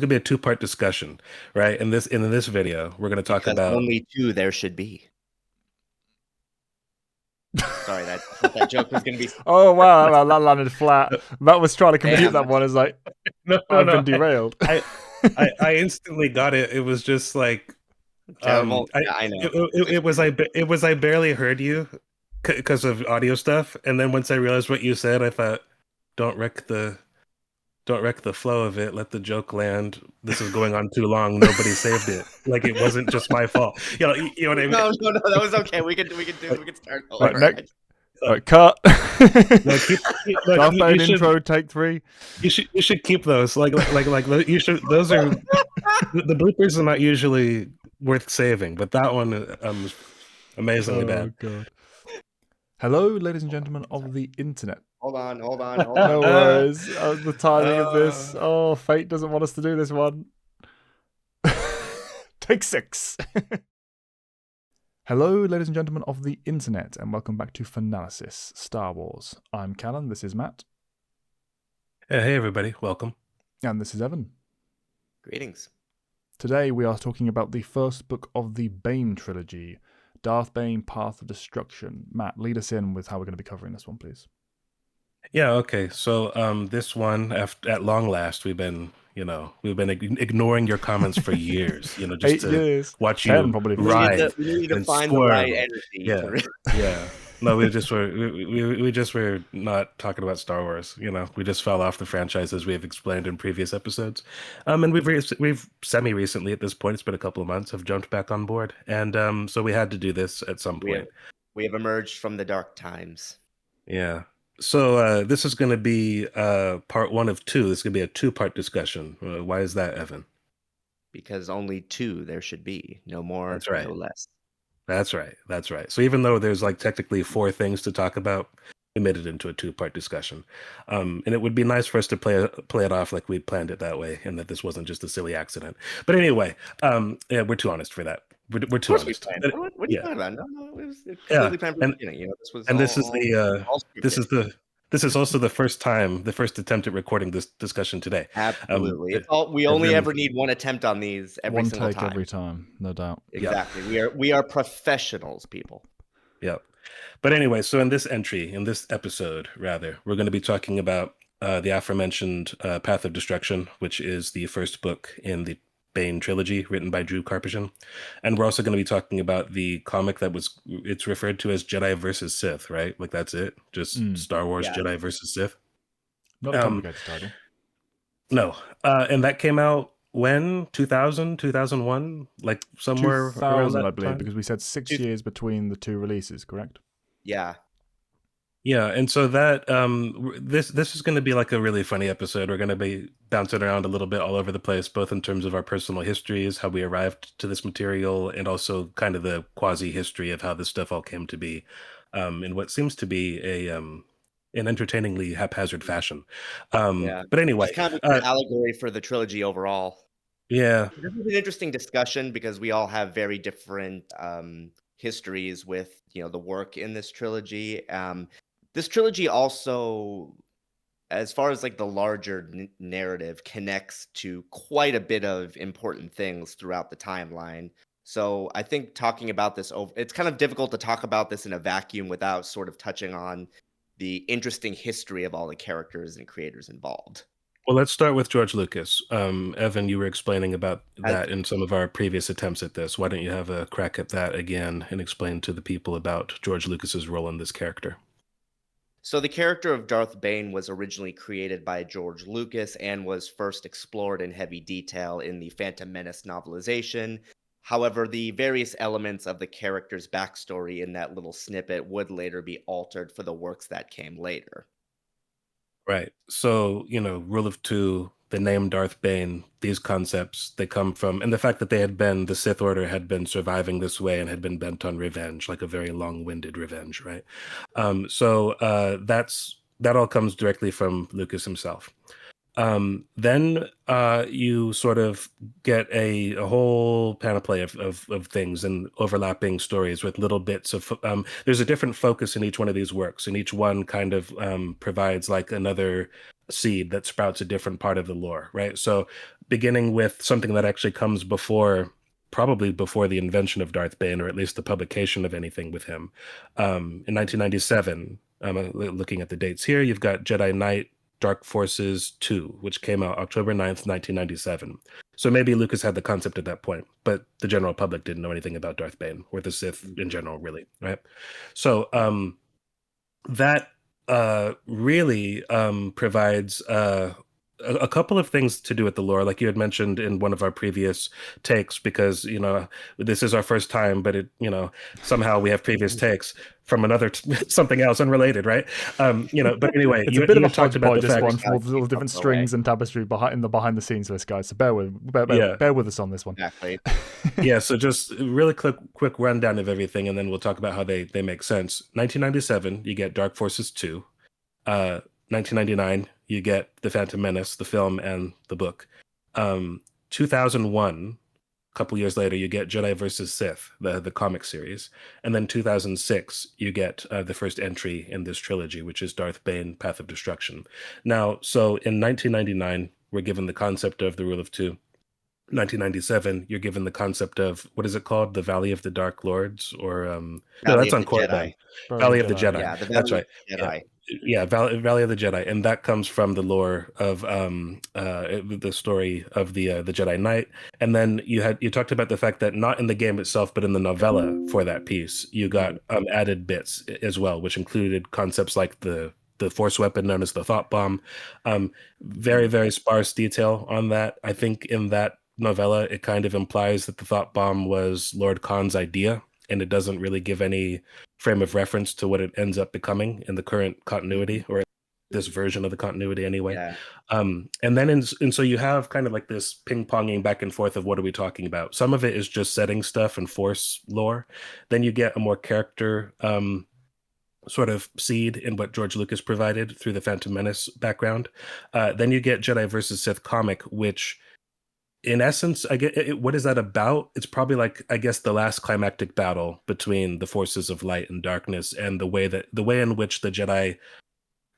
gonna be a two-part discussion, right? In this video, we're gonna talk Because about only two there should be. Sorry, I thought that joke was going to be. Oh wow, that landed flat. Matt was trying to complete Damn. that one. It's like no, I've been derailed. I instantly got it. It was just like Terrible. Yeah, I know. it was I barely heard you because of audio stuff, and then once I realized what you said, I thought, don't wreck the flow of it. Let the joke land. This is going on too long. Nobody saved it. Like it wasn't just my fault. You know what I mean? No, that was okay. We can start over. Right, cut. Darth Bane intro, take 3. You should keep those. Like you should. Those are the bloopers are not usually worth saving, but that one was amazingly bad. God. Hello, ladies and gentlemen of the internet. Hold on. No worries. The timing of this. Oh, fate doesn't want us to do this one. Take 6. Hello, ladies and gentlemen of the internet, and welcome back to Fanalysis, Star Wars. I'm Callan, this is Matt. Hey everybody, welcome. And this is Evan. Greetings. Today we are talking about the first book of the Bane trilogy, Darth Bane, Path of Destruction. Matt, lead us in with how we're going to be covering this one, please. Yeah, okay. So this one, at long last, we've been ignoring your comments for years. Just 8 to years. watch 10, you probably. ride. We need to and find squirm. the right energy. Yeah. No, we just were not talking about Star Wars. We just fell off the franchise as we have explained in previous episodes. And we've semi-recently at this point, it's been a couple of months, have jumped back on board, and so we had to do this at some point. We have emerged from the dark times. Yeah. So this is going to be part 1 of 2. This is going to be a 2-part discussion. Why is that, Evan? Because only 2 there should be. No more, That's right. No less. That's right. So even though there's technically 4 things to talk about, we made it into a 2-part discussion. And it would be nice for us to play it off like we planned it that way, and that this wasn't just a silly accident. But anyway, yeah, we're too honest for that. We're too honest. What are you talking about? No, it was completely planned from the beginning. This was this is also the first attempt at recording this discussion today. Absolutely. We only ever need one attempt on these every single time. Every time, no doubt. Exactly. Yep. We are professionals, people. Yep. But anyway, so in this episode, rather, we're going to be talking about the aforementioned Path of Destruction, which is the first book in the Bane trilogy written by Drew Karpyshyn. And we're also going to be talking about the comic it's referred to as Jedi versus Sith, right? Like that's it? Just Star Wars Jedi versus Sith? Not a complicated title. No. And that came out when? 2000, 2001? Like somewhere 2000, around that I believe, time? because we said 6 years between the 2 releases, correct? Yeah. Yeah, and so that this is going to be like a really funny episode. We're going to be bouncing around a little bit all over the place, both in terms of our personal histories, how we arrived to this material, and also kind of the quasi history of how this stuff all came to be, in what seems to be an entertainingly haphazard fashion. But anyway, it's kind of an allegory for the trilogy overall. Yeah, this is an interesting discussion because we all have very different histories with the work in this trilogy. This trilogy also, as far as the larger narrative, connects to quite a bit of important things throughout the timeline. So I think talking about this, it's kind of difficult to talk about this in a vacuum without sort of touching on the interesting history of all the characters and creators involved. Well, let's start with George Lucas. Evan, you were explaining about that in some of our previous attempts at this. Why don't you have a crack at that again and explain to the people about George Lucas's role in this character? So the character of Darth Bane was originally created by George Lucas and was first explored in heavy detail in the Phantom Menace novelization. However, the various elements of the character's backstory in that little snippet would later be altered for the works that came later. Right. So, rule of 2, the name Darth Bane, these concepts, they come from, and the fact that the Sith Order had been surviving this way and had been bent on revenge, like a very long-winded revenge, right? So that all comes directly from Lucas himself. Then you sort of get a whole panoply of things and overlapping stories with little bits of there's a different focus in each one of these works, and each one kind of provides like another seed that sprouts a different part of the lore, right? So beginning with something that actually comes probably before the invention of Darth Bane, or at least the publication of anything with him. In 1997, looking at the dates here, you've got Jedi Knight Dark Forces 2, which came out October 9th, 1997. So maybe Lucas had the concept at that point, but the general public didn't know anything about Darth Bane or the Sith in general, really, right? So that really provides a couple of things to do with the lore, like you had mentioned in one of our previous takes, because this is our first time, but somehow we have previous takes from another something else unrelated, right? But anyway, it's a bit of a talked about hodgepodge, the this fact, one, from all the different strings and tapestry behind the scenes of this, guys. So bear with us on this one. Exactly. Yeah, so just really quick rundown of everything, and then we'll talk about how they make sense. 1997, you get Dark Forces 2. 1999, you get The Phantom Menace, the film and the book. 2001, a couple years later, you get Jedi versus Sith, the comic series. And then 2006, you get the first entry in this trilogy, which is Darth Bane, Path of Destruction. Now, so in 1999, we're given the concept of the Rule of Two. 1997, you're given the concept of, what is it called? The Valley of the Dark Lords? Or no, that's on Korriban. Valley of the Jedi. Yeah, the Valley That's right. of the Jedi. Yeah, Valley of the Jedi, and that comes from the lore of the story of the Jedi Knight. And then you talked about the fact that not in the game itself, but in the novella for that piece, you got added bits as well, which included concepts like the force weapon known as the thought bomb. Very, very sparse detail on that. I think in that novella, it kind of implies that the thought bomb was Lord Khan's idea, and it doesn't really give any frame of reference to what it ends up becoming in the current continuity, or this version of the continuity anyway. Yeah. And then and so you have kind of like this ping-ponging back and forth of what are we talking about. Some of it is just setting stuff and force lore. Then you get a more character sort of seed in what George Lucas provided through the Phantom Menace background. Then you get Jedi versus Sith comic, which in essence, I get what is that about? It's probably like, I guess, the last climactic battle between the forces of light and darkness, and the way in which the Jedi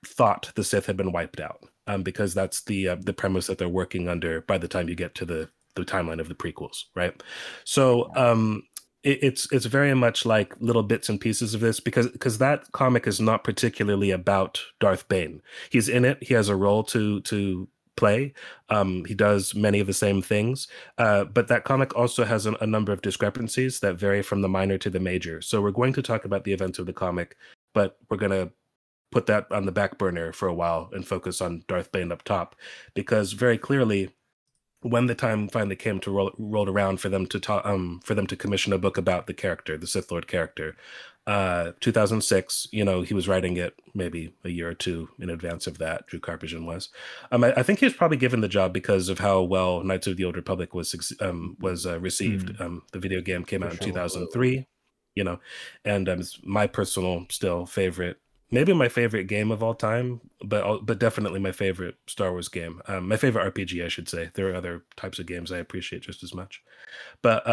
thought the Sith had been wiped out, because that's the premise that they're working under by the time you get to the timeline of the prequels, right? So it's very much like little bits and pieces of this, because that comic is not particularly about Darth Bane. He's in it. He has a role to play. He does many of the same things, but that comic also has a number of discrepancies that vary from the minor to the major. So we're going to talk about the events of the comic, but we're going to put that on the back burner for a while and focus on Darth Bane up top, because very clearly, when the time finally came to roll around for them to commission a book about the character, the Sith Lord character, 2006, he was writing it maybe a year or two in advance of that. Drew Karpyshyn was. I think he was probably given the job because of how well Knights of the Old Republic was received. The video game came out in 2003, and it's my personal still favorite. Maybe my favorite game of all time, but definitely my favorite Star Wars game. My favorite RPG, I should say. There are other types of games I appreciate just as much, but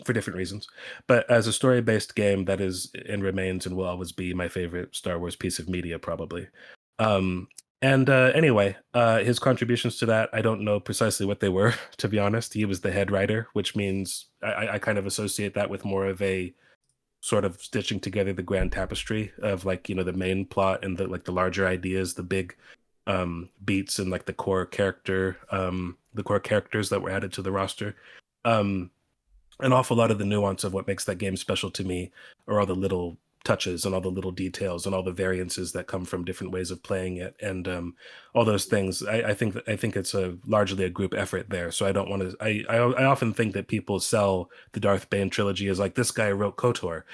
for different reasons. But as a story-based game, that is and remains and will always be my favorite Star Wars piece of media, probably. Anyway, his contributions to that, I don't know precisely what they were, to be honest. He was the head writer, which means I kind of associate that with more of a sort of stitching together the grand tapestry of the main plot and the larger ideas, the big beats, and the core characters that were added to the roster. An awful lot of the nuance of what makes that game special to me are all the little touches and all the little details and all the variances that come from different ways of playing it, and all those things. I think it's largely a group effort there. So I don't want to. I often think that people sell the Darth Bane trilogy as like, this guy wrote KOTOR,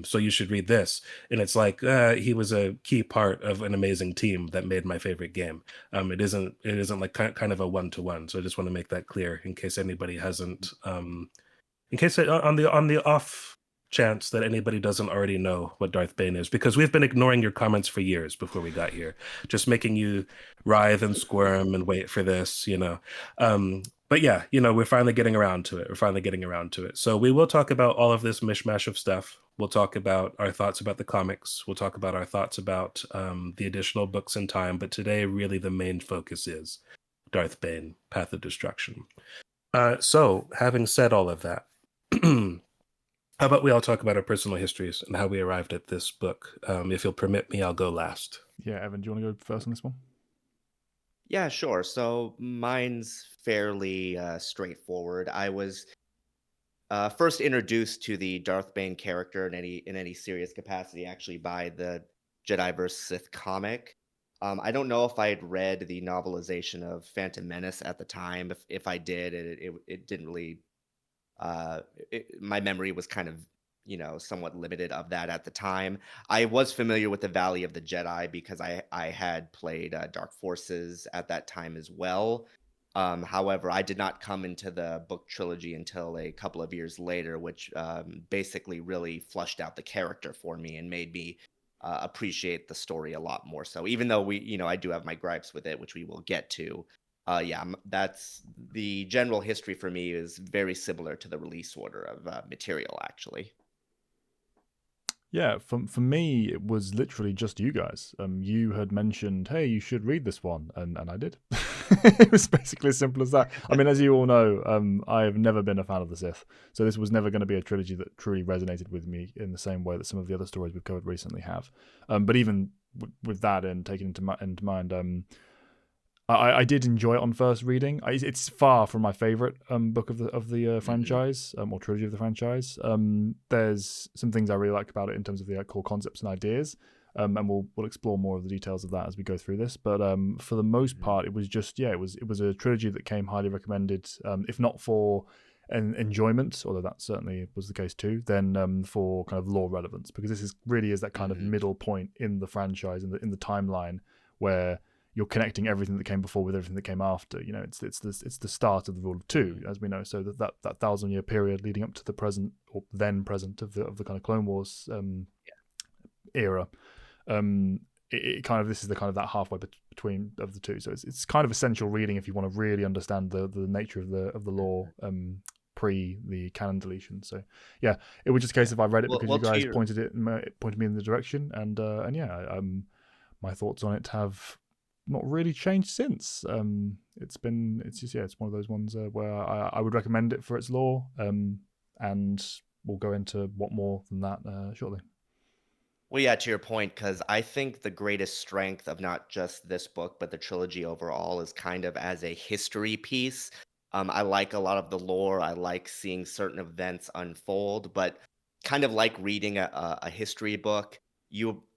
so you should read this, and it's like he was a key part of an amazing team that made my favorite game. It isn't like kind of a one-to-one. So I just want to make that clear in case anybody hasn't. In case on the off chance that anybody doesn't already know what Darth Bane is, because we've been ignoring your comments for years before we got here, just making you writhe and squirm and wait for this, but yeah, we're finally getting around to it. So we will talk about all of this mishmash of stuff. We'll talk about our thoughts about the comics. We'll talk about our thoughts about the additional books in time. But today, really, the main focus is Darth Bane, Path of Destruction. So, having said all of that, how about we all talk about our personal histories and how we arrived at this book? If you'll permit me, I'll go last. Yeah, Evan, do you want to go first on this one? Yeah, sure. So mine's fairly straightforward. I was first introduced to the Darth Bane character in any serious capacity, actually, by the Jedi vs. Sith comic. I don't know if I had read the novelization of Phantom Menace at the time. If I did, it didn't really. My memory was kind of somewhat limited of that at the time. I was familiar with the Valley of the Jedi because I had played Dark Forces at that time as well. However, I did not come into the book trilogy until a couple of years later, which basically really flushed out the character for me and made me appreciate the story a lot more. So even though I do have my gripes with it, which we will get to, that's the general history for me is very similar to the release order of material, actually. Yeah, for me, it was literally just you guys. You had mentioned, hey, you should read this one, and I did. It was basically as simple as that. I mean, as you all know, I have never been a fan of the Sith, so this was never going to be a trilogy that truly resonated with me in the same way that some of the other stories we've covered recently have. But even with that and taken into mind, I did enjoy it on first reading. It's far from my favorite book of the franchise or trilogy of the franchise. There's some things I really like about it in terms of the core concepts and ideas, and we'll explore more of the details of that as we go through this. But for the most part, it was just it was a trilogy that came highly recommended, if not for an enjoyment, although that certainly was the case too, then for kind of lore relevance, because this really is that kind of middle point in the franchise in the timeline where you're connecting everything that came before with everything that came after. It's the start of the Rule of Two, as we know. So that 1,000-year period leading up to the present or then present of the kind of Clone Wars era. It kind of, this is the kind of that halfway between of the two. So it's kind of essential reading if you want to really understand the nature of the lore pre the canon deletion. So yeah, it was just a case of I read it because you guys pointed me in the direction, and my thoughts on it have not really changed since. It's one of those ones where I would recommend it for its lore, and we'll go into what more than that shortly. Well, yeah, to your point, because I think the greatest strength of not just this book, but the trilogy overall is kind of as a history piece. I like a lot of the lore. I like seeing certain events unfold, but kind of like reading a history book,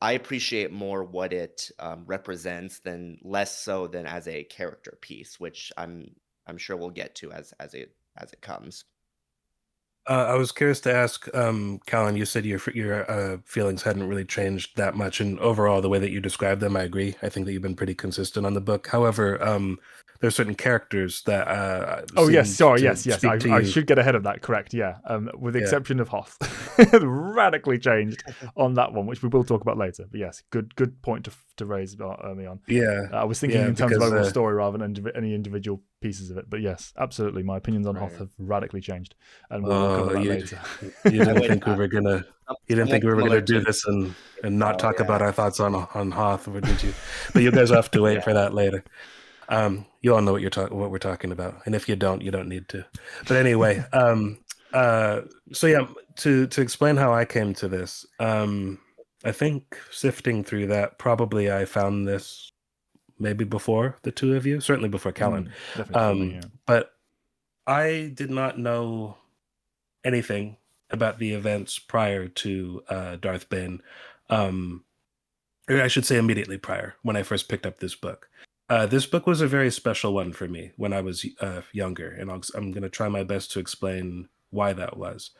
I appreciate more what it represents than less so than as a character piece, which I'm sure we'll get to as it comes. I was curious to ask, Callan, you said your feelings hadn't really changed that much, and overall, the way that you described them, I agree. I think that you've been pretty consistent on the book. However, there are certain characters that yes, I should get ahead of that. Correct, yeah. With the exception of Hoth, radically changed on that one, which we will talk about later. But yes, good point to raise me on. Yeah, I was thinking in terms of overall story rather than any individual pieces of it. But yes, absolutely, my opinions on Hoth have radically changed, and we'll cover that later. You didn't think we were gonna do this and not talk about our thoughts on Hoth, or did you? But you guys will have to wait for that later. You all know what we're talking about, and if you don't need to. But anyway, so yeah, to explain how I came to this, I think sifting through that, probably I found this maybe before the two of you, certainly before Callan. Definitely, but I did not know anything about the events prior to Darth Bane, or I should say immediately prior, when I first picked up this book. This book was a very special one for me when I was younger, and I'm going to try my best to explain why that was.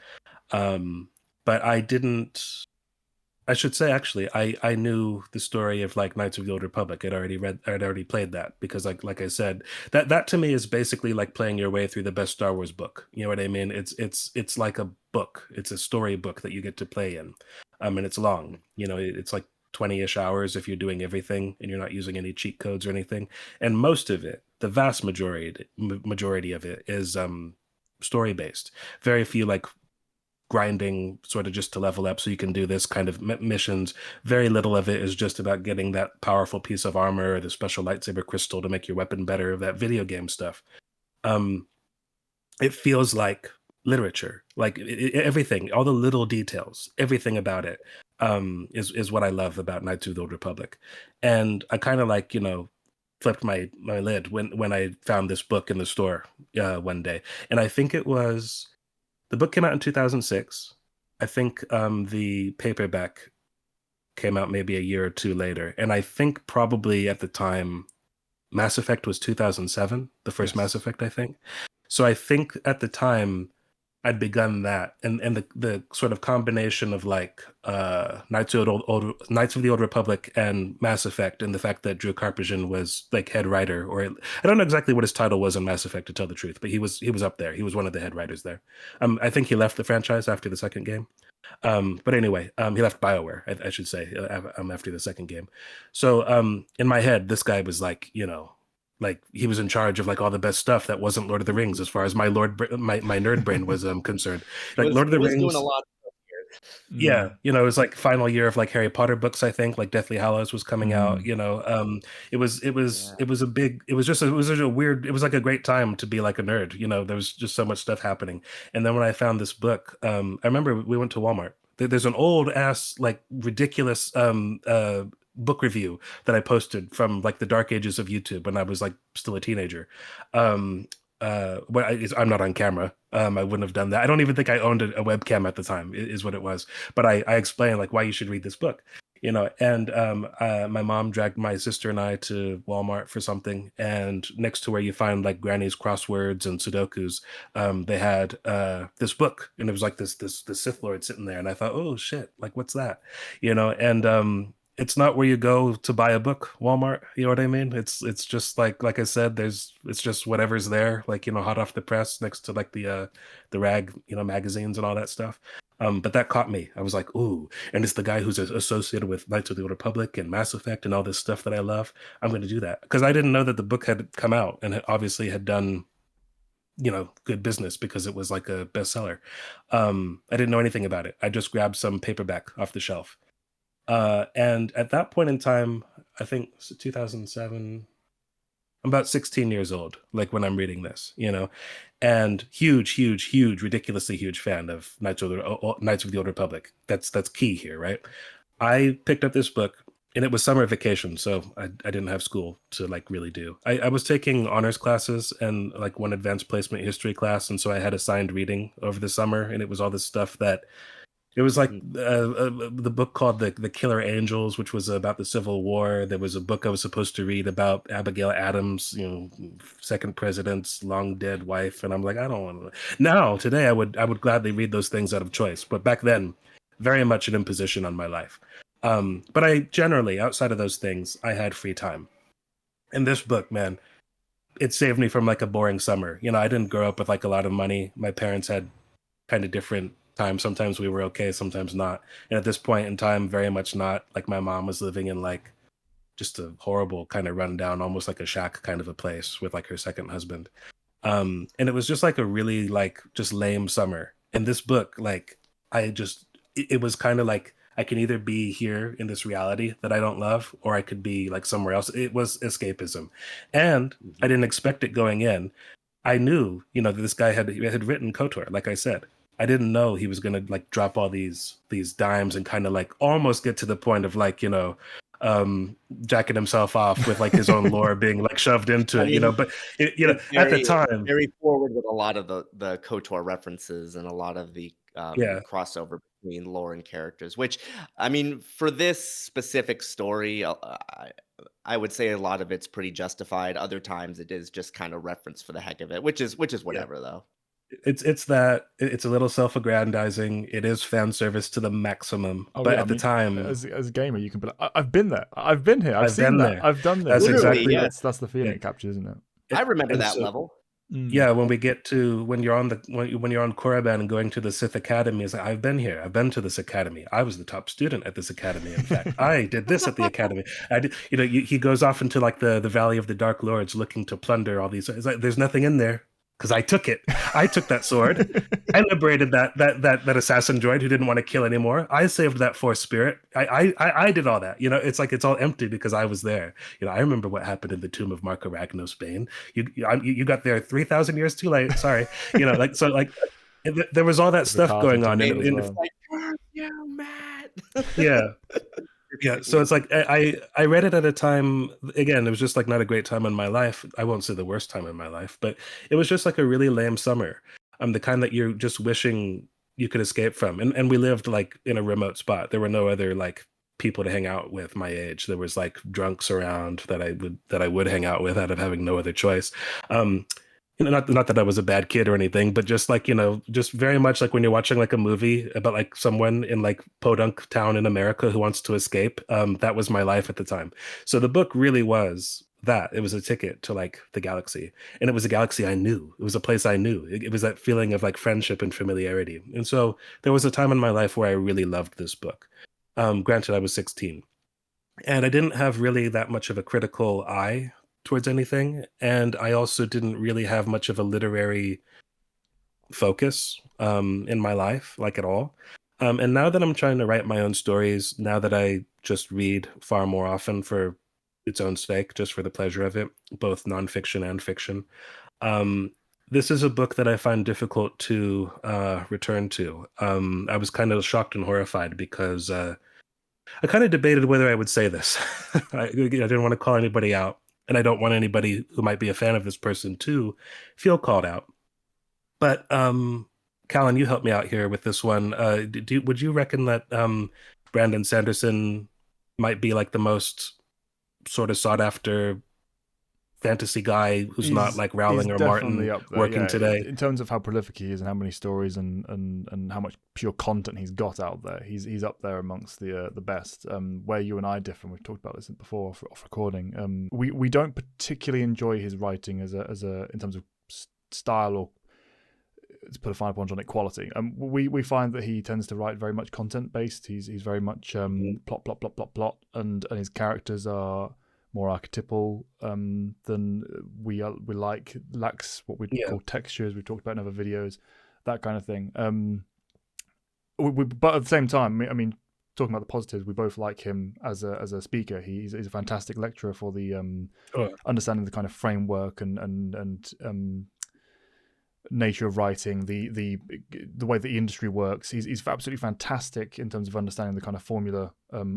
But I should say, actually, I knew the story of like Knights of the Old Republic. I'd already played that, because like I said, that to me is basically like playing your way through the best Star Wars book. You know what I mean? It's like a book. It's a story book that you get to play in, and it's long. It's like 20-ish hours if you're doing everything and you're not using any cheat codes or anything. And most of it, the vast majority of it, is story based. Very few like grinding sort of just to level up so you can do this kind of missions. Very little of it is just about getting that powerful piece of armor or the special lightsaber crystal to make your weapon better, that video game stuff. It feels like literature, like everything, all the little details, everything about it is what I love about Knights of the Old Republic. And I kind of like, flipped my lid when I found this book in the store one day. And I think the book came out in 2006. I think the paperback came out maybe a year or two later. And I think probably at the time, Mass Effect was 2007, the first Mass Effect, I think. So I think at the time I'd begun that, and the sort of combination of like Knights of the Old Republic and Mass Effect, and the fact that Drew Karpyshyn was like head writer, or I don't know exactly what his title was on Mass Effect, to tell the truth, but he was up there. He was one of the head writers there. I think he left the franchise after the second game. But anyway, he left BioWare, I should say, after the second game. So in my head, this guy was like, like he was in charge of like all the best stuff that wasn't Lord of the Rings, as far as my nerd brain was concerned. Like Lord of the Rings, doing a lot of here. yeah, it was like final year of like Harry Potter books. I think like Deathly Hallows was coming out. It was just a weird. It was like a great time to be like a nerd. There was just so much stuff happening. And then when I found this book, I remember we went to Walmart. There's an old ass like ridiculous book review that I posted from like the dark ages of YouTube when I was like still a teenager. I'm not on camera. I wouldn't have done that. I don't even think I owned a webcam at the time, is what it was. But I explained like why you should read this book, and my mom dragged my sister and I to Walmart for something. And next to where you find like Granny's crosswords and Sudokus, they had this book, and it was like this Sith Lord sitting there. And I thought, oh shit, like what's that? And it's not where you go to buy a book, Walmart. You know what I mean? It's just like I said, it's just whatever's there, like, hot off the press next to like the rag, magazines and all that stuff. But that caught me. I was like, ooh, and it's the guy who's associated with Knights of the Old Republic and Mass Effect and all this stuff that I love. I'm going to do that, because I didn't know that the book had come out and obviously had done, good business, because it was like a bestseller. I didn't know anything about it. I just grabbed some paperback off the shelf. And at that point in time, I think 2007, I'm about 16 years old, like when I'm reading this, and huge, ridiculously huge fan of Knights of the Old Republic. That's key here, right? I picked up this book, and it was summer vacation, so I didn't have school to like really do. I was taking honors classes and like one advanced placement history class, and so I had assigned reading over the summer, and it was all this stuff that. It was like the book called the Killer Angels, which was about the Civil War. There was a book I was supposed to read about Abigail Adams, second president's long dead wife, and I'm like, I don't want to. Now today I would gladly read those things out of choice, but back then, very much an imposition on my life. But I generally, outside of those things, I had free time, and this book, man, it saved me from like a boring summer. I didn't grow up with like a lot of money. My parents had kind of different time. Sometimes we were okay, sometimes not. And at this point in time, very much not. Like my mom was living in like just a horrible kind of rundown, almost like a shack kind of a place with like her second husband. And it was just like a really like just lame summer. And this book, like it was kind of like I can either be here in this reality that I don't love, or I could be like somewhere else. It was escapism. And I didn't expect it going in. I knew, that this guy had written KOTOR, like I said. I didn't know he was gonna like drop all these dimes and kind of like almost get to the point of like jacking himself off with like his own lore being like shoved into it, But at the time, very forward with a lot of the KOTOR references and a lot of the crossover between lore and characters. Which, I mean, for this specific story, I would say a lot of it's pretty justified. Other times, it is just kind of reference for the heck of it, which is whatever though. It's a little self-aggrandizing. It is fan service to the maximum. But at the time, as a gamer, you can be like, I've been there, I've been here, I've seen that, I've done this. That's exactly that's the feeling it captures, isn't it? I remember that level. Yeah, when you're on Korriban and going to the Sith Academy, it's like, I've been here. I've been to this academy. I was the top student at this academy. In fact, I did this at the academy. I did. He goes off into like the Valley of the Dark Lords, looking to plunder all these. It's like there's nothing in there. because I took it. I took that sword. I liberated that assassin droid who didn't want to kill anymore. I saved that Force spirit. I did all that. It's like it's all empty because I was there. I remember what happened in the tomb of Marco Ragnos Bane. You got there 3,000 years too late. Sorry. There was all that stuff going on, It's like, "Curse you, Matt." yeah. Yeah, so it's like I read it at a time, again, it was just like not a great time in my life. I won't say the worst time in my life, but it was just like a really lame summer. The kind that you're just wishing you could escape from. And we lived like in a remote spot. There were no other like people to hang out with my age. There was like drunks around that I would hang out with out of having no other choice. Not that I was a bad kid or anything, but just like, just very much like when you're watching like a movie about like someone in like podunk town in America who wants to escape. That was my life at the time. So the book really was that. It was a ticket to like the galaxy, and it was a galaxy I knew. It was a place I knew. It was that feeling of like friendship and familiarity. And so there was a time in my life where I really loved this book. Granted, I was 16 and I didn't have really that much of a critical eye towards anything, and I also didn't really have much of a literary focus in my life, like at all. And now that I'm trying to write my own stories, now that I just read far more often for its own sake, just for the pleasure of it, both nonfiction and fiction, this is a book that I find difficult to return to. I was kind of shocked and horrified because I kind of debated whether I would say this. I didn't want to call anybody out, and I don't want anybody who might be a fan of this person to feel called out. But Callan, you help me out here with this one. Would you reckon that Brandon Sanderson might be like the most sort of sought after fantasy guy who's not like Rowling or Martin working today? In terms of how prolific he is and how many stories and how much pure content he's got out there, he's up there amongst the best. Where you and I differ, and we've talked about this before off recording. We don't particularly enjoy his writing as a in terms of style, or to put a fine point on it, quality. We find that he tends to write very much content based. He's very much plot, and his characters are more archetypal than we lacks what we call textures. We've talked about in other videos, that kind of thing. But at the same time, I mean, talking about the positives, we both like him as a speaker. He's a fantastic lecturer for the understanding the kind of framework and nature of writing, the way that the industry works. He's absolutely fantastic in terms of understanding the kind of formula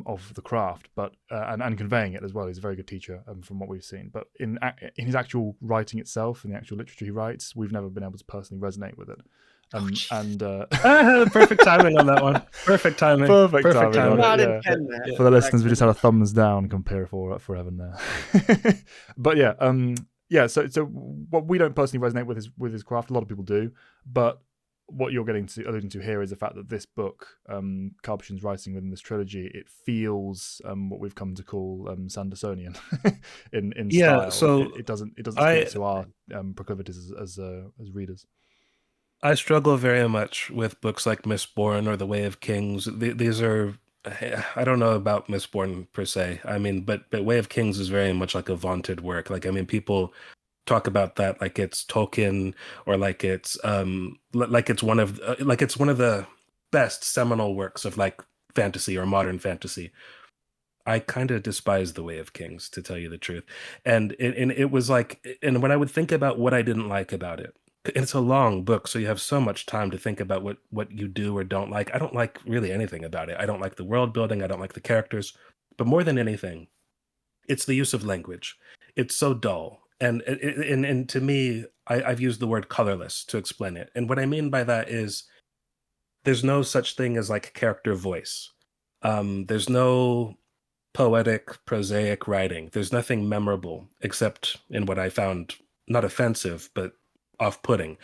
of the craft, but and conveying it as well. He's a very good teacher from what we've seen. But in his actual writing itself, in the actual literature he writes, we've never been able to personally resonate with it. Perfect timing on that one. Perfect timing. Perfect timing. Yeah. For the listeners, we just had a thumbs down compare for Evan there. But yeah, so what we don't personally resonate with his craft. A lot of people do, but what you're alluding to here is the fact that this book, Karpyshyn's writing within this trilogy, it feels what we've come to call Sandersonian in style. So it doesn't speak to our proclivities as readers. I struggle very much with books like Mistborn or The Way of Kings. These are, I don't know about Mistborn per se. I mean, but Way of Kings is very much like a vaunted work. Like, I mean, people talk about that like it's Tolkien, or like it's one of the best seminal works of like fantasy or modern fantasy. I kind of despise The Way of Kings, to tell you the truth. And it was like, and when I would think about what I didn't like about it, it's a long book, so you have so much time to think about what you do or don't like. I don't like really anything about it. I don't like the world building. I don't like the characters. But more than anything, it's the use of language. It's so dull. And to me, I've used the word colorless to explain it. And what I mean by that is there's no such thing as like character voice. There's no poetic, prosaic writing. There's nothing memorable except in what I found not offensive, but off-putting.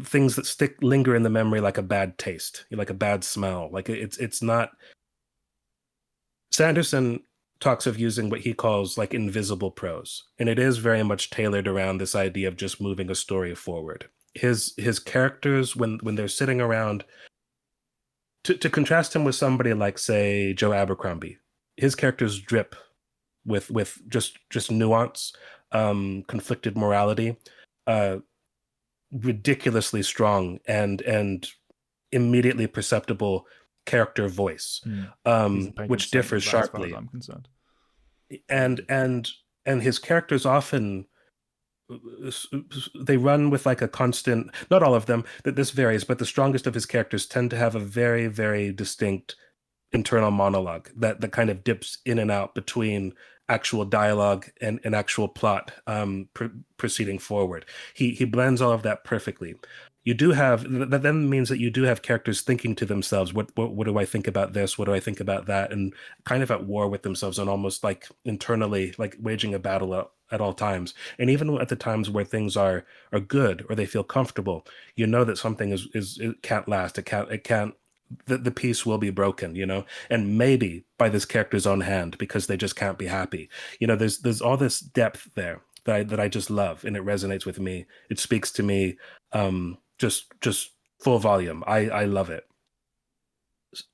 Things that linger in the memory like a bad taste, like a bad smell. Like it's not. Sanderson talks of using what he calls like invisible prose, and it is very much tailored around this idea of just moving a story forward. His characters, when they're sitting around, to contrast him with somebody like, say, Joe Abercrombie, his characters drip with just nuance, conflicted morality. ridiculously strong and immediately perceptible character voice, He's a patron which saint differs of that, as far as sharply. I'm concerned. And his characters often they run with like a constant, not all of them, that this varies, but the strongest of his characters tend to have a very, very distinct internal monologue that kind of dips in and out between actual dialogue and actual plot, proceeding forward. He blends all of that perfectly. You do have that then means that you do have characters thinking to themselves, what do I think about this? What do I think about that? And kind of at war with themselves and almost like internally like waging a battle at all times. And even at the times where things are good or they feel comfortable, you know that something is it can't last. It can't the peace will be broken, and maybe by this character's own hand because they just can't be happy. There's all this depth there that I just love, and it resonates with me. It speaks to me, just full volume. I love it.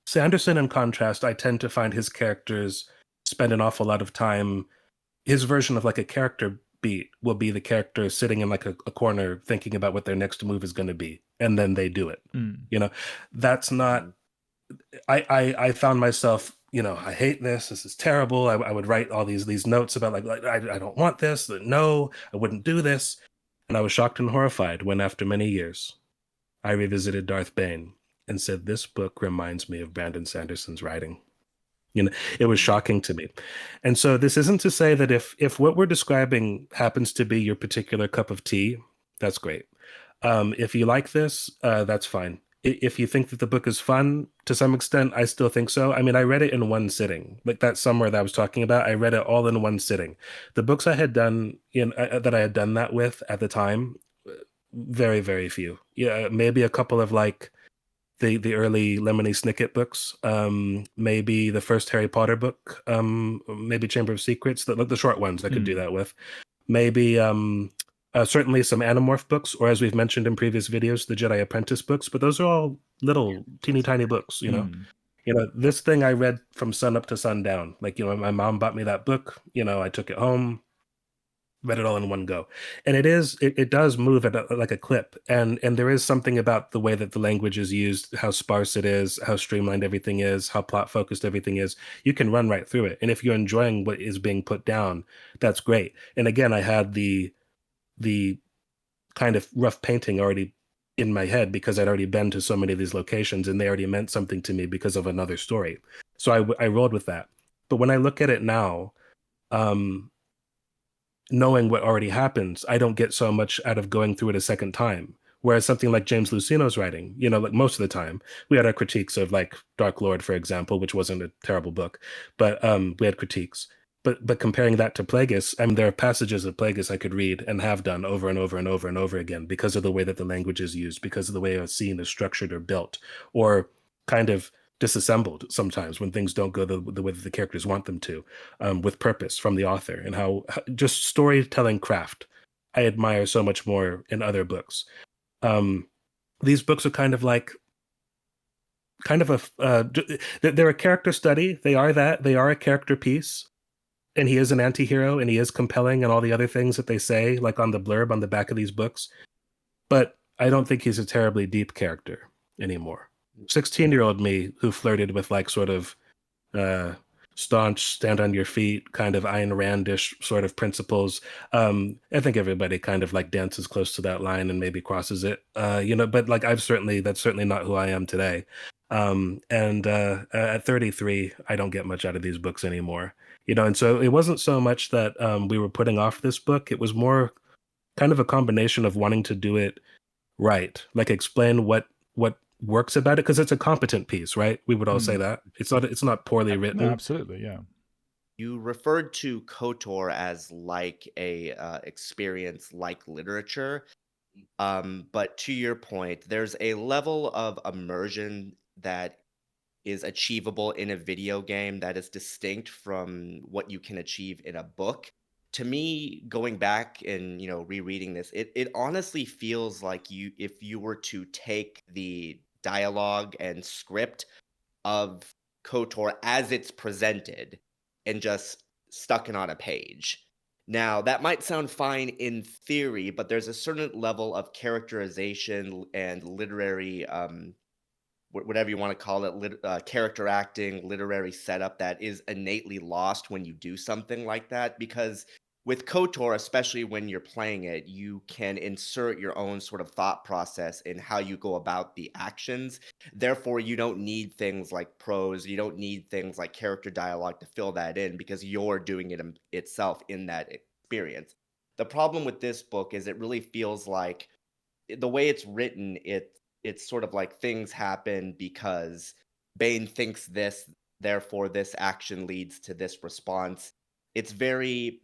Sanderson, in contrast, I tend to find his characters spend an awful lot of time. His version of like a character beat will be the character sitting in like a corner thinking about what their next move is going to be, and then they do it. That's not. I found myself, I hate this. This is terrible. I would write all these notes about like I don't want this. No, I wouldn't do this. And I was shocked and horrified when, after many years, I revisited Darth Bane and said, "This book reminds me of Brandon Sanderson's writing." It was shocking to me. And so this isn't to say that if what we're describing happens to be your particular cup of tea, that's great. If you like this, that's fine. If you think that the book is fun, to some extent, I still think so. I mean, I read it in one sitting. Like that summer that I was talking about, I read it all in one sitting. The books I had done that I had done that with at the time, very, very few. Yeah, maybe a couple of like the early Lemony Snicket books, maybe the first Harry Potter book, maybe Chamber of Secrets, the short ones I could do that with. Maybe certainly some Animorph books, or as we've mentioned in previous videos, the Jedi Apprentice books, but those are all little teeny tiny books, this thing I read from sun up to sundown. Like, my mom bought me that book, I took it home, read it all in one go. And it does move at like a clip. And there is something about the way that the language is used, how sparse it is, how streamlined everything is, how plot focused everything is. You can run right through it. And if you're enjoying what is being put down, that's great. And again, I had the kind of rough painting already in my head because I'd already been to so many of these locations and they already meant something to me because of another story. So I rolled with that. But when I look at it now, knowing what already happens, I don't get so much out of going through it a second time. Whereas something like James Luceno's writing, like most of the time, we had our critiques of like Dark Lord, for example, which wasn't a terrible book, but we had critiques. But comparing that to Plagueis, I mean, there are passages of Plagueis I could read and have done over and over and over and over again because of the way that the language is used, because of the way a scene is structured or built, or kind of disassembled sometimes when things don't go the way that the characters want them to, with purpose from the author, and how just storytelling craft I admire so much more in other books. These books are kind of they're a character study. They are a character piece. And he is an anti-hero and he is compelling and all the other things that they say, like on the blurb on the back of these books. But I don't think he's a terribly deep character anymore. 16-year-old me who flirted with like sort of staunch, stand on your feet, kind of Ayn Randish sort of principles. I think everybody kind of like dances close to that line and maybe crosses it, but like that's certainly not who I am today. And at 33, I don't get much out of these books anymore. And so it wasn't so much that we were putting off this book. It was more kind of a combination of wanting to do it right, like explain what works about it, because it's a competent piece, right? We would all say that. It's not poorly written. Absolutely, yeah. You referred to KOTOR as like a experience like literature. But to your point, there's a level of immersion that is achievable in a video game that is distinct from what you can achieve in a book. To me, going back and rereading this, it honestly feels like if you were to take the dialogue and script of KOTOR as it's presented and just stuck it on a page, Now, that might sound fine in theory, but there's a certain level of characterization and literary, whatever you want to call it, character acting, literary setup that is innately lost when you do something like that. Because with KOTOR, especially when you're playing it, you can insert your own sort of thought process in how you go about the actions. Therefore, you don't need things like prose, you don't need things like character dialogue to fill that in because you're doing it itself in that experience. The problem with this book is it really feels like the way it's written, it's sort of like things happen because Bane thinks this, therefore this action leads to this response. It's very,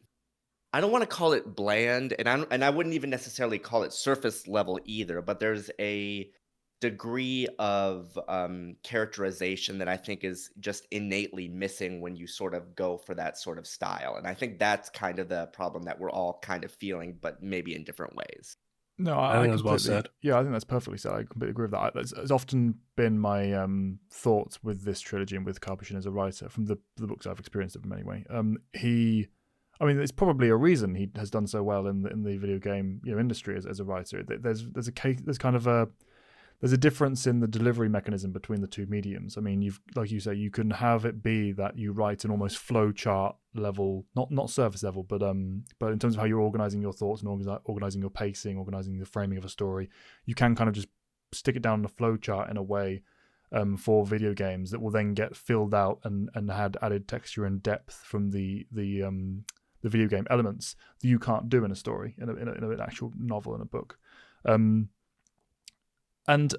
I don't want to call it bland, and I wouldn't even necessarily call it surface level either, but there's a degree of characterization that I think is just innately missing when you sort of go for that sort of style. And I think that's kind of the problem that we're all kind of feeling, but maybe in different ways. No, I I think it was well completely, said. yeah, I think that's perfectly said. I completely agree with that. It's often been my thoughts with this trilogy and with Karpyshyn as a writer, from the books I've experienced of him anyway. I mean, it's probably a reason he has done so well in the video game industry as a writer. There's a difference in the delivery mechanism between the two mediums. I mean, like you say, you can have it be that you write an almost flow chart level, not surface level, but in terms of how you're organizing your thoughts and organizing your pacing, organizing the framing of a story, you can kind of just stick it down in a flow chart in a way for video games that will then get filled out and had added texture and depth from the video game elements that you can't do in a story, in an actual novel, in a book. And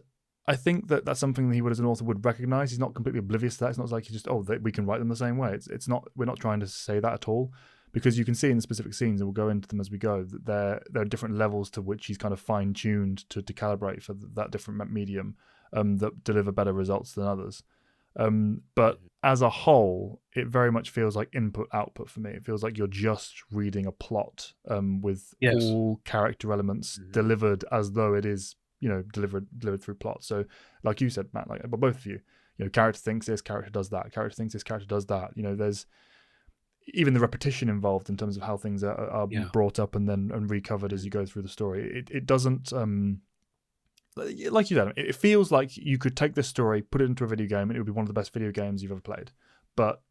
I think that that's something that he would, as an author, would recognize. He's not completely oblivious to that. It's not like he's just, we can write them the same way. It's not. We're not trying to say that at all, because you can see in the specific scenes, and we'll go into them as we go, that there are different levels to which he's kind of fine tuned to calibrate for that different medium that deliver better results than others. But as a whole, it very much feels like input output for me. It feels like you're just reading a plot with all character elements delivered as though it is delivered through plot. So like you said, Matt, but both of you, character thinks this, character does that, character thinks this, character does that. There's even the repetition involved in terms of how things are brought up and recovered as you go through the story. It doesn't like you said, it feels like you could take this story, put it into a video game, and it would be one of the best video games you've ever played, but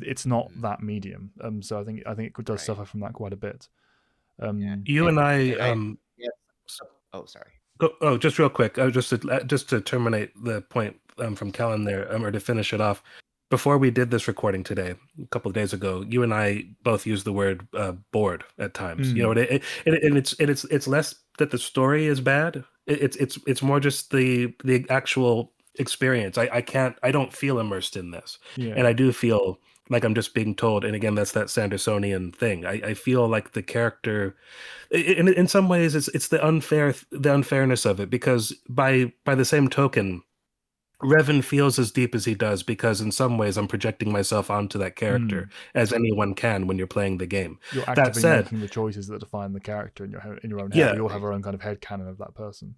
it's not that medium. So I think it does suffer from that quite a bit. You and I Sorry. Just real quick, just to terminate the point from Callan there, or to finish it off. Before we did this recording today, a couple of days ago, you and I both used the word bored at times. And it's less that the story is bad. It's more just the actual experience. I don't feel immersed in this, and I do feel like I'm just being told. And again, that's that Sandersonian thing. I feel like the character, in some ways, it's the unfairness of it, because by the same token, Revan feels as deep as he does because in some ways I'm projecting myself onto that character, as anyone can when you're playing the game. You're actively making the choices that define the character in your own head. Yeah. We all have our own kind of head canon of that person.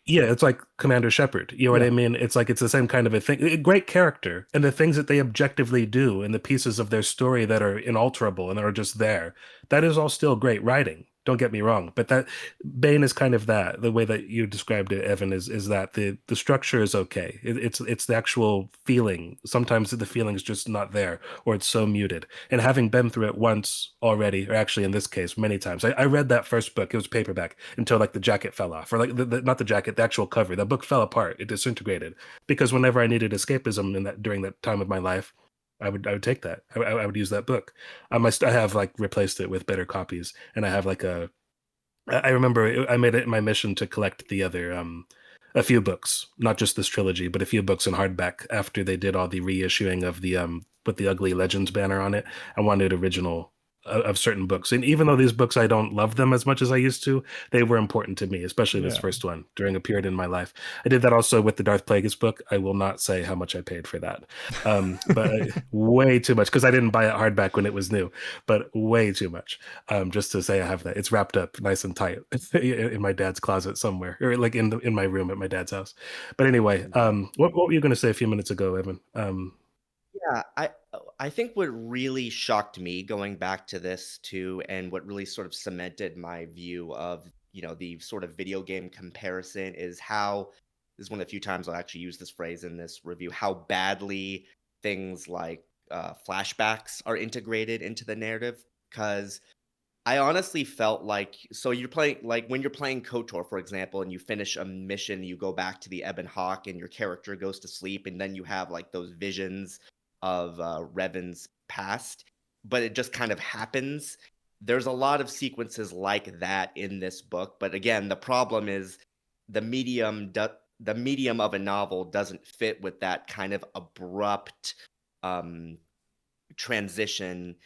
Yeah, it's like Commander Shepard. You know what I mean? It's like it's the same kind of a thing. A great character, and the things that they objectively do and the pieces of their story that are inalterable and are just there, that is all still great writing. Don't get me wrong, but that Bane is kind of that. The way that you described it, Evan, is that the structure is okay. It's the actual feeling. Sometimes the feeling is just not there, or it's so muted. And having been through it once already, or actually in this case many times, I read that first book. It was paperback until like the jacket fell off, or like not the jacket, the actual cover. The book fell apart. It disintegrated because whenever I needed escapism during that time of my life, I would take that. I would use that book. I have like replaced it with better copies, and I have like I remember I made it my mission to collect the other a few books, not just this trilogy, but a few books in hardback after they did all the reissuing of the with the ugly Legends banner on it. I wanted original of certain books, and even though these books I don't love them as much as I used to, they were important to me, especially this first one during a period in my life. I did that also with the Darth Plagueis book. I will not say how much I paid for that, but way too much, because I didn't buy it hardback when it was new, but way too much. Just to say I have that. It's wrapped up nice and tight in my dad's closet somewhere, or like in my room at my dad's house. But anyway, what were you going to say a few minutes ago, Evan? Yeah, I think what really shocked me going back to this too, and what really sort of cemented my view of, the sort of video game comparison is how this is one of the few times I'll actually use this phrase in this review, how badly things like flashbacks are integrated into the narrative. Because I honestly felt like, so you're playing, like when you're playing KOTOR, for example, and you finish a mission, you go back to the Ebon Hawk and your character goes to sleep, and then you have like those visions of Revan's past, but it just kind of happens. There's a lot of sequences like that in this book, but again, the problem is the the medium of a novel doesn't fit with that kind of abrupt um, transition.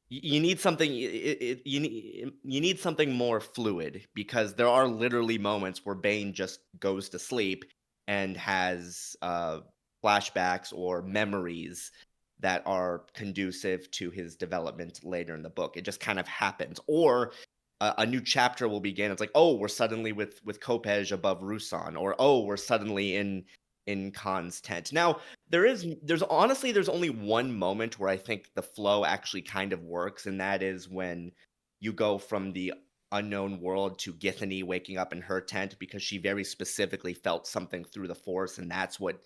You need something. You need something more fluid, because there are literally moments where Bane just goes to sleep and has flashbacks or memories that are conducive to his development later in the book. It just kind of happens, or a new chapter will begin. It's like, oh, we're suddenly with Kopej above Ruusan, or oh, we're suddenly in Khan's tent. Now, there's honestly there's only one moment where I think the flow actually kind of works, and that is when you go from the unknown world to Githany waking up in her tent, because she very specifically felt something through the Force, and that's what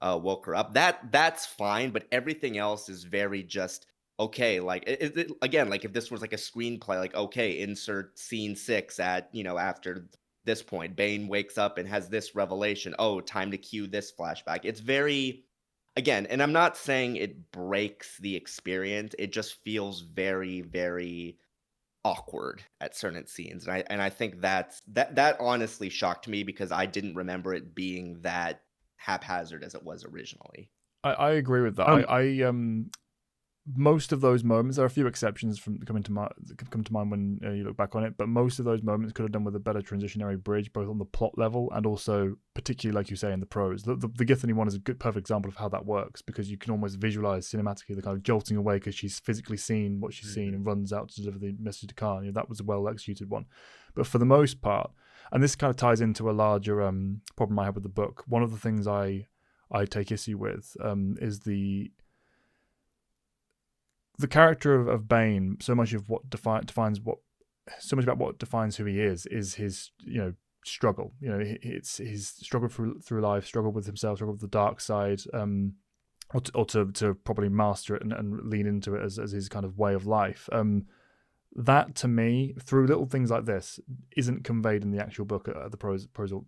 woke her up. That's fine, but everything else is very just okay. Like again, like if this was like a screenplay, like okay, insert scene 6 at after this point, Bane wakes up and has this revelation. Oh, time to cue this flashback. It's very, again, and I'm not saying it breaks the experience. It just feels very, very awkward at certain scenes, and I think that honestly shocked me, because I didn't remember it being that haphazard as it was originally. I agree with that. Um, I most of those moments, there are a few exceptions from come to mind when you look back on it, but most of those moments could have done with a better transitionary bridge, both on the plot level and also particularly, like you say, in the prose. The Githany one is a good perfect example of how that works, because you can almost visualize cinematically the kind of jolting away because she's physically seen what she's seen and runs out to deliver the message to Khan. That was a well executed one. But for the most part, and this kind of ties into a larger problem I have with the book, one of the things I take issue with is the character of Bane. So much of what defines who he is his struggle. It's his struggle through life, struggle with himself, struggle with the dark side, or to properly master it and lean into it as his kind of way of life. That to me, through little things like this, isn't conveyed in the actual book at the prosal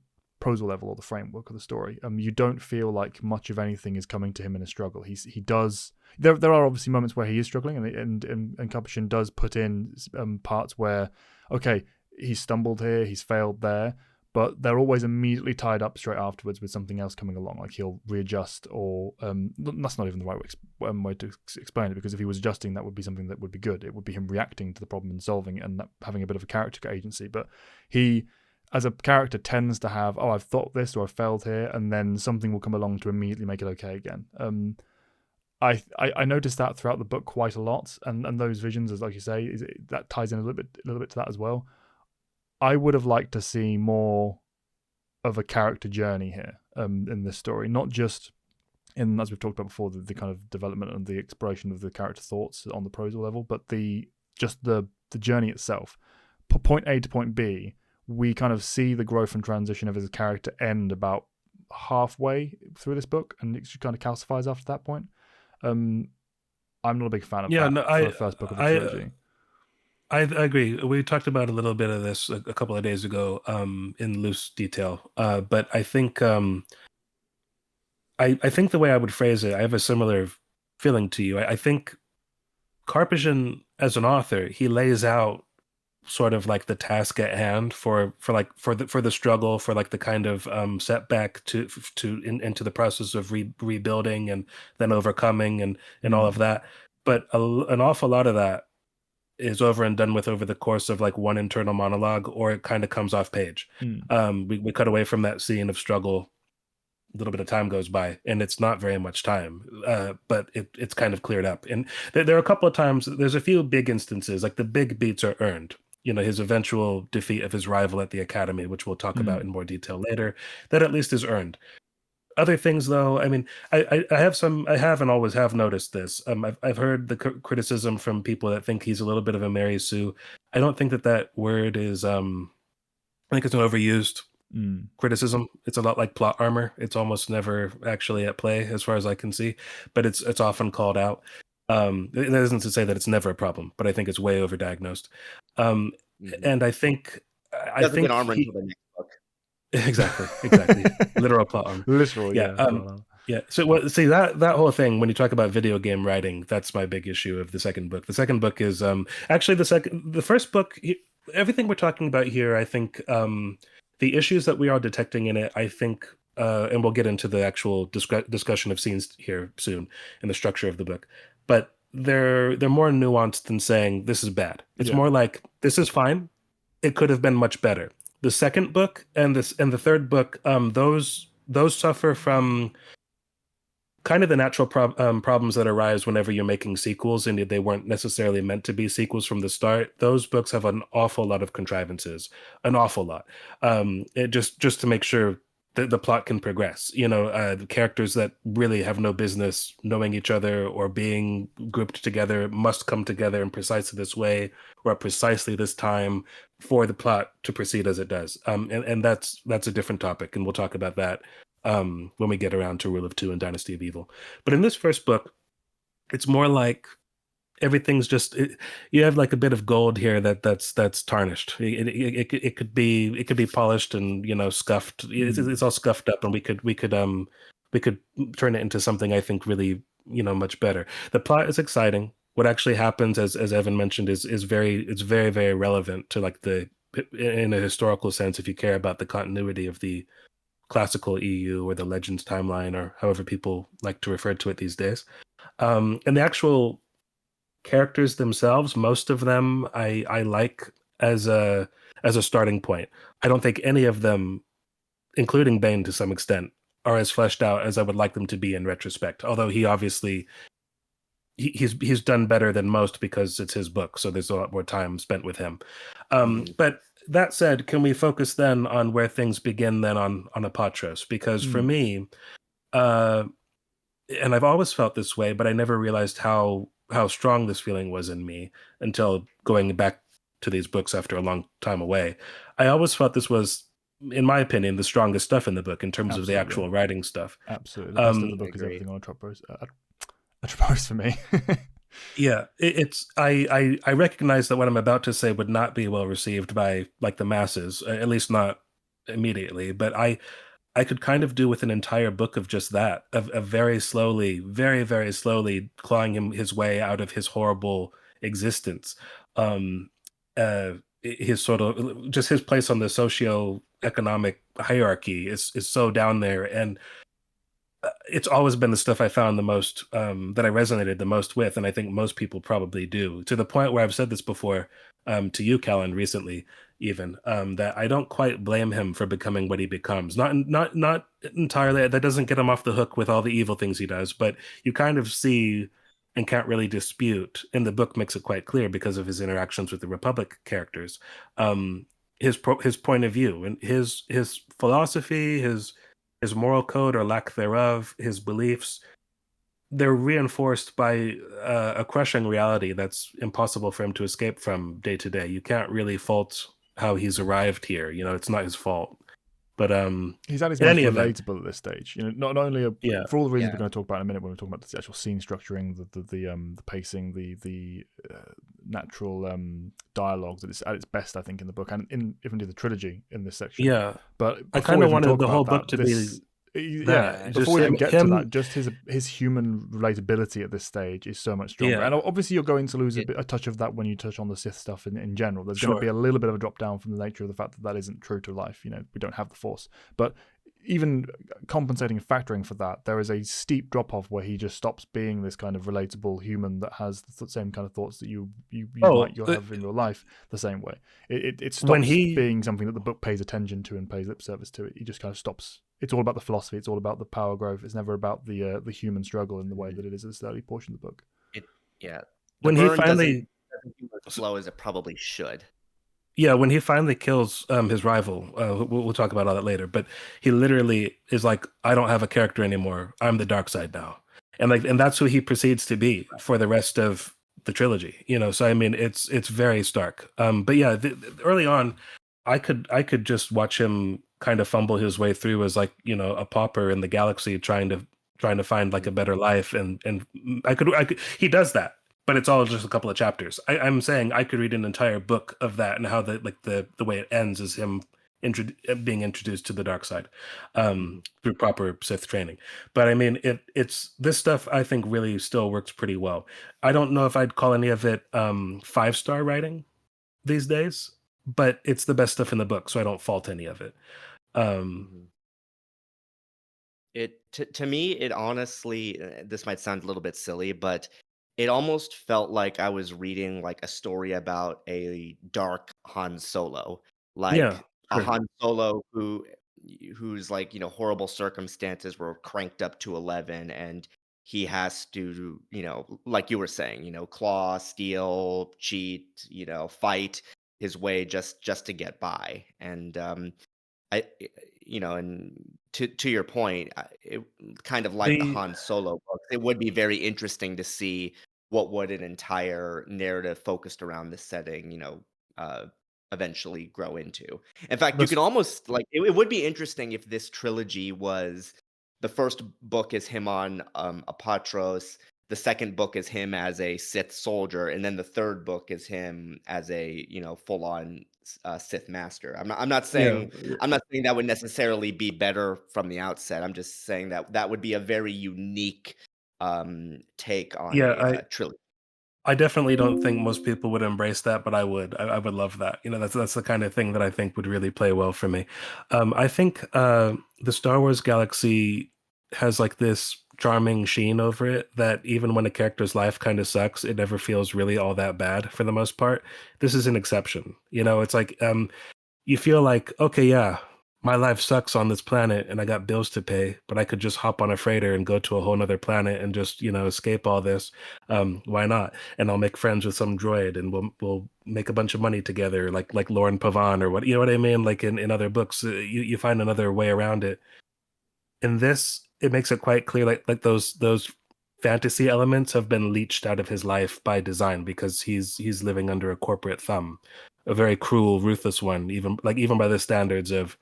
level or the framework of the story. You don't feel like much of anything is coming to him in a struggle. He does. There are obviously moments where he is struggling, and Capuchin does put in parts where, okay, he's stumbled here, he's failed there, but they're always immediately tied up straight afterwards with something else coming along, like he'll readjust, or that's not even the right way to explain it, because if he was adjusting, that would be something that would be good. It would be him reacting to the problem and solving it, and having a bit of a character agency. But he, as a character, tends to have, oh, I've thought this or I've failed here, and then something will come along to immediately make it okay again. I noticed that throughout the book quite a lot, and those visions, as like you say, that ties in a little bit to that as well. I would have liked to see more of a character journey here in this story, not just in, as we've talked about before, the kind of development and the exploration of the character thoughts on the prosal level, but the journey itself, point A to point B. We kind of see the growth and transition of his character end about halfway through this book, and it kind of calcifies after that point. I'm not a big fan of that for the first book of the trilogy. I agree. We talked about a little bit of this a couple of days ago in loose detail, but I think I think the way I would phrase it, I have a similar feeling to you. I think Karpyshyn, as an author, he lays out sort of like the task at hand for the struggle, for like the kind of setback into the process of rebuilding and then overcoming and all of that. But an awful lot of that is over and done with over the course of like one internal monologue, or it kind of comes off page. We cut away from that scene of struggle, a little bit of time goes by, and it's not very much time, but it's kind of cleared up. And there are a couple of times, there's a few big instances, like the big beats are earned. His eventual defeat of his rival at the academy, which we'll talk about in more detail later, that at least is earned. Other things, though, I mean, I have and always have noticed this. I've heard the criticism from people that think he's a little bit of a Mary Sue. I don't think that that word is. I think it's an overused criticism. It's a lot like plot armor. It's almost never actually at play, as far as I can see, but it's often called out. That isn't to say that it's never a problem, but I think it's way overdiagnosed. And I think Doesn't get armor until the next book. exactly, literal plot armor. Literal, Yeah. yeah. Yeah. So see that whole thing when you talk about video game writing, that's my big issue of the second book. The second book is actually the first book. Everything we're talking about here, I think, the issues that we are detecting in it, I think, and we'll get into the actual discussion of scenes here soon and the structure of the book, but they're more nuanced than saying this is bad. It's more like this is fine. It could have been much better. The second book and the third book, those suffer from kind of the natural problems that arise whenever you're making sequels, and they weren't necessarily meant to be sequels from the start. Those books have an awful lot of contrivances, an awful lot, just to make sure that the plot can progress. The characters that really have no business knowing each other or being grouped together must come together in precisely this way or at precisely this time for the plot to proceed as it does. And that's a different topic, and we'll talk about that when we get around to Rule of Two and Dynasty of Evil. But in this first book, it's more like everything's just you have like a bit of gold here that's tarnished. It could be polished and scuffed. It's all scuffed up, and we could turn it into something I think really much better. The plot is exciting. What actually happens, as Evan mentioned, is very very relevant to like in a historical sense, if you care about the continuity of the classical EU or the Legends timeline, or however people like to refer to it these days. And the actual characters themselves, most of them I like as a starting point. I don't think any of them, including Bane to some extent, are as fleshed out as I would like them to be in retrospect. Although he obviously he's done better than most because it's his book, so there's a lot more time spent with him. But that said, can we focus then on where things begin then on Apatos? Because for me, and I've always felt this way, but I never realized how strong this feeling was in me until going back to these books after a long time away. I always thought this was, in my opinion, the strongest stuff in the book in terms of the actual writing stuff. Absolutely. The best of the book is everything on Apatos for me. Yeah, I recognize that what I'm about to say would not be well received by like the masses, at least not immediately, but I could kind of do with an entire book of just that, of very slowly, very, very slowly clawing his way out of his horrible existence. His sort of just his place on the socio-economic hierarchy is so down there, and it's always been the stuff I found the most that I resonated the most with, and I think most people probably do, to the point where I've said this before to you, Callan, recently, even that I don't quite blame him for becoming what he becomes. Not entirely. That doesn't get him off the hook with all the evil things he does, but you kind of see and can't really dispute, and the book makes it quite clear because of his interactions with the Republic characters, his point of view and his philosophy, his moral code or lack thereof, his beliefs. They're reinforced by a crushing reality that's impossible for him to escape from day to day. You can't really fault how he's arrived here. It's not his fault. But he's at his most relatable at this stage. Not only for all the reasons we're going to talk about in a minute when we're talking about the actual scene structuring, the pacing, the natural dialogues at its best, I think, in the book, and even in the trilogy in this section. Yeah, but I kind of wanted the whole book to be. Yeah, before we even get to that, just his human relatability at this stage is so much stronger. And obviously you're going to lose a touch of that when you touch on the Sith stuff in general. There's going to be a little bit of a drop down from the nature of the fact that isn't true to life. We don't have the Force. But even compensating and factoring for that, there is a steep drop off where he just stops being this kind of relatable human that has the same kind of thoughts that you might have in your life the same way. It stops being something that the book pays attention to and pays lip service to. He just kind of stops. It's all about the philosophy. It's all about the power growth. It's never about the human struggle in the way that it is in this early portion of the book. The when he finally doesn't as slow as it probably should. Yeah, when he finally kills his rival, we'll talk about all that later. But he literally is like, "I don't have a character anymore. I'm the dark side now," and that's who he proceeds to be for the rest of the trilogy. So I mean, it's very stark. But yeah, early on, I could just watch him kind of fumble his way through as like a pauper in the galaxy trying to find like a better life, and I could he does that, but it's all just a couple of chapters. I'm saying I could read an entire book of that and how the way it ends is him being introduced to the dark side Mhm. through proper Sith training. But I mean, it's this stuff I think really still works pretty well. I don't know if I'd call any of it 5-star writing these days, but it's the best stuff in the book, so I don't fault any of it. Um, Mhm. It to me, it honestly, this might sound a little bit silly, but it almost felt like I was reading like a story about a dark Han Solo, yeah, like a sure. Han Solo whose like horrible circumstances were cranked up to 11, and he has to like you were saying claw, steal, cheat, fight his way just to get by, and and to your point, it kind of like the The Han Solo books, it would be very interesting to see what would an entire narrative focused around this setting, uh, eventually grow into. In fact, you the can almost like it would be interesting if this trilogy was the first book is him on Apatros, the second book is him as a Sith soldier, and then the third book is him as a full on Sith master. yeah. I'm not saying that would necessarily be better from the outset. I'm just saying that that would be a very unique take on Yeah, a trilogy. I definitely don't think most people would embrace that, but I would. I would love that. That's the kind of thing that I think would really play well for me. I think the Star Wars galaxy has like this charming sheen over it that even when a character's life kind of sucks, it never feels really all that bad for the most part. This is an exception. It's like you feel like, okay, yeah, my life sucks on this planet and I got bills to pay, but I could just hop on a freighter and go to a whole nother planet and just, escape all this. Why not? And I'll make friends with some droid and we'll make a bunch of money together, like Lauren Pavan or what, you know what I mean? Like in other books, you find another way around it. In this, it makes it quite clear like those fantasy elements have been leached out of his life by design because he's living under a corporate thumb, a very cruel, ruthless one, even by the standards of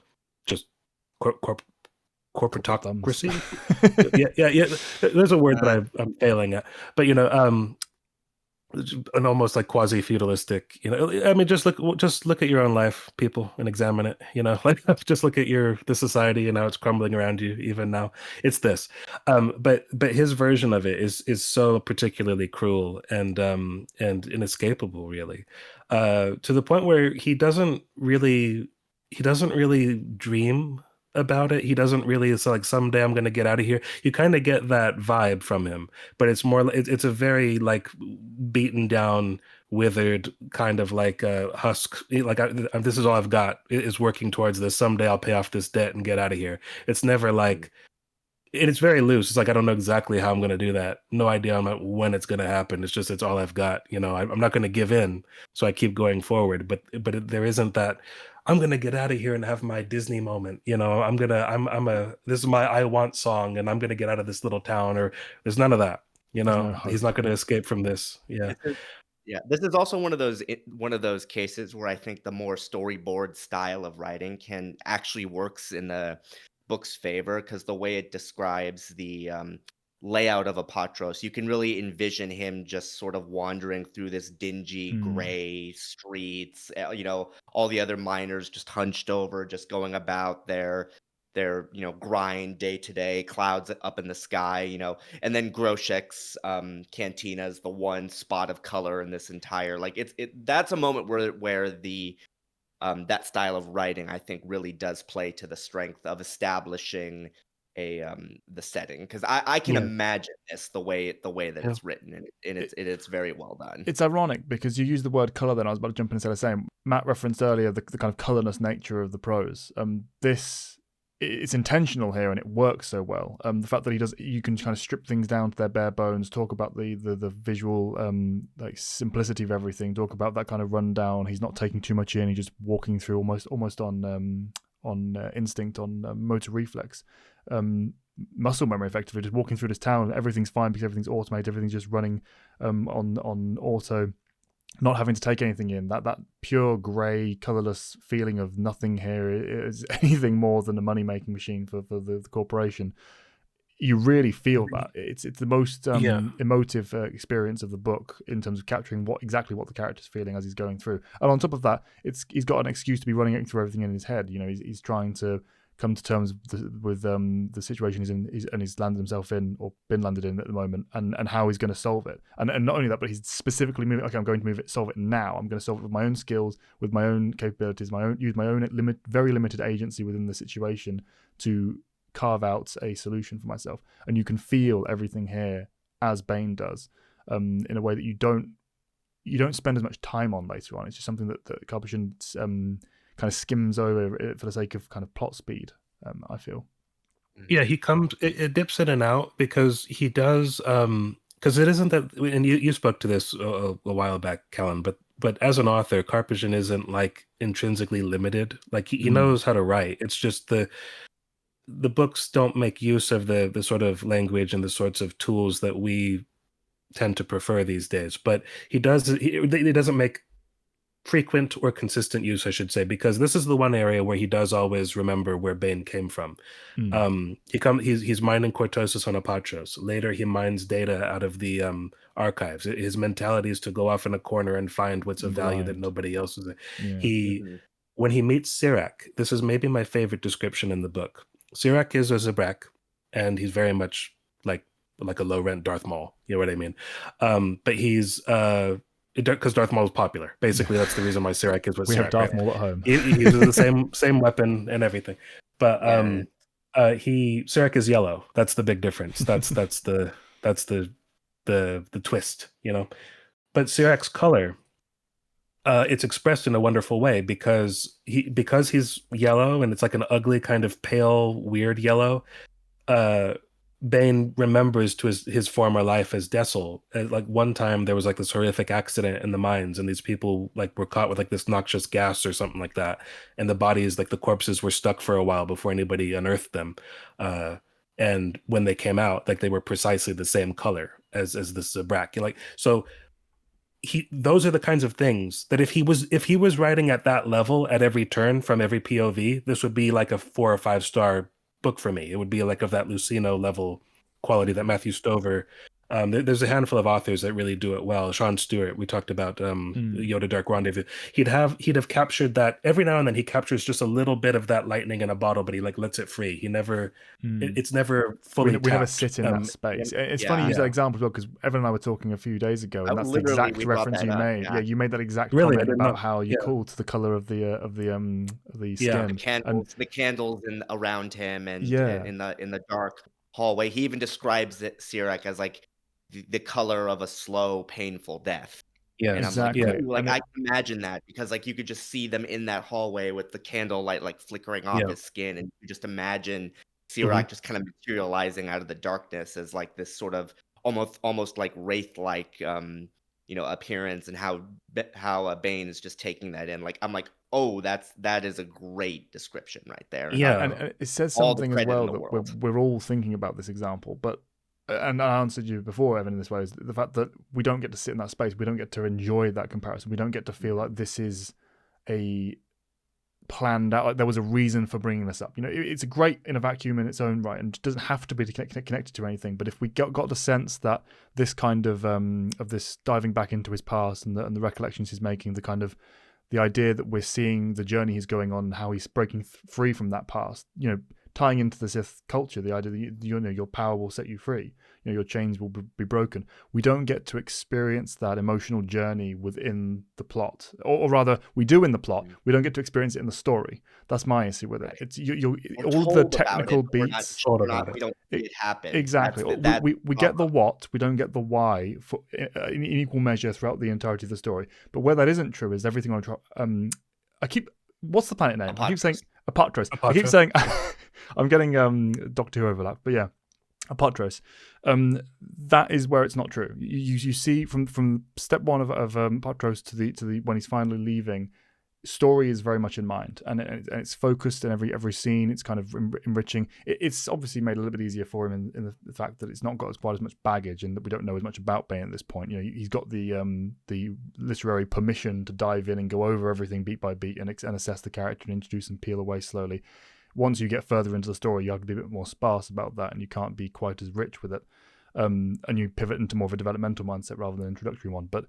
just cor- corp- Corporate thumbs. corporatocracy. Yeah, yeah, yeah. There's a word that Uh, I'm failing at, but an almost like quasi feudalistic. I mean, just look at your own life, people, and examine it. Like just look at the society and how it's crumbling around you even now. It's this. But his version of it is so particularly cruel and inescapable, really, to the point where he doesn't really dream about it. He doesn't really. It's like someday I'm going to get out of here. You kind of get that vibe from him, but it's a very like beaten down, withered kind of like husk. This is all I've got is working towards this. Someday I'll pay off this debt and get out of here. It's never mhm, like it's very loose. It's like I don't know exactly how I'm going to do that. No idea when it's going to happen. It's all I've got. I'm not going to give in, so I keep going forward. But there isn't that. I'm going to get out of here and have my Disney moment. This is my I want song, and I'm going to get out of this little town. Or there's none of that. There's no He's hope. not going to escape from this. Yeah, this is yeah, this is also one of those cases where I think the more storyboard style of writing can actually works in the book's favor because the way it describes the layout of Apatros, you can really envision him just sort of wandering through this dingy Mm. gray streets. All the other miners just hunched over, just going about their grind day to day, clouds up in the sky. And then Groshek's cantina is the one spot of color in this entire like that's a moment where the that style of writing I think really does play to the strength of establishing a the setting because I can yeah, imagine this the way that yeah. it's written and It, it's very well done. it's ironic because you used the word color then. I was about to jump in instead of saying, Matt referenced earlier the kind of colorless nature of the prose. This it's intentional here, and it works so well. The fact that you can kind of strip things down to their bare bones, talk about the visual like simplicity of everything, talk about that kind of rundown. He's not taking too much in; he's just walking through almost on instinct, on motor reflex, muscle memory, effectively, just walking through this town. Everything's fine because everything's automated, everything's just running on auto. Not having to take anything in, that pure grey, colourless feeling of nothing here is anything more than a money-making machine for the corporation. You really feel that. It's the most emotive experience of the book in terms of capturing exactly what the character's feeling as he's going through. And on top of that, he's got an excuse to be running through everything in his head. You know, he's trying to come to terms with the situation he's landed himself in, or been landed in at the moment, and how he's going to solve it. And not only that, but he's specifically moving. Okay, I'm going to solve it now. I'm going to solve it with my own skills, with my own capabilities, use my own very limited agency within the situation to carve out a solution for myself. And you can feel everything here as Bane does, in a way that you don't spend as much time on later on. It's just something that Carpushin kind of skims over it for the sake of kind of plot speed, I feel. Yeah, it dips in and out because he does, because it isn't that, and you spoke to this a while back, Callan, but as an author, Carpushin isn't like intrinsically limited. Like he knows how to write. It's just the books don't make use of the sort of language and the sorts of tools that we tend to prefer these days. But he doesn't make frequent or consistent use, I should say, because this is the one area where he does always remember where Bane came from. He's mining cortosis on Apatos. Later, he mines data out of the archives. His mentality is to go off in a corner and find what's of value that nobody else is. Yeah. When he meets Sirac, this is maybe my favorite description in the book. Sirac is a Zabrak, and he's very much like a low rent Darth Maul. You know what I mean? But he's because Darth Maul is popular. Basically, that's the reason why Sirac is what we Sirac, have Darth Maul at home. He uses the same weapon and everything. But Sirac is yellow. That's the big difference. That's the twist, you know. But Sirac's color, it's expressed in a wonderful way because he's yellow, and it's like an ugly kind of pale, weird yellow. Bane remembers to his former life as Dessel. Like one time there was like this horrific accident in the mines, and these people like were caught with like this noxious gas or something like that, and the bodies, like the corpses, were stuck for a while before anybody unearthed them. And when they came out, like they were precisely the same color as this Zabrak. Like, so those are the kinds of things that if he was writing at that level at every turn from every POV, this would be like a 4 or 5 star book for me. It would be like of that Lucino level quality that Matthew Stover. There's a handful of authors that really do it well. Sean Stewart, we talked about Yoda Dark Rendezvous. He'd have captured that every now and then. He captures just a little bit of that lightning in a bottle, but he like lets it free. He never, it's never fully. We never sit in that space. It's funny you use that example as well, because Evan and I were talking a few days ago, and that's the exact reference you made. Yeah, you made that exact comment about how you called to the color of the skin. The candles around him, and in the dark hallway. He even describes Sirac as like the color of a slow, painful death. Yeah, and exactly. I'm like, I can imagine that, because like you could just see them in that hallway with the candlelight like flickering off his skin, and you just imagine Sirac just kind of materializing out of the darkness as like this sort of almost like wraith-like appearance, and how Bane is just taking that in. Like I'm like, oh, that is a great description right there. Yeah, and it says something as well that we're all thinking about this example, but. And I answered you before, Evan, in this way, is the fact that we don't get to sit in that space. We don't get to enjoy that comparison. We don't get to feel like this is a planned out, like there was a reason for bringing this up. You know, it's great in a vacuum in its own right, and it doesn't have to be connected to anything. But if we got the sense that this kind of this diving back into his past and the recollections he's making, the idea that we're seeing the journey he's going on, how he's breaking free from that past, you know, tying into the Sith culture, the idea that your power will set you free, your chains will be broken. We don't get to experience that emotional journey within the plot, or rather, we do in the plot. We don't get to experience it in the story. That's my issue with it. It's all the technical beats. We don't see it happen. Exactly. We get the what, we don't get the why for in equal measure throughout the entirety of the story. But where that isn't true is everything on. What's the planet name? Apatos. I keep saying Apatos. I keep saying I'm getting Doctor Who overlap, but yeah, Apatos. That is where it's not true. You see from step one of Apatos to the when he's finally leaving, story is very much in mind, and it's focused in every scene. It's kind of enriching. It's obviously made it a little bit easier for him in the fact that it's not got quite as much baggage, and that we don't know as much about Bane at this point. You know, he's got the literary permission to dive in and go over everything beat by beat and assess the character and introduce and peel away slowly. Once you get further into the story, you have to be a bit more sparse about that, and you can't be quite as rich with it. And you pivot into more of a developmental mindset rather than an introductory one. But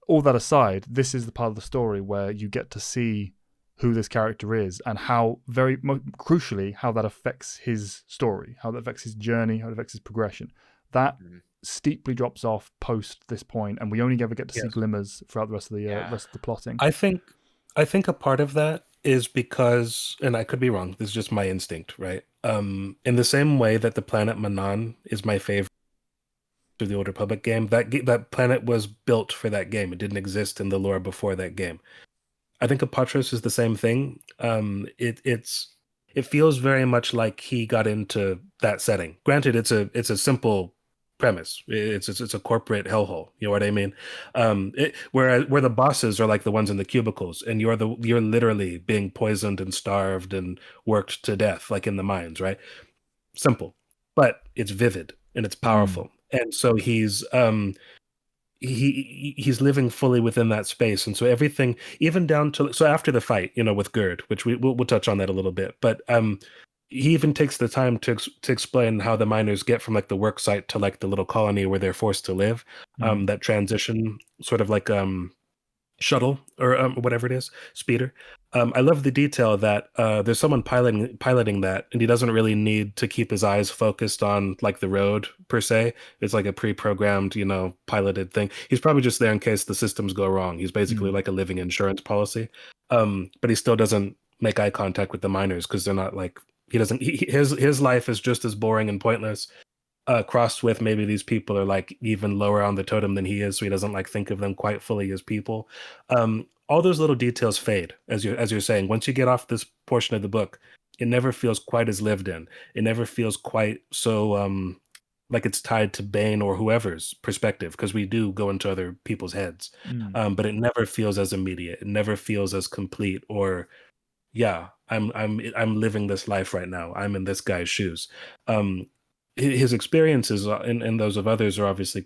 all that aside, this is the part of the story where you get to see who this character is and how, very crucially, how that affects his story, how that affects his journey, how it affects his progression. That steeply drops off post this point, and we only ever get to see glimmers throughout the rest of the plotting. I think a part of that is because, and I could be wrong, this is just my instinct, right? In the same way that the planet Manan is my favorite through the Old Republic game, that planet was built for that game. It didn't exist in the lore before that game. I think Apatos is the same thing. It feels very much like he got into that setting. Granted, it's a simple premise. It's a corporate hellhole. You know what I mean? Where the bosses are like the ones in the cubicles, and you're literally being poisoned and starved and worked to death, like in the mines, right? Simple, but it's vivid and it's powerful. And so he's living fully within that space, and so everything, even down to after the fight, you know, with Gerd, which we'll touch on that a little bit, but he even takes the time to explain how the miners get from like the work site to like the little colony where they're forced to live, that transition, sort of like shuttle or whatever it is, speeder. I love the detail that there's someone piloting that, and he doesn't really need to keep his eyes focused on like the road per se. It's like a pre-programmed, you know, piloted thing. He's probably just there in case the systems go wrong. He's basically like a living insurance policy. But he still doesn't make eye contact with the miners because they're not like, his life is just as boring and pointless. Crossed with maybe these people are like even lower on the totem than he is, so he doesn't like think of them quite fully as people. All those little details fade, as you're saying. Once you get off this portion of the book, it never feels quite as lived in. It never feels quite so like it's tied to Bane or whoever's perspective, because we do go into other people's heads. But it never feels as immediate. It never feels as complete, or I'm living this life right now. I'm in this guy's shoes. His experiences and those of others are obviously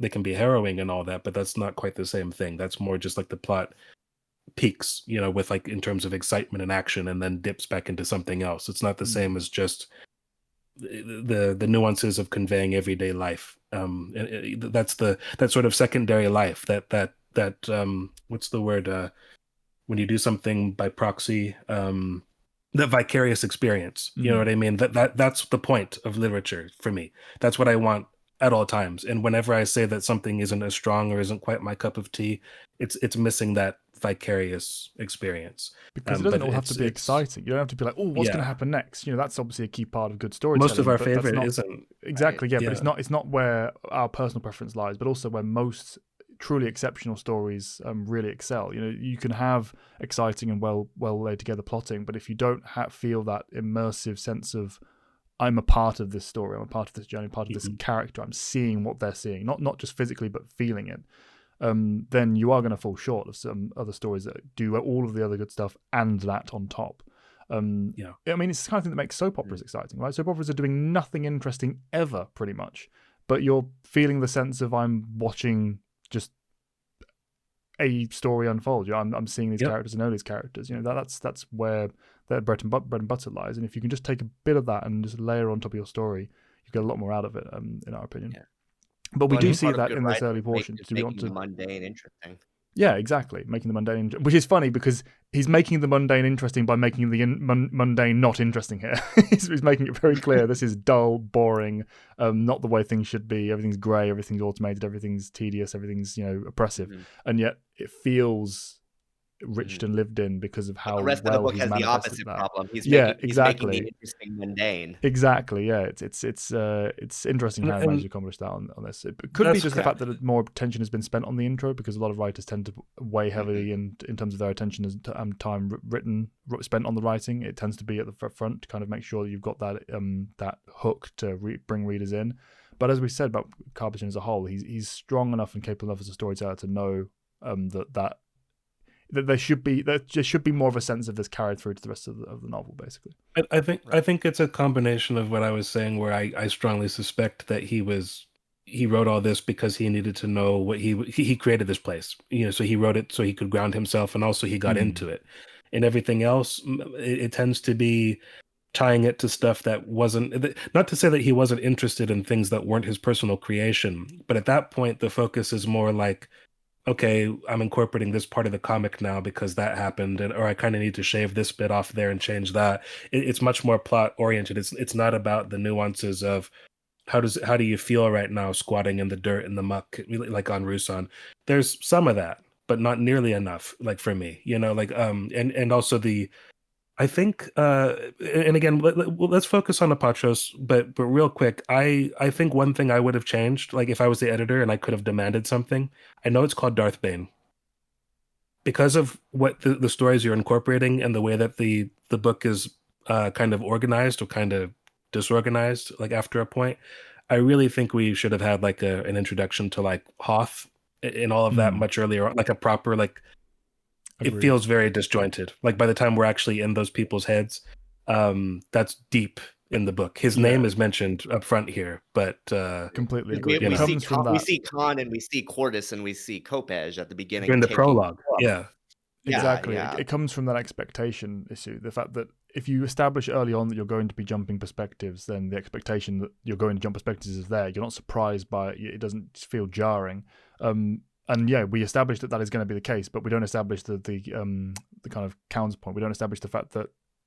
they can be harrowing and all that, but that's not quite the same thing. That's more just like the plot peaks, you know, with like in terms of excitement and action, and then dips back into something else. It's not the same as just the nuances of conveying everyday life. That's that sort of secondary life that what's the word, when you do something by proxy, that vicarious experience. You know what I mean? That's the point of literature for me. That's what I want at all times. And whenever I say that something isn't as strong or isn't quite my cup of tea, it's missing that vicarious experience. Because it doesn't all have to be exciting. You don't have to be like, oh, what's going to happen next? You know, that's obviously a key part of good storytelling. Most of our favorite isn't. Exactly, yeah, but it's not where our personal preference lies, but also where most truly exceptional stories really excel. You know, you can have exciting and well laid together plotting, but if you don't feel that immersive sense of, I'm a part of this story, I'm a part of this journey, part of this character, I'm seeing what they're seeing, not just physically but feeling it, then you are going to fall short of some other stories that do all of the other good stuff and that on top. I mean, it's the kind of thing that makes soap operas exciting, right? Soap operas are doing nothing interesting ever, pretty much, but you're feeling the sense of, I'm watching just a story unfold. I'm seeing these characters and know these characters. You know, that's where their bread and butter lies. And if you can just take a bit of that and just layer on top of your story, you get a lot more out of it, in our opinion. But we do see that in this early portion. Do we want to mundane interesting? Yeah, exactly. Making the mundane, which is funny because he's making the mundane interesting by making the mundane not interesting here. He's making it very clear this is dull, boring, not the way things should be. Everything's grey, everything's automated, everything's tedious, everything's oppressive, and yet it feels enriched Mhm. and lived in because of But the how rest of the well book he's has the manifested opposite that. problem. Yeah, He's making the exactly. interesting mundane. Exactly. Yeah, it's interesting how he managed And to accomplish that on this. It could be that's just the correct. fact that more attention has been spent on the intro because a lot of writers tend to weigh heavily Mhm. in terms of their attention as time spent on the writing. It tends to be at the front to kind of make sure that you've got that hook to bring readers in. But as we said about Carpenter as a whole, he's strong enough and capable enough as a storyteller to know that there should be more of a sense of this carried through to the rest of the novel, basically. I think it's a combination of what I was saying, where I strongly suspect that he wrote all this because he needed to know what he created this place, so he wrote it so he could ground himself, and also he got into it, and everything else it tends to be tying it to stuff that wasn't, not to say that he wasn't interested in things that weren't his personal creation, but at that point the focus is more like, okay, I'm incorporating this part of the comic now because that happened, or I kind of need to shave this bit off there and change that. It's much more plot oriented. It's not about the nuances of how do you feel right now squatting in the dirt in the muck, like on Ruusan. There's some of that, but not nearly enough, like for me, like and also I think, and again, let's focus on Apatos, but real quick, I think one thing I would have changed, like if I was the editor and I could have demanded something. I know it's called Darth Bane because of what the stories you're incorporating and the way that the book is kind of organized or kind of disorganized, like after a point. I really think we should have had like an introduction to like Hoth and all of that much earlier, like a proper like it Agreed. feels very disjointed. Like by the time we're actually in those people's heads, that's deep in the book. His name is mentioned up front here, but Completely We, agreed. we It see comes from We that. see Khan and we see Cordis and we see Kopej at the beginning during the taking prologue, form. yeah, Yeah, Exactly. yeah. It comes from that expectation issue. The fact that if you establish early on that you're going to be jumping perspectives, then the expectation that you're going to jump perspectives is there. You're not surprised by it. It doesn't feel jarring. And yeah, we established that is going to be the case, but we don't establish the kind of counterpoint. We don't establish the fact that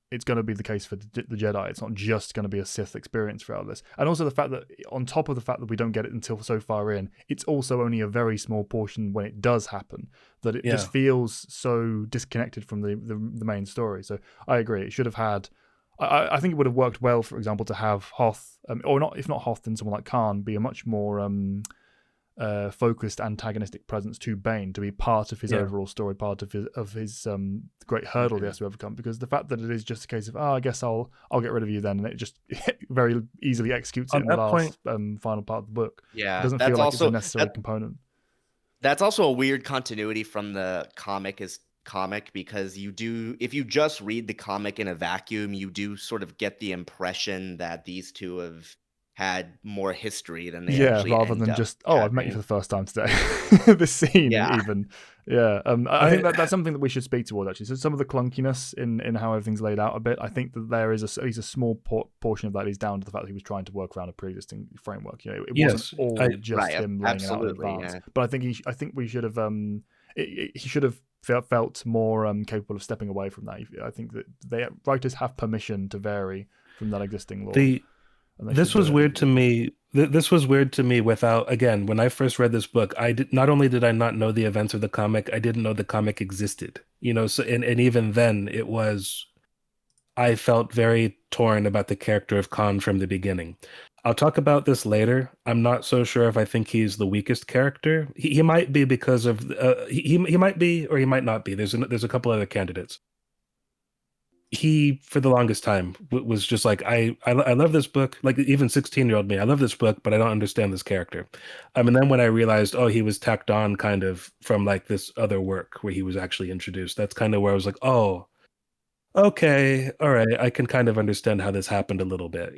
it's going to be the case for the Jedi. It's not just going to be a Sith experience throughout this. And also the fact that, on top of the fact that we don't get it until so far in, it's also only a very small portion when it does happen, that it just feels so disconnected from the main story. So I agree. It should have had... I think it would have worked well, for example, to have Hoth, or not, if not Hoth, then someone like Khan, be a much more... focused antagonistic presence to Bane, to be part of his overall story, part of his great hurdle he has to overcome. Because the fact that it is just a case of, I guess I'll get rid of you then, and it just very easily executes it in the last final part of the book. Yeah, It doesn't feel like it's a necessary component. That's also a weird continuity from the comic because if you just read the comic in a vacuum, you do sort of get the impression that these two have had more history than they actually rather end than up just, I've met you having. for the first time today. This scene, even. I think that's something that we should speak towards, actually. So some of the clunkiness in how everything's laid out a bit, I think that there is at least a small portion of that is down to the fact that he was trying to work around a pre-existing framework. It wasn't all just him laying it out in advance. But I think we should have he should have felt more capable of stepping away from that. I think that writers have permission to vary from that existing law. This was weird to me. This was weird to me without, again, when I first read this book, not only did I not know the events of the comic, I didn't know the comic existed. So and even then I felt very torn about the character of Khan from the beginning. I'll talk about this later. I'm not so sure if I think he's the weakest character. He might be because of he might be, or he might not be. There's a couple other candidates. He, for the longest time, was just like, I love this book. Like even 16-year-old me, I love this book, but I don't understand this character. And then when I realized, he was tacked on kind of from like this other work where he was actually introduced. That's kind of where I was like, oh, okay, all right, I can kind of understand how this happened a little bit,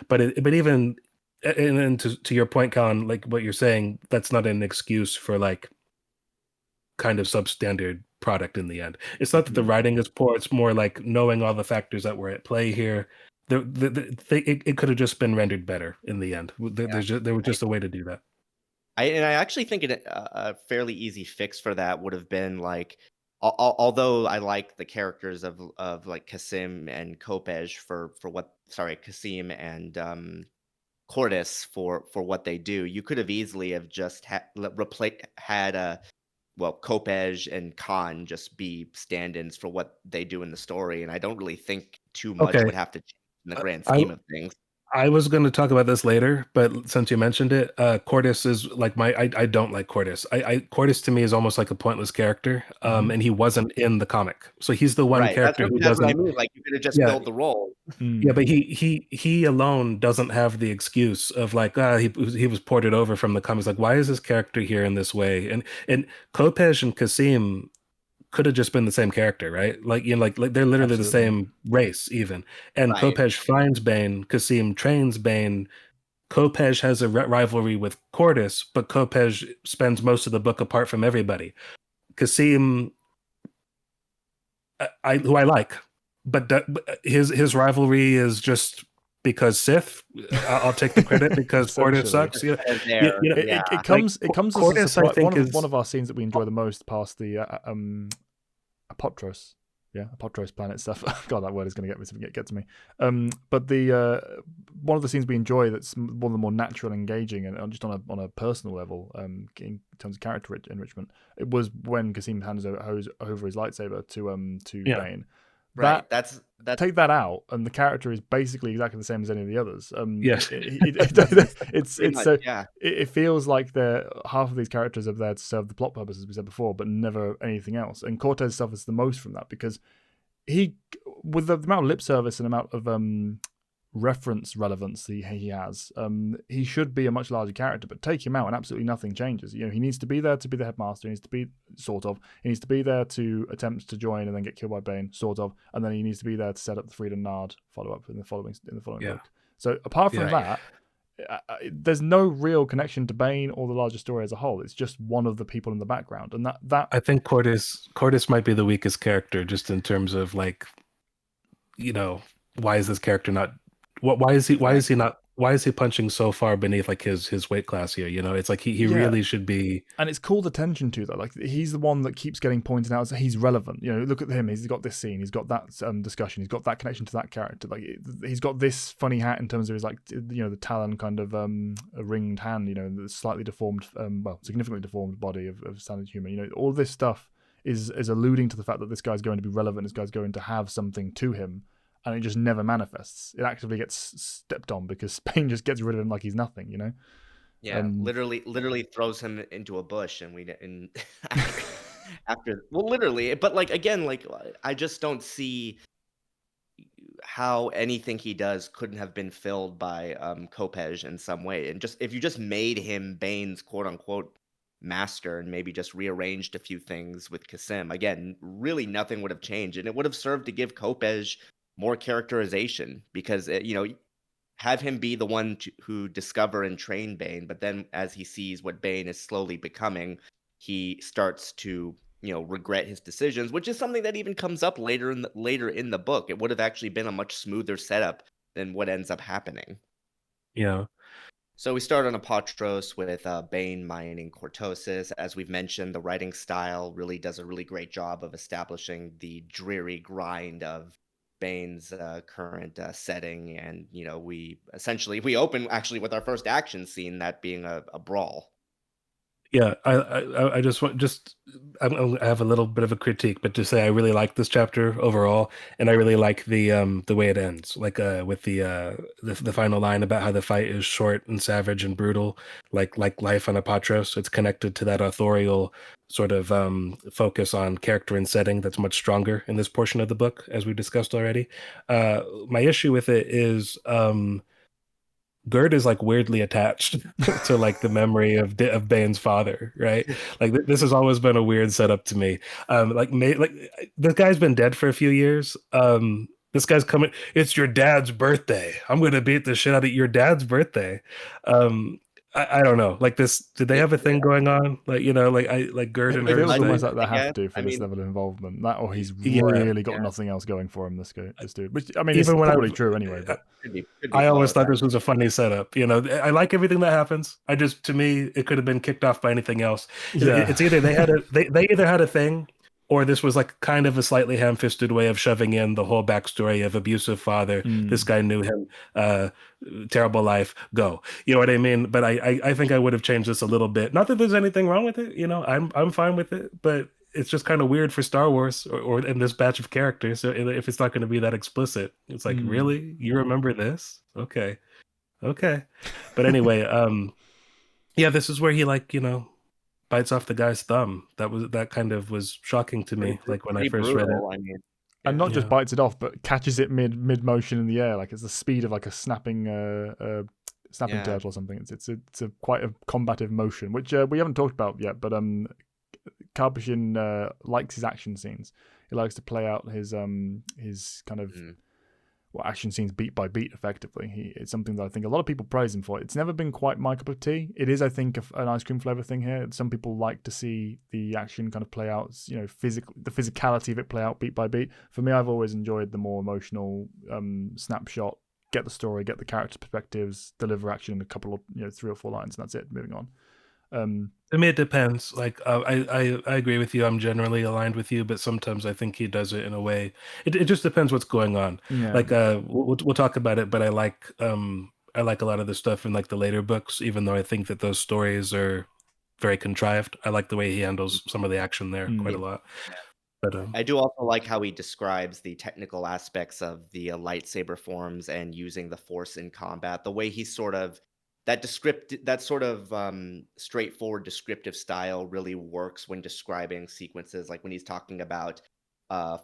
But even, and to your point, Colin, like what you're saying, that's not an excuse for like kind of substandard product in the end. It's not that the writing is poor, it's more like knowing all the factors that were at play here. It could have just been rendered better in the end. There was just a way to do that. I actually think a fairly easy fix for that would have been like, although I like the characters of like Kasim and Kopej Kasim and Cordis for what they do. You could have easily have just had well, Kopej and Khan just be stand-ins for what they do in the story, and I don't really think too much would Okay. have to change in the grand I scheme of things. I was going to talk about this later, but since you mentioned it, Cordis is like I don't like Cordis. Cordis to me is almost like a pointless character, Mhm. and he wasn't in the comic, so he's the one Right, character who that's what I doesn't. mean, like, you coulda just Yeah, filled the role. yeah, Mm. but he alone doesn't have the excuse of like he was ported over from the comics. Like, why is this character here in this way? And Kopej and Kasim could have just been the same character, right? Like like they're literally the Absolutely. same race even. And Right. Kopej finds Bane, Kasim trains Bane. Kopej has a rivalry with Cordis, but Kopej spends most of the book apart from everybody. Kasim, who I like, but his rivalry is just because Sith. I'll take the credit because Cordis Essentially. sucks. And there, You know, yeah. It like comes as a Cordis, I surprise. think One of our scenes that we enjoy the most past the Apatos. Yeah, Apatos planet stuff. God, that word is going to get to me. But the one of the scenes we enjoy that's one of the more natural, and engaging, and just on a personal level, in terms of character enrichment, it was when Kasim hands over his lightsaber to Yeah. Bane. Right, that's Take that out, and the character is basically exactly the same as any of the others. Yes. It's pretty much, so yeah. it feels like half of these characters are there to serve the plot purposes, as we said before, but never anything else. And Cortez suffers the most from that because with the amount of lip service and amount of reference relevance he has, he should be a much larger character. But take him out, and absolutely nothing changes. You know, he needs to be there to be the headmaster. He needs to be He needs to be there to attempt to join and then get killed by Bane, and then he needs to be there to set up the Freedom Nard follow up in the following Yeah. book. So apart from Yeah. that, there's no real connection to Bane or the larger story as a whole. It's just one of the people in the background, and that I think Cordis might be the weakest character, just in terms of like, why is this character not? Why is he not? Why is he punching so far beneath like his weight class here? It's like he really should be. And it's called attention to, though. Like, he's the one that keeps getting pointed out as he's relevant. Look at him. He's got this scene. He's got that discussion. He's got that connection to that character. Like, he's got this funny hat in terms of his, like, the Talon kind of a ringed hand. The slightly deformed, significantly deformed body of standard human. All this stuff is alluding to the fact that this guy's going to be relevant. This guy's going to have something to him. And it just never manifests. It actively gets stepped on because Spain just gets rid of him like he's nothing, Yeah, literally throws him into a bush, and after, well, literally, but like again, like I just don't see how anything he does couldn't have been filled by Kopej in some way, and just if you just made him Bane's quote unquote master and maybe just rearranged a few things with Kasim, again, really nothing would have changed, and it would have served to give Kopej more characterization because have him be the one who discover and train Bane, but then as he sees what Bane is slowly becoming, he starts to regret his decisions, which is something that even comes up later in the book. It would have actually been a much smoother setup than what ends up happening. Yeah. So we start on Apatos with Bane mining Cortosis. As we've mentioned, the writing style really does a really great job of establishing the dreary grind of Bane's current setting, and we open actually with our first action scene, that being a brawl. Yeah, I just I have a little bit of a critique, but to say I really like this chapter overall, and I really like the way it ends, like with the final line about how the fight is short and savage and brutal, like life on Apatros. It's connected to that authorial sort of focus on character and setting that's much stronger in this portion of the book, as we discussed already. My issue with it is Gert is like weirdly attached to like the memory of Bane's father, right? Like this has always been a weird setup to me. Like this guy's been dead for a few years. This guy's coming. It's your dad's birthday. I'm gonna beat the shit out of your dad's birthday. I don't know. Like this, did they have a thing going on? Like like Gert and It feels her. almost like they I have guess. to for I this mean, level of involvement. That, or he's Yeah. really got nothing else going for him. This dude. Which, I mean, Even it's when probably true anyway. But could be I always both. thought this was a funny setup. I like everything that happens. To me, it could have been kicked off by anything else. Yeah. It's either they either had a thing or this was like kind of a slightly ham-fisted way of shoving in the whole backstory of abusive father. This guy knew him, uh, terrible life. Go, you know what I mean? But I think I would have changed this a little bit. Not that there's anything wrong with it, you know. I'm fine with it, but it's just kind of weird for Star Wars or in this batch of characters. So if it's not going to be that explicit, it's like, really, you remember this? Okay, okay. But anyway, yeah, this is where he like bites off the guy's thumb. That kind of was shocking to me, like when I Pretty first read it. brutal. I mean, And not just Yeah. bites it off, but catches it mid motion in the air, like it's the speed of like a snapping Yeah. turtle or something. It's a quite a combative motion, which we haven't talked about yet. But Karpyshyn likes his action scenes. He likes to play out his kind of action scenes beat by beat effectively. It's something that I think a lot of people praise him for. It's never been quite my cup of tea. It is, I think, an ice cream flavor thing here. Some people like to see the action kind of play out, the physicality of it play out beat by beat. For me, I've always enjoyed the more emotional snapshot, get the story, get the character perspectives, deliver action in a couple of 3 or 4 lines, and that's it, moving on. I mean, it depends. Like, I agree with you. I'm generally aligned with you, but sometimes I think he does it in a way. It just depends what's going on. Yeah. Like, we'll talk about it, but I like a lot of the stuff in like the later books, even though I think that those stories are very contrived. I like the way he handles some of the action there quite a lot. But I do also like how he describes the technical aspects of the lightsaber forms and using the Force in combat. The way he sort of that sort of straightforward descriptive style really works when describing sequences, like when he's talking about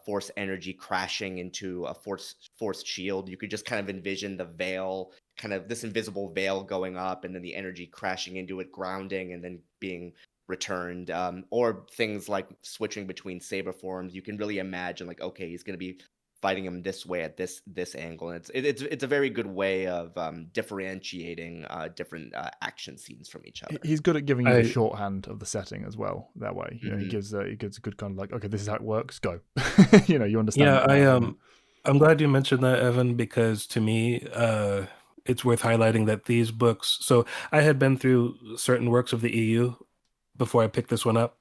Force energy crashing into a force shield. You could just kind of envision the veil, kind of this invisible veil going up, and then the energy crashing into it, grounding, and then being returned. Or things like switching between saber forms. You can really imagine, like, okay, he's going to be fighting him this way at this angle, and it's a very good way of differentiating different action scenes from each other. He's good at giving you the shorthand of the setting as well. That way, he gives a good kind of like, okay, this is how it works. Go, you understand. Yeah, I'm glad you mentioned that, Evan, because to me, it's worth highlighting that these books. So I had been through certain works of the EU before I picked this one up.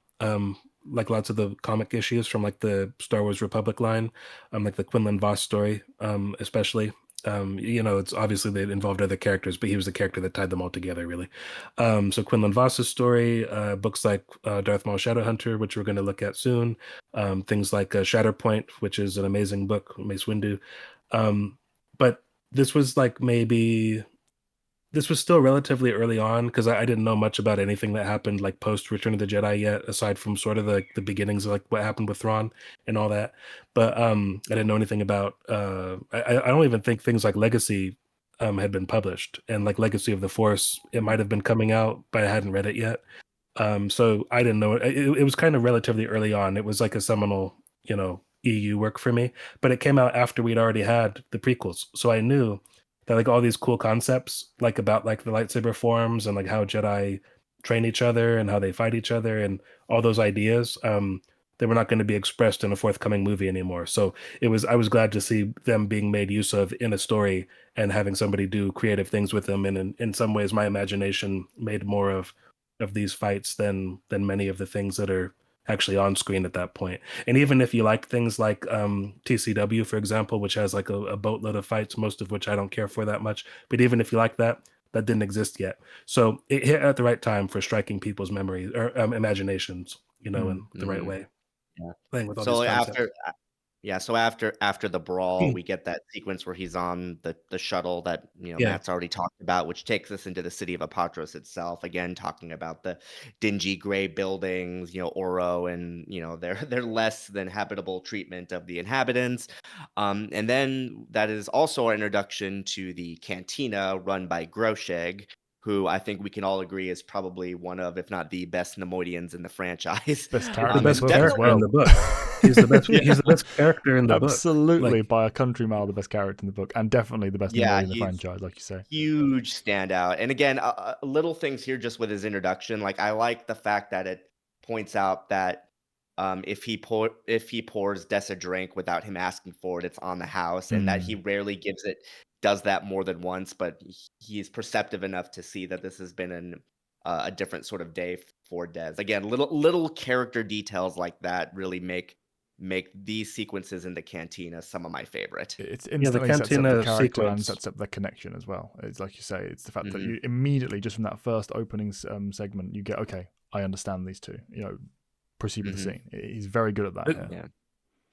Like lots of the comic issues from like the Star Wars Republic line, like the Quinlan Vos story, especially. It's obviously they involved other characters, but he was the character that tied them all together, really. So Quinlan Voss's story, books like Darth Maul Shadowhunter, which we're going to look at soon, things like Shatterpoint, which is an amazing book, Mace Windu. But this was like this was still relatively early on because I didn't know much about anything that happened like post Return of the Jedi yet, aside from sort of the beginnings of like what happened with Thrawn and all that. But I didn't know anything about. I don't even think things like Legacy had been published, and like Legacy of the Force, it might have been coming out, but I hadn't read it yet. So I didn't know it. It was kind of relatively early on. It was like a seminal, EU work for me, but it came out after we'd already had the prequels, so I knew that like all these cool concepts, like about like the lightsaber forms and like how Jedi train each other and how they fight each other and all those ideas, they were not going to be expressed in a forthcoming movie anymore. So I was glad to see them being made use of in a story and having somebody do creative things with them. And in some ways, my imagination made more of these fights than many of the things that are actually on screen at that point. And even if you like things like TCW, for example, which has like a boatload of fights, most of which I don't care for that much, but even if you like that didn't exist yet. So it hit at the right time for striking people's memories or imaginations, in the right way. Yeah. Playing with all So these concepts. So after the brawl, we get that sequence where he's on the shuttle that Matt's already talked about, which takes us into the city of Apatos itself. Again, talking about the dingy gray buildings, Oro, and their less than habitable treatment of the inhabitants. And then that is also our introduction to the Cantina run by Grosheg, who I think we can all agree is probably one of, if not the best Nemoidians in the franchise. Best character The best in the book as character well. in the book. He's the best. He's the best character in the book. Absolutely, by a country mile, the best character in the book, and definitely the best Nemoidian in the franchise, like you say. Huge standout. And again, little things here just with his introduction. Like I like the fact that it points out that if he pours Des a drink without him asking for it, it's on the house, and that he rarely does that more than once, but he's perceptive enough to see that this has been a different sort of day for Des. Again, little character details like that really make these sequences in the Cantina some of my favorite. It Yeah, the instantly sets up the Cantina character and sequence. sets up the connection as well. It's like you say, it's the fact that Mhm. you immediately, just from that first opening segment, you get, okay, I understand these two. Proceed with the Mhm. scene. He's very good at that. But- Yeah.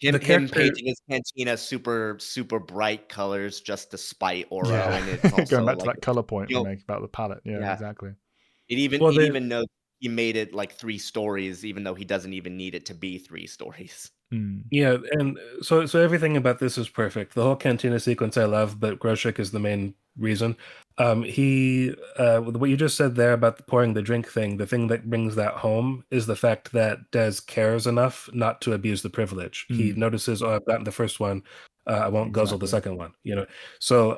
Yeah. The Him character, painting his Cantina super bright colors just to spite Oro, Yeah. and it's Going also back to like, that color point you we know, make about the palette. Yeah, yeah. exactly. well, It they, even knows he made it like 3 stories, even though he doesn't even need it to be 3 stories. Mm. yeah, and so everything about this is perfect. The whole Cantina sequence I love, but Groshek is the main reason. What you just said there about the pouring the drink thing, the thing that brings that home is the fact that Des cares enough not to abuse the privilege. He notices, oh, I've gotten the first one, I won't guzzle the Exactly. second one. So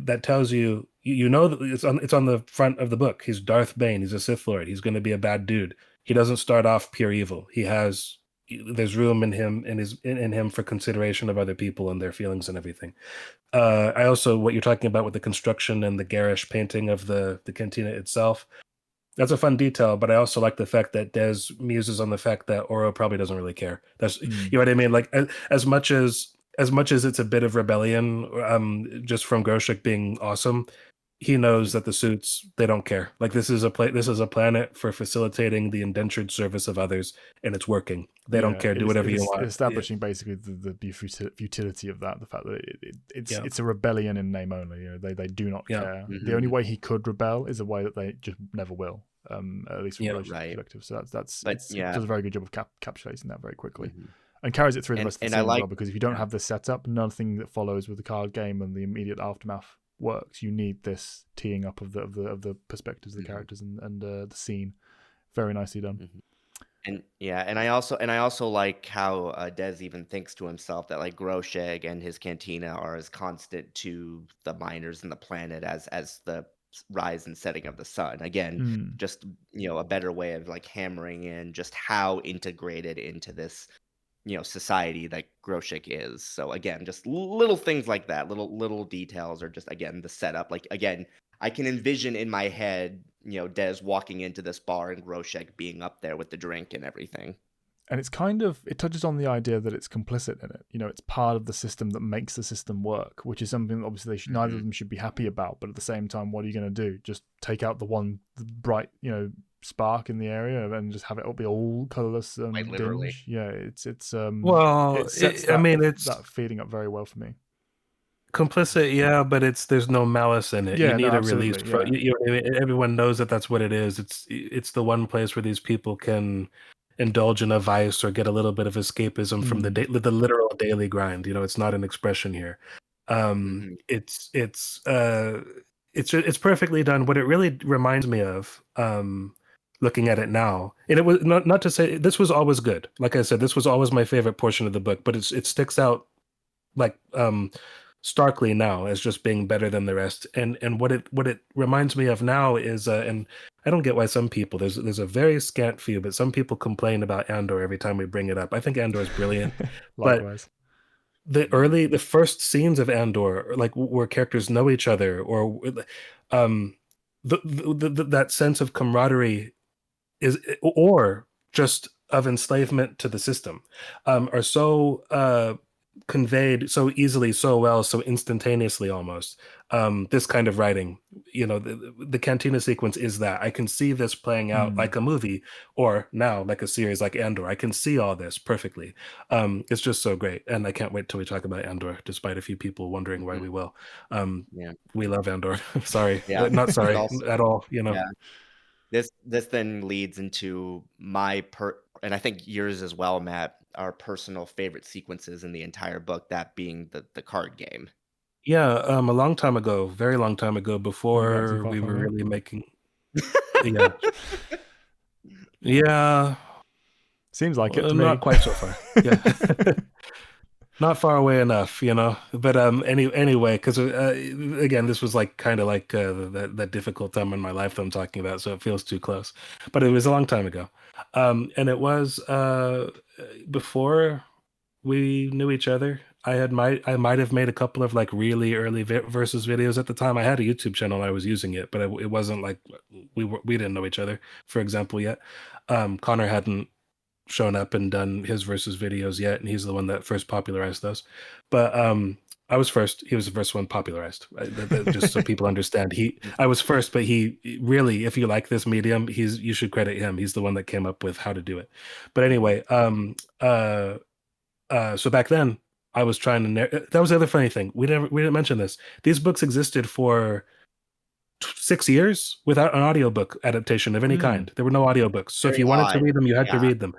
that tells you, you know that it's on the front of the book. He's Darth Bane. He's a Sith Lord. He's going to be a bad dude. He doesn't start off pure evil. There's room in him in him for consideration of other people and their feelings and everything. I also, what you're talking about with the construction and the garish painting of the cantina itself, that's a fun detail. But I also like the fact that Des muses on the fact that Oro probably doesn't really care. That's you know what I mean. Like as much as it's a bit of rebellion, just from Groshek being awesome, he knows that the suits, they don't care. Like this is a planet for facilitating the indentured service of others, and it's working. They don't care. Do whatever you want. Establishing basically the futility of that, the fact that it's a rebellion in name only. They do not care. The only way he could rebel is a way that they just never will. At least from Groshek's perspective. So it does a very good job of capitulating that very quickly. And carries it through the rest of the scene as well, because if you don't have this setup, nothing that follows with the card game and the immediate aftermath works. You need this teeing up of the perspectives of the characters and the scene. Very nicely done. And I also like how Des even thinks to himself that like Groshek and his Cantina are as constant to the miners and the planet as the rise and setting of the sun. Again, just a better way of like hammering in just how integrated into this society that Groshek is. So again, just little things like that, little details, are just, again, the setup. Like, again, I can envision in my head, Des walking into this bar and Groshek being up there with the drink and everything. And it touches on the idea that it's complicit in it. It's part of the system that makes the system work, which is something that obviously neither of them should be happy about. But at the same time, what are you going to do? Just take out the one bright, spark in the area and just have it be all colorless literally. dinge. Yeah, it's Well, it sets it's that feeling up very well for me. complicit, yeah, but there's no malice in it. Yeah, You need no, a release. absolutely, yeah. You know what I mean? Everyone knows that that's what it is. It's the one place where these people can indulge in a vice or get a little bit of escapism from the literal daily grind. It's not an expression here. It's perfectly done. What it really reminds me of, looking at it now, and it was not to say this was always good. Like I said, this was always my favorite portion of the book, but it sticks out like starkly now as just being better than the rest. And what it reminds me of now is, and I don't get why some people, there's a very scant few, but some people complain about Andor every time we bring it up. I think Andor is brilliant. Likewise. But the first scenes of Andor, like where characters know each other, or that sense of camaraderie is, or just of enslavement to the system, are so conveyed so easily, so well, so instantaneously almost. This kind of writing, the Cantina sequence is that. I can see this playing out like a movie, or now like a series like Andor. I can see all this perfectly. It's just so great, and I can't wait till we talk about Andor, despite a few people wondering why we will. We love Andor. Sorry. Not sorry also, at all. This then leads into and I think yours as well, Matt, our personal favorite sequences in the entire book, that being the card game. Yeah, a long time ago, very long time ago, before we were really making. Yeah. Yeah. Seems like it to me. Not quite so far. Yeah. Not far away enough, But anyway, because again, this was like kind of like that difficult time in my life that I'm talking about, so it feels too close. But it was a long time ago, and it was before we knew each other. I might have made a couple of like really early versus videos at the time. I had a YouTube channel, I was using it, but it wasn't like we didn't know each other, for example, yet. Connor hadn't shown up and done his versus videos yet, and he's the one that first popularized those. But I was first. He was the first one popularized. Just so people understand, I was first, but he really, if you like this medium, you should credit him. He's the one that came up with how to do it. But anyway, so back then I was trying to. That was the other funny thing. We didn't mention this. These books existed for 6 years without an audiobook adaptation of any kind. There were no audiobooks. So if Very you wanted to odd. read them, you had to Yeah. read them.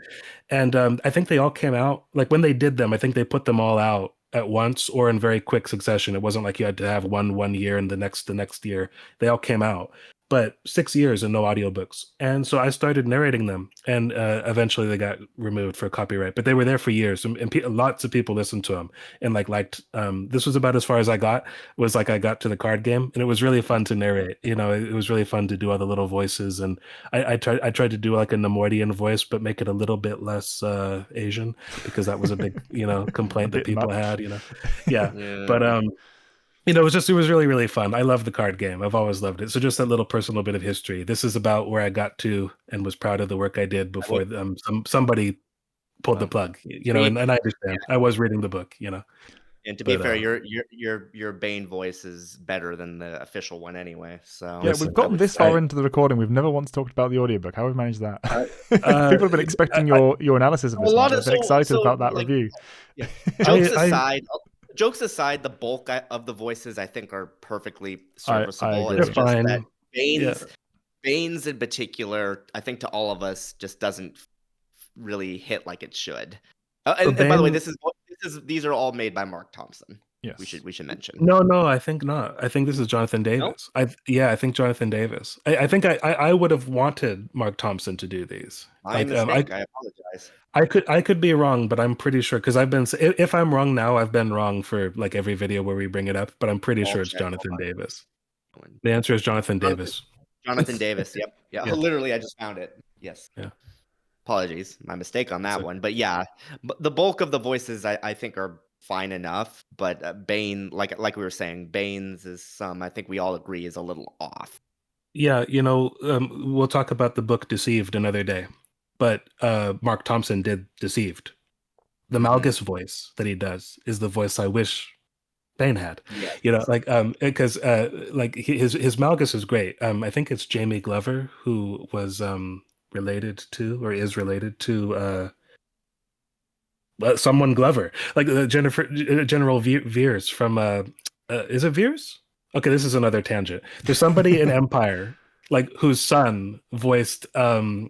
And I think they all came out, like when they did them, I think they put them all out at once or in very quick succession. It wasn't like you had to have one year and the next year. They all came out. But 6 years and no audiobooks. And so I started narrating them, and eventually they got removed for copyright. But they were there for years, and lots of people listened to them and liked. This was about as far as I got. Was like I got to the card game, and it was really fun to narrate. You know, it was really fun to do all the little voices, and I tried to do like a Nemoidian voice, but make it a little bit less Asian, because that was a big complaint that bit people much. had. Yeah. Yeah. But it was really, really fun. I love the card game. I've always loved it. So just that little personal bit of history. This is about where I got to and was proud of the work I did before somebody pulled the plug. And I understand. I was reading the book. And to be But, fair, your Bane voice is better than the official one anyway. So Yeah, Listen, we've gotten this far into the recording. We've never once talked about the audiobook. How have we managed that? People have been expecting your analysis of this. I've been excited about that review. Yeah. Jokes aside, the bulk of the voices I think are perfectly serviceable. agree. It's They're just fine. that Bane's in particular, I think to all of us, just doesn't really hit like it should. And by the way, these are all made by Mark Thompson. Yes. We should mention. No, I think not. I think this is Jonathan Davis. I think Jonathan Davis. I think I would have wanted Mark Thompson to do these. My mistake. I apologize. I could be wrong, but I'm pretty sure, because I've been, if I'm wrong now, I've been wrong for like every video where we bring it up, but I'm pretty sure it's Jonathan Davis. The answer is Jonathan Davis. Jonathan Davis. Yep. Yeah. Yeah. Literally, I just found it. Yes. Yeah. Apologies, my mistake on that one. But yeah, the bulk of the voices I think are fine enough. But Bane, like we were saying, Bane's is I think we all agree is a little off. Yeah, we'll talk about the book Deceived another day. But Mark Thompson did Deceived. The Malgus voice that he does is the voice I wish Bane had. Yes. Because his Malgus is great. I think it's Jamie Glover, who was related to, or is related to someone Glover, like General Veers from is it Veers? Okay, this is another tangent. There's somebody in Empire like whose son voiced Darth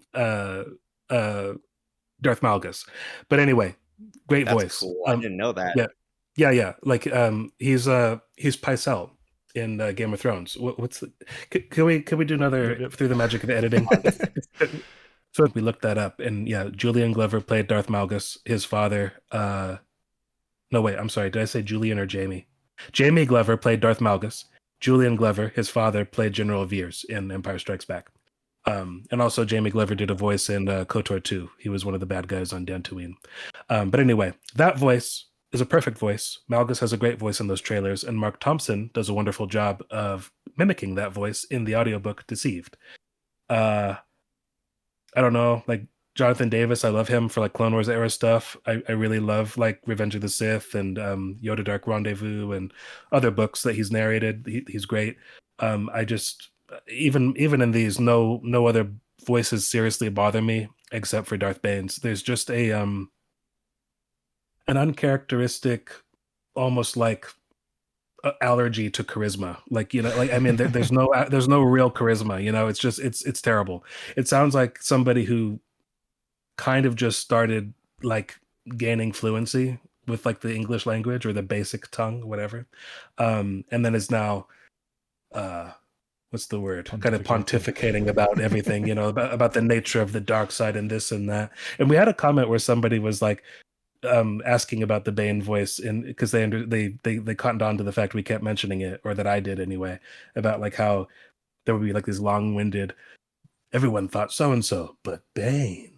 Malgus. But anyway, great That's voice. cool. I didn't know that. Yeah. Like he's Pycelle in Game of Thrones. Can we do another through the magic of editing? So we looked that up, and yeah, Julian Glover played Darth Malgus. His father, no wait, I'm sorry, did I say Julian or Jamie? Jamie Glover played Darth Malgus. Julian Glover, his father, played General Veers in Empire Strikes Back. And also Jamie Glover did a voice in KOTOR 2. He was one of the bad guys on Dantooine. But anyway, that voice is a perfect voice. Malgus has a great voice in those trailers, and Mark Thompson does a wonderful job of mimicking that voice in the audiobook Deceived. I don't know, like Jonathan Davis, I love him for like Clone Wars era stuff. I really love like Revenge of the Sith and Yoda Dark Rendezvous and other books that he's narrated. He's great. I just even in these, no other voices seriously bother me except for Darth Bane's. There's just an uncharacteristic, almost like allergy to charisma. Like, I mean, there's no real charisma. It's just it's terrible. It sounds like somebody who kind of just started like gaining fluency with like the English language or the basic tongue, whatever, and then is now what's the word? Kind of pontificating about everything, about the nature of the dark side and this and that. And we had a comment where somebody was like asking about the Bane voice, and because they cottoned on to the fact we kept mentioning it, or that I did anyway, about like how there would be like these long-winded, everyone thought so and so, but Bane,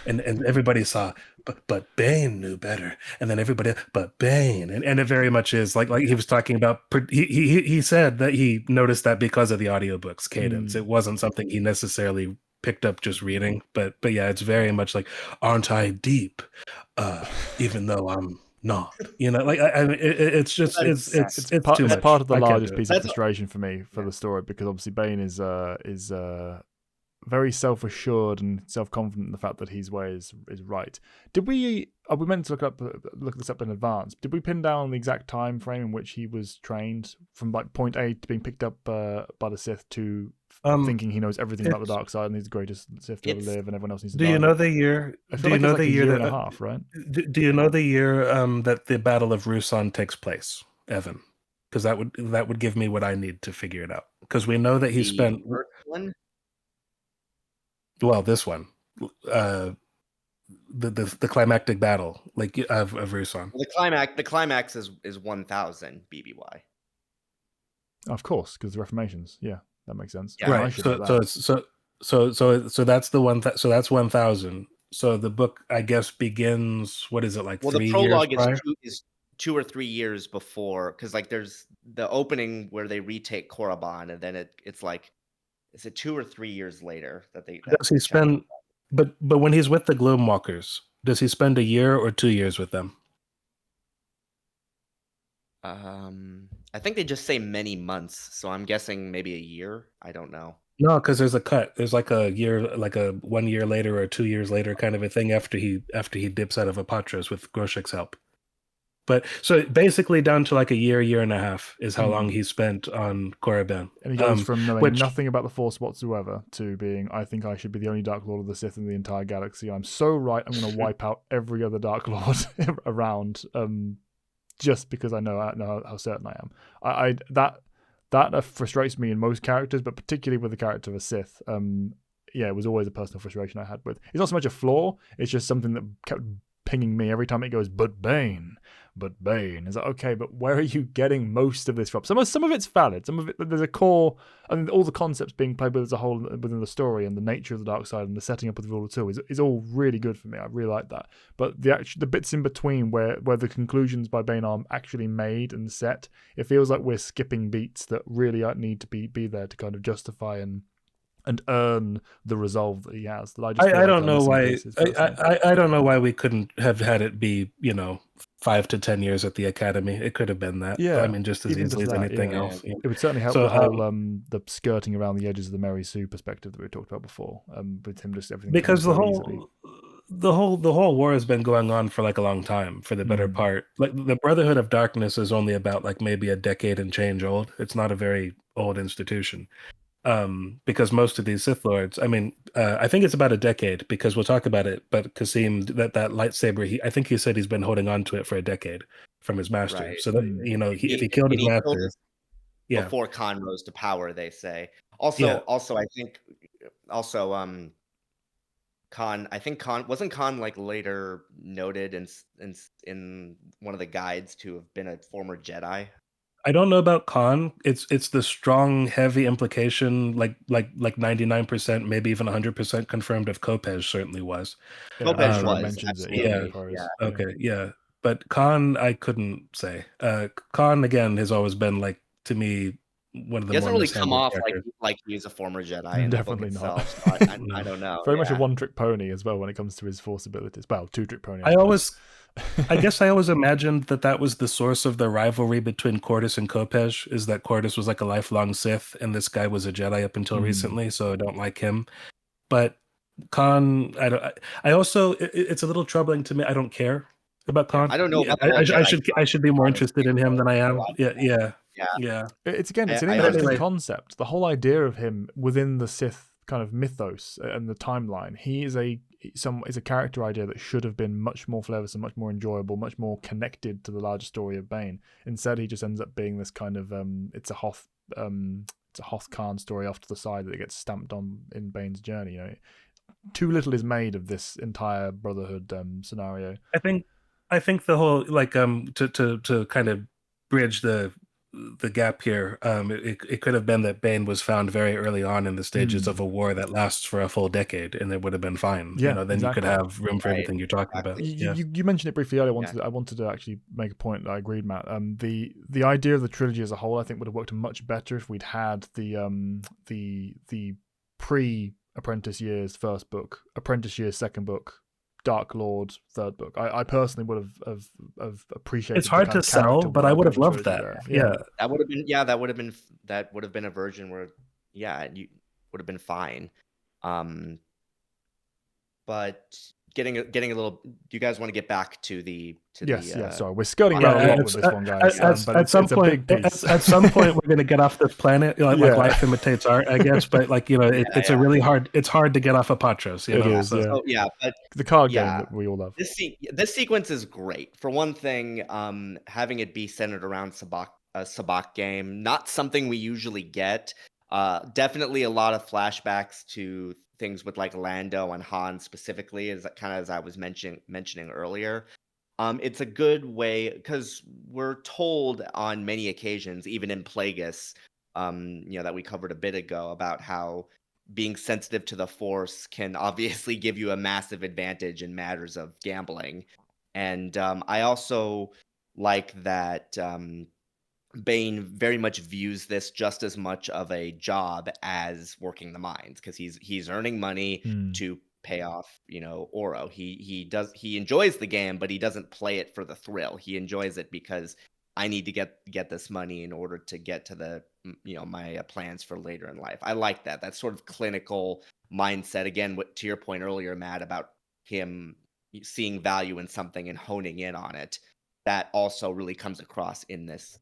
and everybody saw but Bane knew better, and then everybody, but Bane, and it very much is like he was talking about. He said that he noticed that because of the audiobook's cadence. It wasn't something he necessarily picked up just reading, but yeah, it's very much like, aren't I deep? Even though I'm not, like I mean, it's just it's part, too it's much. part of the I can't largest do it. piece of frustration for me for the story, because obviously Bane is very self-assured and self-confident in the fact that his way is right. Did we we meant to look this up in advance? Did we pin down the exact time frame in which he was trained from like point A to being picked up by the Sith to thinking he knows everything about the dark side and he's the greatest Sith to ever live and everyone else needs to die? Do you know the year? I feel like it's like a year and a half, right? Do you know the year that the Battle of Ruusan takes place, Evan? Because that would give me what I need to figure it out. Because we know that he spent first one? Well, this one, the climactic battle, like of Ruusan. Well, the climax is 1000 BBY. Of course, because the Reformations. Yeah, that makes sense. Yeah, right. So that's the one. So that's 1000. So the book, I guess, begins. What is it like? Well, 3 the prologue years is 2 or 3 years before, because like there's the opening where they retake Korriban, and then it's like, is it 2 or 3 years later that they? Does he spend? But when he's with the Gloomwalkers, does he spend a year or 2 years with them? I think they just say many months, so I'm guessing maybe a year. I don't know. No, because there's a cut. There's like a year, like a 1 year later or 2 years later kind of a thing after he dips out of Apatos with Groshek's help. But so basically down to like a year and a half is how long he spent on Korriban. And he goes from knowing nothing about the Force whatsoever to being, I think I should be the only Dark Lord of the Sith in the entire galaxy. I'm so right, I'm going to wipe out every other Dark Lord around, just because I know how certain I am. That frustrates me in most characters, but particularly with the character of a Sith. Yeah, it was always a personal frustration I had with. It's not so much a flaw; it's just something that kept pinging me every time it goes, but Bane. It's like, okay, but where are you getting most of this from? Some of it's valid. Some of it, there's a core, and all the concepts being played with as a whole within the story and the nature of the dark side and the setting up of the Rule of Two is all really good for me. I really like that. But the bits in between where the conclusions by Bane are actually made and set, it feels like we're skipping beats that really need to be there to kind of justify and earn the resolve that he has. That I don't know why. I don't know why we couldn't have had it be 5 to 10 years at the academy. It could have been that. Yeah, I mean, just as easily as anything else. It would certainly help the whole the skirting around the edges of the Mary Sue perspective that we talked about before. With him just everything, because the whole war has been going on for like a long time, for the better part. Like the Brotherhood of Darkness is only about like maybe a decade and change old. It's not a very old institution. Because most of these Sith Lords, I mean, I think it's about a decade, because we'll talk about it, but Kasim, that lightsaber, I think he said he's been holding on to it for a decade from his master. Right. So that, if he killed his master, before Khan rose to power, they say. Also, I think, Khan wasn't like later noted in one of the guides to have been a former Jedi. I don't know about Khan. It's the strong, heavy implication, like 99%, maybe even 100% confirmed of Kopej certainly was. Kopej mentions it. Okay, yeah. But Khan, I couldn't say. Khan again has always been like, to me, one of the. He doesn't really come off like he's a former Jedi. Definitely not. So I don't know. Very much a one-trick pony as well when it comes to his Force abilities. Well, two-trick pony. I guess I always imagined that was the source of the rivalry between Cordis and Kopej, is that Cordis was like a lifelong Sith and this guy was a Jedi up until recently, so I don't like him. But Khan, I also, it's a little troubling to me. I don't care about Khan. I don't know. I should be more interested in him than I am. Yeah. It's an interesting concept. The whole idea of him within the Sith kind of mythos and the timeline. He is a character idea that should have been much more flavoursome, much more enjoyable, much more connected to the larger story of Bane. Instead, he just ends up being this kind of it's a Hoth Khan story off to the side that gets stamped on in Bane's journey. Too little is made of this entire Brotherhood scenario. I think the whole to kind of bridge the the gap here. It could have been that Bane was found very early on in the stages of a war that lasts for a full decade, and it would have been fine. Yeah, Then you could exactly. have room for Right, everything you're talking about. exactly. Yeah. You mentioned it briefly earlier. Yeah. I wanted to actually make a point that I agreed, Matt. The idea of the trilogy as a whole, I think, would have worked much better if we'd had the pre-Apprentice Years first book, Apprentice Years second book, Dark Lord third book. I personally would have appreciated. It's hard the to kind of sell, character but I work would of have the loved trilogy that. there. Yeah. That would have been a version where, yeah, you would have been fine. But getting a little. Do you guys want to get back to the Yes, sorry, we're skirting around a lot with this one, guys. But at some it's a point, big piece. at some point, we're going to get off this planet. Like Yeah. life imitates art, I guess. But it's a really hard. It's hard to get off Apatos. It is, So. yeah. Oh yeah, but The card yeah, game that we all love. this sequence is great. For one thing, having it be centered around a sabacc game, not something we usually get. Definitely a lot of flashbacks to things with like Lando and Han specifically, as I was mentioning earlier. It's a good way because we're told on many occasions, even in Plagueis, that we covered a bit ago, about how being sensitive to the Force can obviously give you a massive advantage in matters of gambling. And I also like that Bane very much views this just as much of a job as working the mines, because he's earning money to pay off, Oro. He enjoys the game, but he doesn't play it for the thrill. He enjoys it because I need to get this money in order to get to the my plans for later in life. I like that sort of clinical mindset. Again, to your point earlier, Matt, about him seeing value in something and honing in on it. That also really comes across in this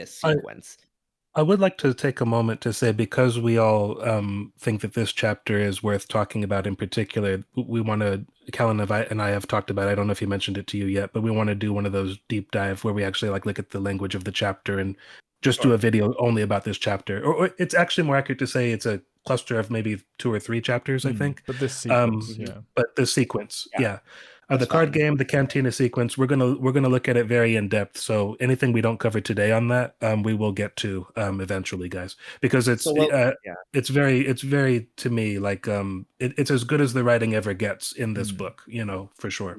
sequence. I would like to take a moment to say, because we all think that this chapter is worth talking about in particular, we want to, Callan and I have talked about it. I don't know if he mentioned it to you yet, but we want to do one of those deep dive where we actually look at the language of the chapter and just do a video only about this chapter. Or it's actually more accurate to say it's a cluster of maybe 2 or 3 chapters, I think. But this sequence, But the sequence, yeah. That's The card fine. game, the Cantina sequence, we're gonna look at it very in depth. So anything we don't cover today on that, we will get to eventually, guys, because it's very to me it's as good as the writing ever gets in this book, for sure.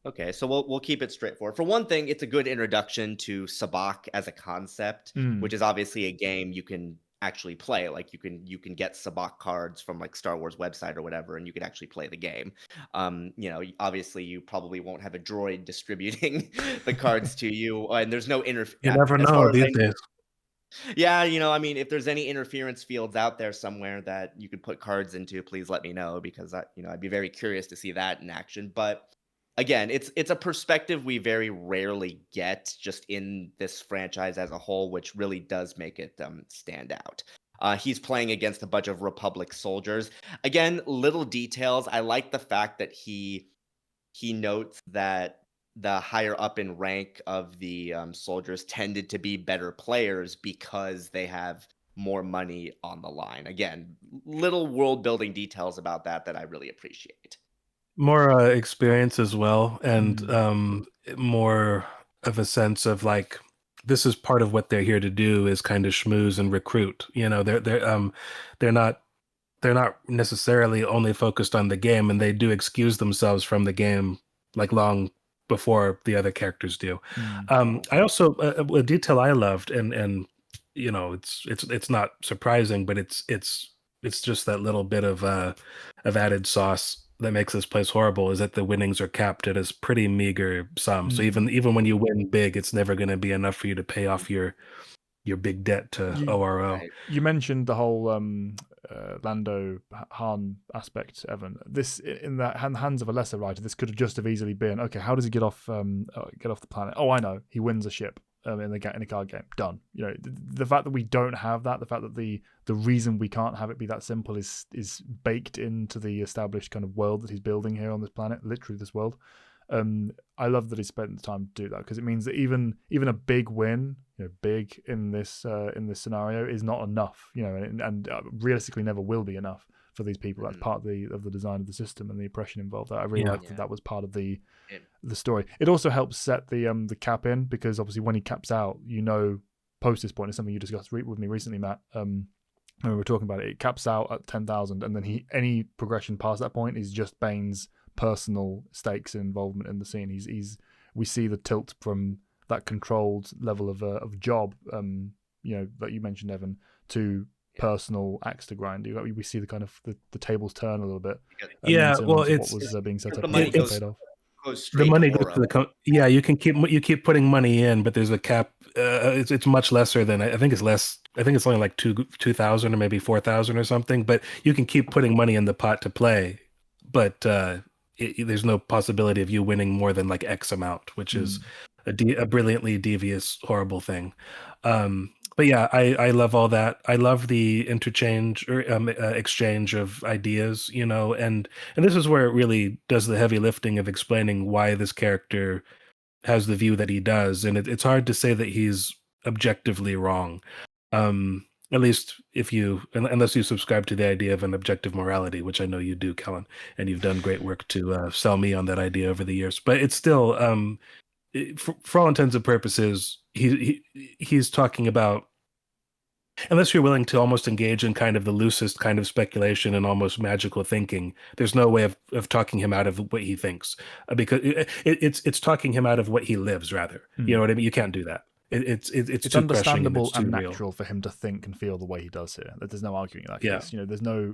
Okay, so we'll keep it straightforward. For one thing, it's a good introduction to sabacc as a concept, which is obviously a game you can actually play. Like you can get sabacc cards from like Star Wars website or whatever, and you can actually play the game. Obviously you probably won't have a droid distributing the cards to you, and there's no You never know these days. Yeah, if there's any interference fields out there somewhere that you could put cards into, please let me know, because I'd be very curious to see that in action. But again, it's a perspective we very rarely get just in this franchise as a whole, which really does make it stand out. He's playing against a bunch of Republic soldiers. Again, little details. I like the fact that he notes that the higher up in rank of the soldiers tended to be better players because they have more money on the line. Again, little world building details about that I really appreciate. More experience as well, and more of a sense of this is part of what they're here to do, is kind of schmooze and recruit. They're not necessarily only focused on the game, and they do excuse themselves from the game long before the other characters do. I also a detail I loved, and it's not surprising, but it's just that little bit of added sauce that makes this place horrible, is that the winnings are capped at a pretty meager sum. So even when you win big, it's never going to be enough for you to pay off your big debt to ORO. Right. You mentioned the whole Lando Han aspect, Evan. This, in the hands of a lesser writer, this could have just have easily been, okay, how does he get off the planet? Oh, I know, he wins a ship in a card game. Done. The fact that we don't have that, the fact that the reason we can't have it be that simple is baked into the established kind of world that he's building here on this planet, literally this world. I love that he spent the time to do that, because it means that even a big win, in this scenario, is not enough, and realistically never will be enough for these people. That's Mhm. part of the design of the system and the oppression involved. I really Yeah. liked that was part of the It- story. It also helps set the cap in, because obviously when he caps out, post this point, is something you discussed with me recently, Matt. When we were talking about it, it caps out at 10,000, and then any progression past that point is just Bane's personal stakes and involvement in the scene. We see the tilt from that controlled level of job, that you mentioned, Evan, to personal axe to grind. We see the kind of the tables turn a little bit. Yeah, in terms well, of it's what was being set the up and money what was goes paid off. goes the straight money to goes to Oro. yeah, you keep putting money in, but there's a cap. It's much lesser than I think it's less. I think it's only like 2,000 or maybe 4,000 or something. But you can keep putting money in the pot to play, but there's no possibility of you winning more than like X amount, which is a brilliantly devious, horrible thing. But yeah, I love all that. I love the interchange or exchange of ideas, and this is where it really does the heavy lifting of explaining why this character has the view that he does, and it's hard to say that he's objectively wrong. At least unless you subscribe to the idea of an objective morality, which I know you do, Kellen, and you've done great work to sell me on that idea over the years. But it's still, for all intents and purposes, he's talking about, unless you're willing to almost engage in kind of the loosest kind of speculation and almost magical thinking, there's no way of talking him out of what he thinks, because it's talking him out of what he lives, rather. You know what I mean? You can't do that. It's too crushing and understandable it's too and real. natural for him to think and feel the way he does here. There's no arguing in that Yeah. case.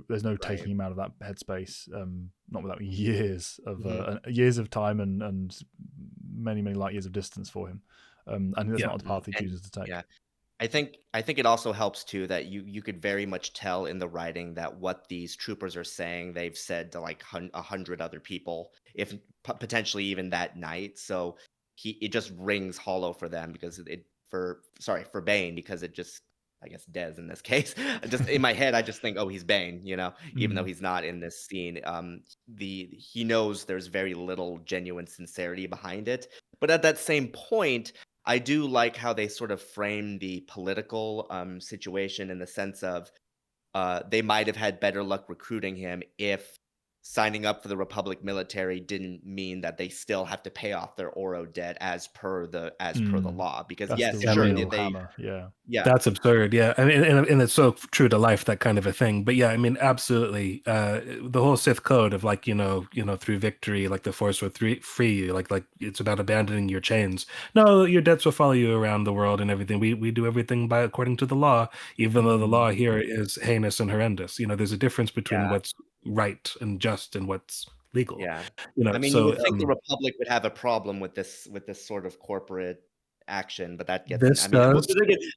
There's no taking him out of that headspace. Not without years of time and many light years of distance for him. And that's Yeah. not the path he chooses to take. Yeah. I think it also helps too that you could very much tell in the writing that what these troopers are saying they've said to like 100 other people, if potentially even that night. So it just rings hollow for them, because for Bane, because it just, I guess, Dez in this case, just in my head I just think, oh, he's Bane, even though he's not in this scene. He knows there's very little genuine sincerity behind it, but at that same point, I do like how they sort of frame the political situation, in the sense of they might have had better luck recruiting him if signing up for the Republic military didn't mean that they still have to pay off their Oro debt as per the law. Because That's yes, the sure, real they hammer. Yeah. That's absurd. Yeah. I mean, and it's so true to life, that kind of a thing. But yeah, I mean, absolutely. The whole Sith code of like, through victory, like the Force will free you, like it's about abandoning your chains. No, your debts will follow you around the world and everything. We do everything according to the law, even though the law here is heinous and horrendous. There's a difference between what's right and just and what's legal. Yeah. I mean, so, you would think the Republic would have a problem with this sort of corporate action, but that gets this I mean, well, does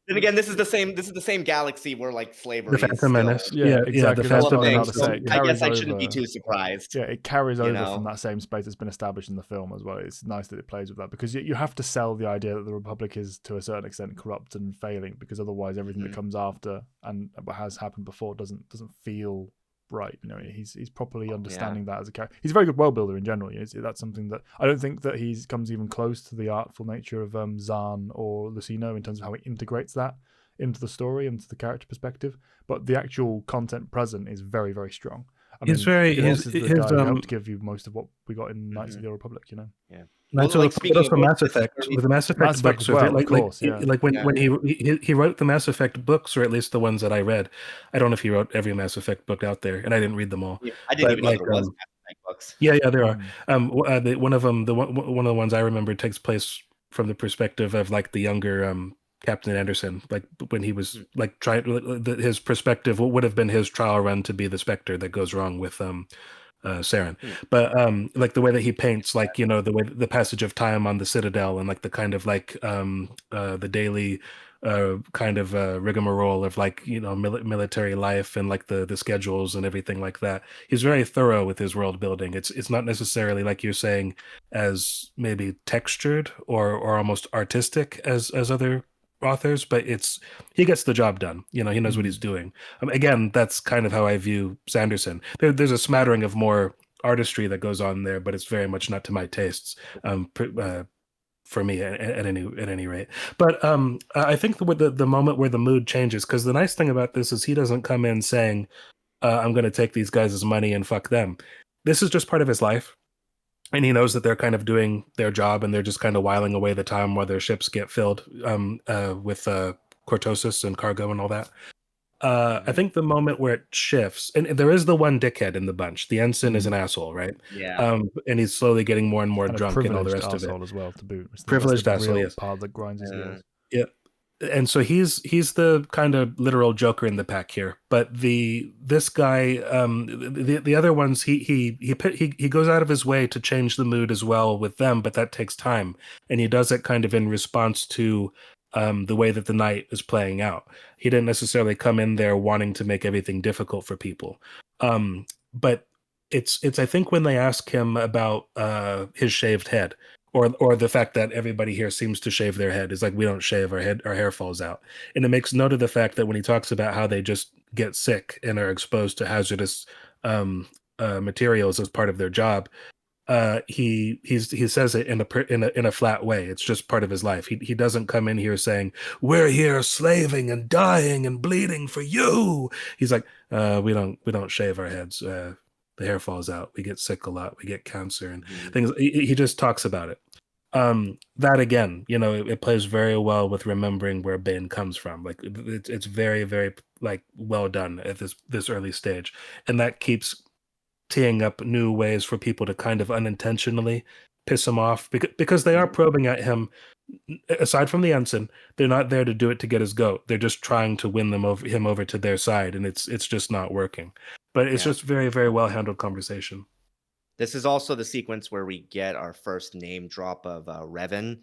then again, this is the same galaxy where like the slavery is Phantom still Menace. Yeah, The exactly. That's Phantom what I'm about Menace. to say. It I guess carries I shouldn't be over. too surprised. Yeah, it carries you over know? from that same space that's been established in the film as well. It's nice that it plays with that, because you have to sell the idea that the Republic is to a certain extent corrupt and failing, because otherwise everything that comes after and what has happened before doesn't feel right. He's properly understanding that as a character. He's a very good world builder in general. That's something that I don't think that he comes even close to the artful nature of Zahn or Lucino in terms of how he integrates that into the story and to the character perspective. But the actual content present is very, very strong. I mean, this is the guy who helped give you most of what we got in Knights of the Old Republic. Yeah. Well, Well, like, speaking also of Mass which, this is Effect, where we- with the Mass Effect Mass Effect books, as well, like, of course, yeah. like when he wrote the Mass Effect books, or at least the ones that I read. I don't know if he wrote every Mass Effect book out there, and I didn't read them all. Yeah, I didn't But even know like, there was Mass Effect books. yeah, there are. One of them, one of the ones I remember takes place from the perspective of like the younger Captain Anderson, like when he was like trying. His perspective, what would have been his trial run to be the Spectre that goes wrong with Saren. But like the way that he paints, like the way the passage of time on the Citadel, and like the kind of like the daily kind of rigmarole of like military life, and like the schedules and everything like that. He's very thorough with his world building. It's not necessarily, like you're saying, as maybe textured or almost artistic as other authors, but he gets the job done. He knows what he's doing. Again, that's kind of how I view Sanderson. There's a smattering of more artistry that goes on there, but it's very much not to my tastes. For me, at any rate. But I think with the moment where the mood changes, because the nice thing about this is he doesn't come in saying, I'm going to take these guys' money and fuck them. This is just part of his life. And he knows that they're kind of doing their job and they're just kind of whiling away the time while their ships get filled with cortosis and cargo and all that. I think the moment where it shifts, and there is the one dickhead in the bunch. The ensign is an asshole, right? Yeah. And he's slowly getting more and more And a drunk and all the privileged rest of it. asshole as well, to boot. That's Privileged the asshole, real yes. part that grinds his gears. Yeah. And so he's the kind of literal Joker in the pack here. But this guy, the other ones, he goes out of his way to change the mood as well with them, but that takes time, and he does it kind of in response to the way that the night is playing out. He didn't necessarily come in there wanting to make everything difficult for people, but it's I think when they ask him about his shaved head. Or the fact that everybody here seems to shave their head is like, we don't shave our hair falls out. And it makes note of the fact that when he talks about how they just get sick and are exposed to hazardous materials as part of their job, he says it in a flat way. It's just part of his life. He doesn't come in here saying, we're here slaving and dying and bleeding for you. He's like, we don't shave our heads. The hair falls out. We get sick a lot. We get cancer and things. He just talks about it. That again, it plays very well with remembering where Bane comes from. Like it's very, very like well done at this early stage, and that keeps teeing up new ways for people to kind of unintentionally piss him off because they are probing at him. Aside from the ensign, they're not there to do it to get his goat. They're just trying to win him over to their side, and it's just not working. But it's just very, very well handled conversation. This is also the sequence where we get our first name drop of Revan.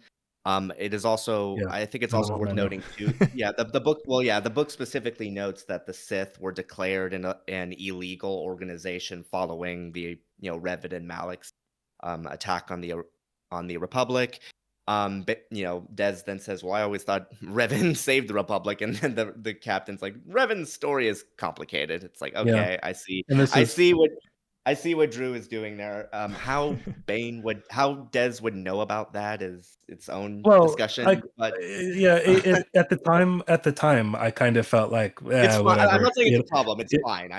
It is also, I think it's also worth noting too. Yeah, the book. Well, yeah, the book specifically notes that the Sith were declared an illegal organization following the Revan and Malak's attack on the Republic. But Des then says, "Well, I always thought Revan saved the Republic," and then the captain's like, "Revan's story is complicated." It's like, okay, I see. I see what Drew is doing there. How Des would know about that is its own discussion. At the time, I kind of felt like it's fine. whatever. I'm not saying it's a problem. It's fine.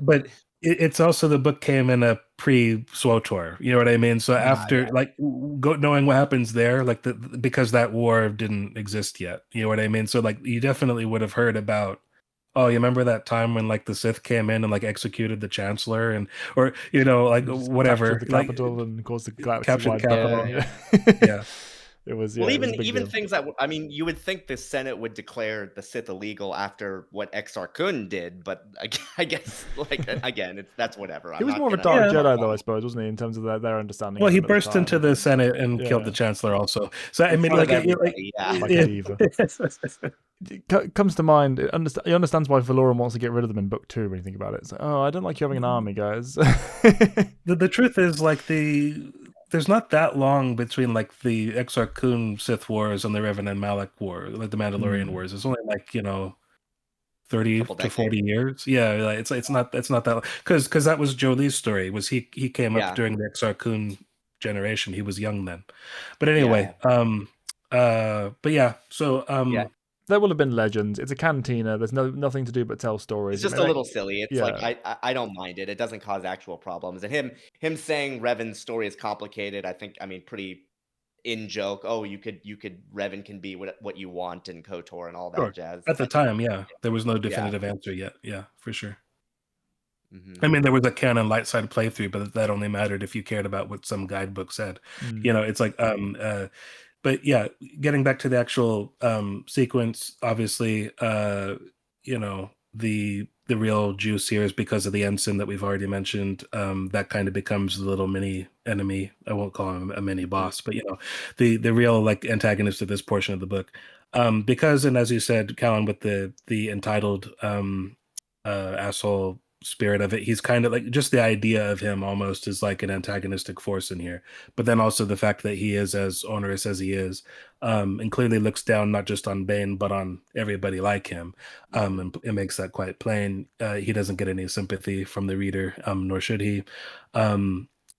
But it's also the book came in a pre-SWTOR. You know what I mean? So after knowing what happens there, like because that war didn't exist yet. You know what I mean? So like you definitely would have heard about. Oh, you remember that time when like the Sith came in and like executed the Chancellor or whatever, captured the capital and caused the captured the capital. Yeah. It was even things that you would think the Senate would declare the Sith illegal after what Exar Kun did, but I guess again that's whatever. He was more of a dark Jedi though, I suppose, wasn't he, in terms of their understanding? Well, he burst into the Senate and killed the Chancellor also. So I mean, it comes to mind. He understands why Valorum wants to get rid of them in book 2 when you think about it. It's like, oh, I don't like you having an army, guys. The truth is, like there's not that long between like the Exar Kun Sith Wars and the Revan and Malak War, like the Mandalorian Wars. It's only like 30 to 40 years. Yeah, like, it's not that long. Because that was Jolie's story. Was he came up during the Exar Kun generation. He was young then. But anyway, but yeah, so there will have been legends. It's a cantina. There's nothing to do but tell stories. It's just a little silly. It's like I don't mind it. It doesn't cause actual problems. And him saying Revan's story is complicated, pretty in joke. Oh, you could Revan can be what you want in KOTOR and all that jazz. At the time, there was no definitive answer yet. Yeah, for sure. I mean, there was a canon light side playthrough, but that only mattered if you cared about what some guidebook said. It's like but yeah, getting back to the actual sequence, obviously, the real juice here is because of the ensign that we've already mentioned. That kind of becomes the little mini enemy. I won't call him a mini boss, but the real like antagonist of this portion of the book. Because, and as you said, Callan, with the entitled asshole spirit of it, he's kind of like, just the idea of him almost is like an antagonistic force in here, but then also the fact that he is as onerous as he is, and clearly looks down not just on Bane but on everybody like him, and it makes that quite plain. He doesn't get any sympathy from the reader, nor should he.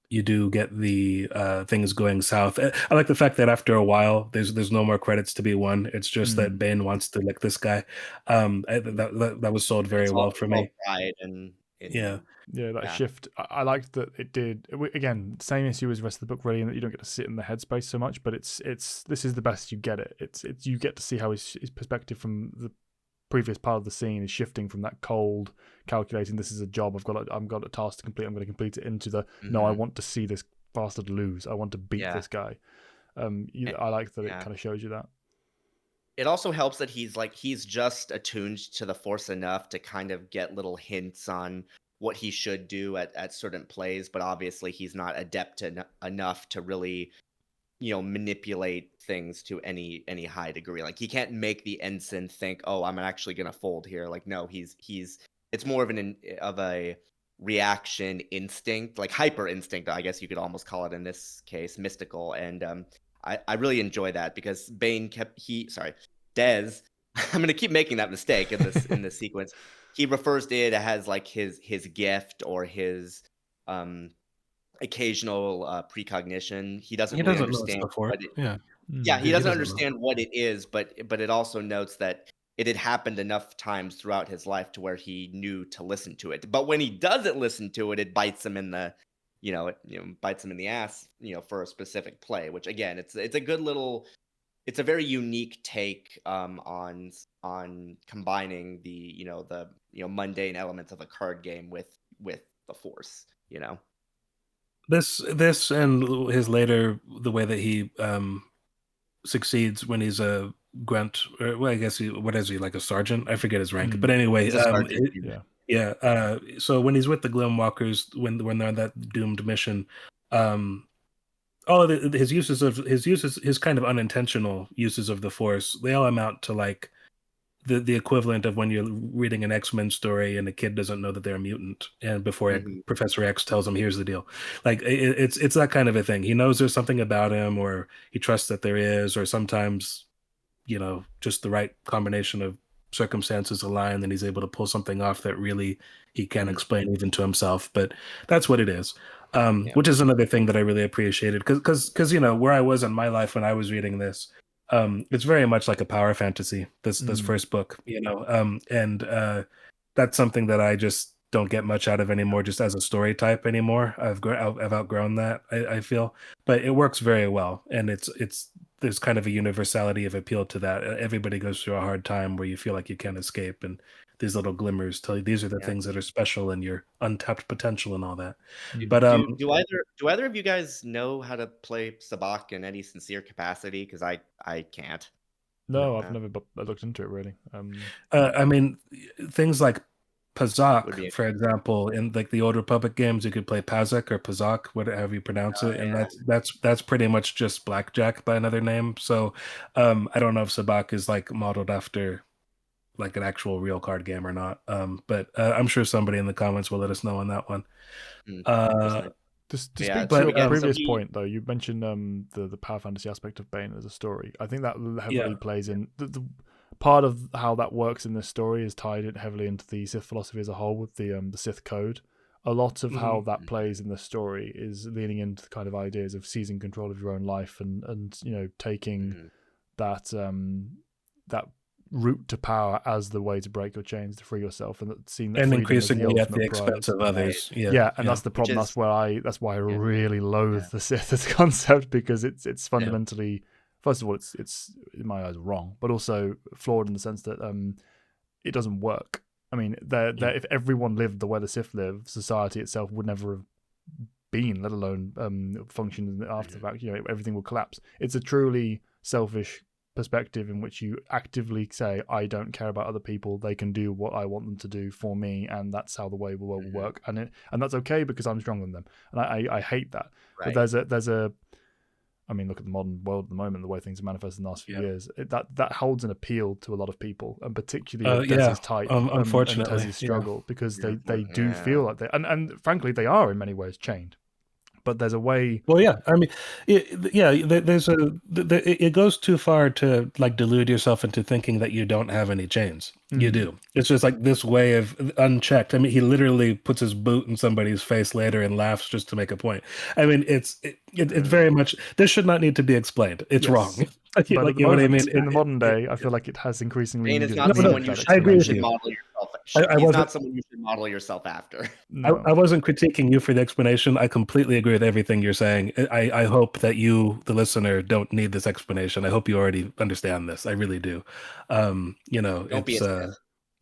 You do get the things going south. I like the fact that after a while, there's no more credits to be won. It's just that Bane wants to lick this guy. That was sold very well for me. Pride and Yeah. Yeah, that Yeah. shift. I liked that it did. Again, same issue as the rest of the book, really, in that you don't get to sit in the headspace so much. But this is the best you get it. It's you get to see how his perspective from the previous part of the scene is shifting from that cold, calculating. This is a job. I've got a task to complete. I'm going to complete it into the no. I want to see this bastard lose. I want to beat this guy. I like that it kind of shows you that. It also helps that he's just attuned to the Force enough to kind of get little hints on what he should do at certain plays, but obviously he's not adept enough to really, manipulate things to any high degree. Like he can't make the ensign think, "Oh, I'm actually gonna fold here." Like no, he's it's more of a reaction instinct, like hyper instinct, I guess you could almost call it in this case, mystical. And I really enjoy that because Dez. I'm gonna keep making that mistake in this sequence. He refers to it as like his gift or his occasional precognition. He doesn't really understand what it, he doesn't understand what it is, but it also notes that it had happened enough times throughout his life to where he knew to listen to it. But when he doesn't listen to it, it bites him in the bites him in the ass, for a specific play, which again, it's a good little, it's a very unique take on combining the mundane elements of a card game with the Force. This and his later, the way that he succeeds when he's a grunt, or well, I guess what is he, like a sergeant? I forget his rank, but anyway, He's a sergeant. So when he's with the Glimwalkers, when they're on that doomed mission, all of his kind of unintentional uses of the Force, they all amount to like the equivalent of when you're reading an X-Men story and a kid doesn't know that they're a mutant, and before Professor X tells him, "Here's the deal," like it's that kind of a thing. He knows there's something about him, or he trusts that there is, or sometimes, just the right combination of circumstances align, and he's able to pull something off that really he can't explain even to himself. But that's what it is. Which is another thing that I really appreciated, because where I was in my life when I was reading this, it's very much like a power fantasy. This first book, and that's something that I just don't get much out of anymore, just as a story type anymore. I've outgrown that. I feel, but it works very well, and there's kind of a universality of appeal to that. Everybody goes through a hard time where you feel like you can't escape, and these little glimmers tell you these are the things that are special and your untapped potential and all that. But do either of you guys know how to play Sabacc in any sincere capacity? Because I can't. No, I've never looked into it really. I mean, things like Pazak, for example, in like the Old Republic games, you could play Pazak or Pazak, whatever you pronounce it, and that's pretty much just blackjack by another name. So I don't know if Sabacc is like modeled after like an actual real card game or not. But I'm sure somebody in the comments will let us know on that one. To speak to your previous point, though, you mentioned the power fantasy aspect of Bane as a story. I think that heavily plays in the part of how that works in this story is tied in heavily into the Sith philosophy as a whole with the Sith code. A lot of how that plays in the story is leaning into the kind of ideas of seizing control of your own life and taking that route to power as the way to break your chains, to free yourself, and seeing that increasingly at the expense of others. That's the problem. That's why I really loathe the Sith as a concept, because it's fundamentally, first of all, it's in my eyes wrong, but also flawed in the sense that it doesn't work. I mean, if everyone lived the way the Sith live, society itself would never have been, let alone function after the fact. Everything will collapse. It's a truly selfish perspective in which you actively say, I don't care about other people, they can do what I want them to do for me, and that's how the way the world will work, and that's okay because I'm stronger than them, and I hate that. But there's a I mean, look at the modern world at the moment, the way things have manifested in the last few years. That holds an appeal to a lot of people, and particularly Dez's type, unfortunately, and Dez's struggle, because they do feel like they, and frankly, they are in many ways chained. But there's a way. Well, yeah, I mean, it goes too far to like delude yourself into thinking that you don't have any chains. You do. It's just like this way of unchecked. I mean, he literally puts his boot in somebody's face later and laughs just to make a point. I mean, it's very much, this should not need to be explained. It's wrong. But like, at the you know what I moment, mean? in the modern day, I feel like it has increasingly Bane is needed not No, someone that you should, I agree with you. model yourself. I He's wasn't not someone you should model yourself after. No. I wasn't critiquing you for the explanation. I completely agree with everything you're saying. I hope that you, the listener, don't need this explanation. I hope you already understand this. I really do. You know, Don't be it's a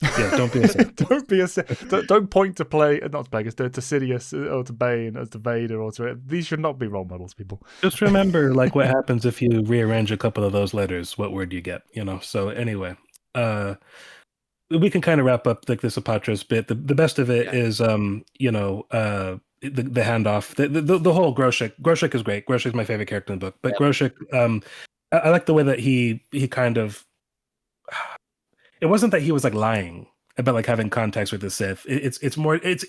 Sith. yeah, don't be a Sith. Don't be a Sith. Don't point to play, not to Pegasus, to Sidious or to Bane as to Vader or to. These should not be role models, people. Just remember, like, what happens if you rearrange a couple of those letters. What word you get? You know. So anyway, we can kind of wrap up like this Apatos bit. The best of it Yeah. is you know, the handoff. The whole Groshek. Groshek is great. Groshek is my favorite character in the book. But Yep. Groshek, I like the way that he kind of. It wasn't that he was like lying about like having contacts with the Sith. It's more it's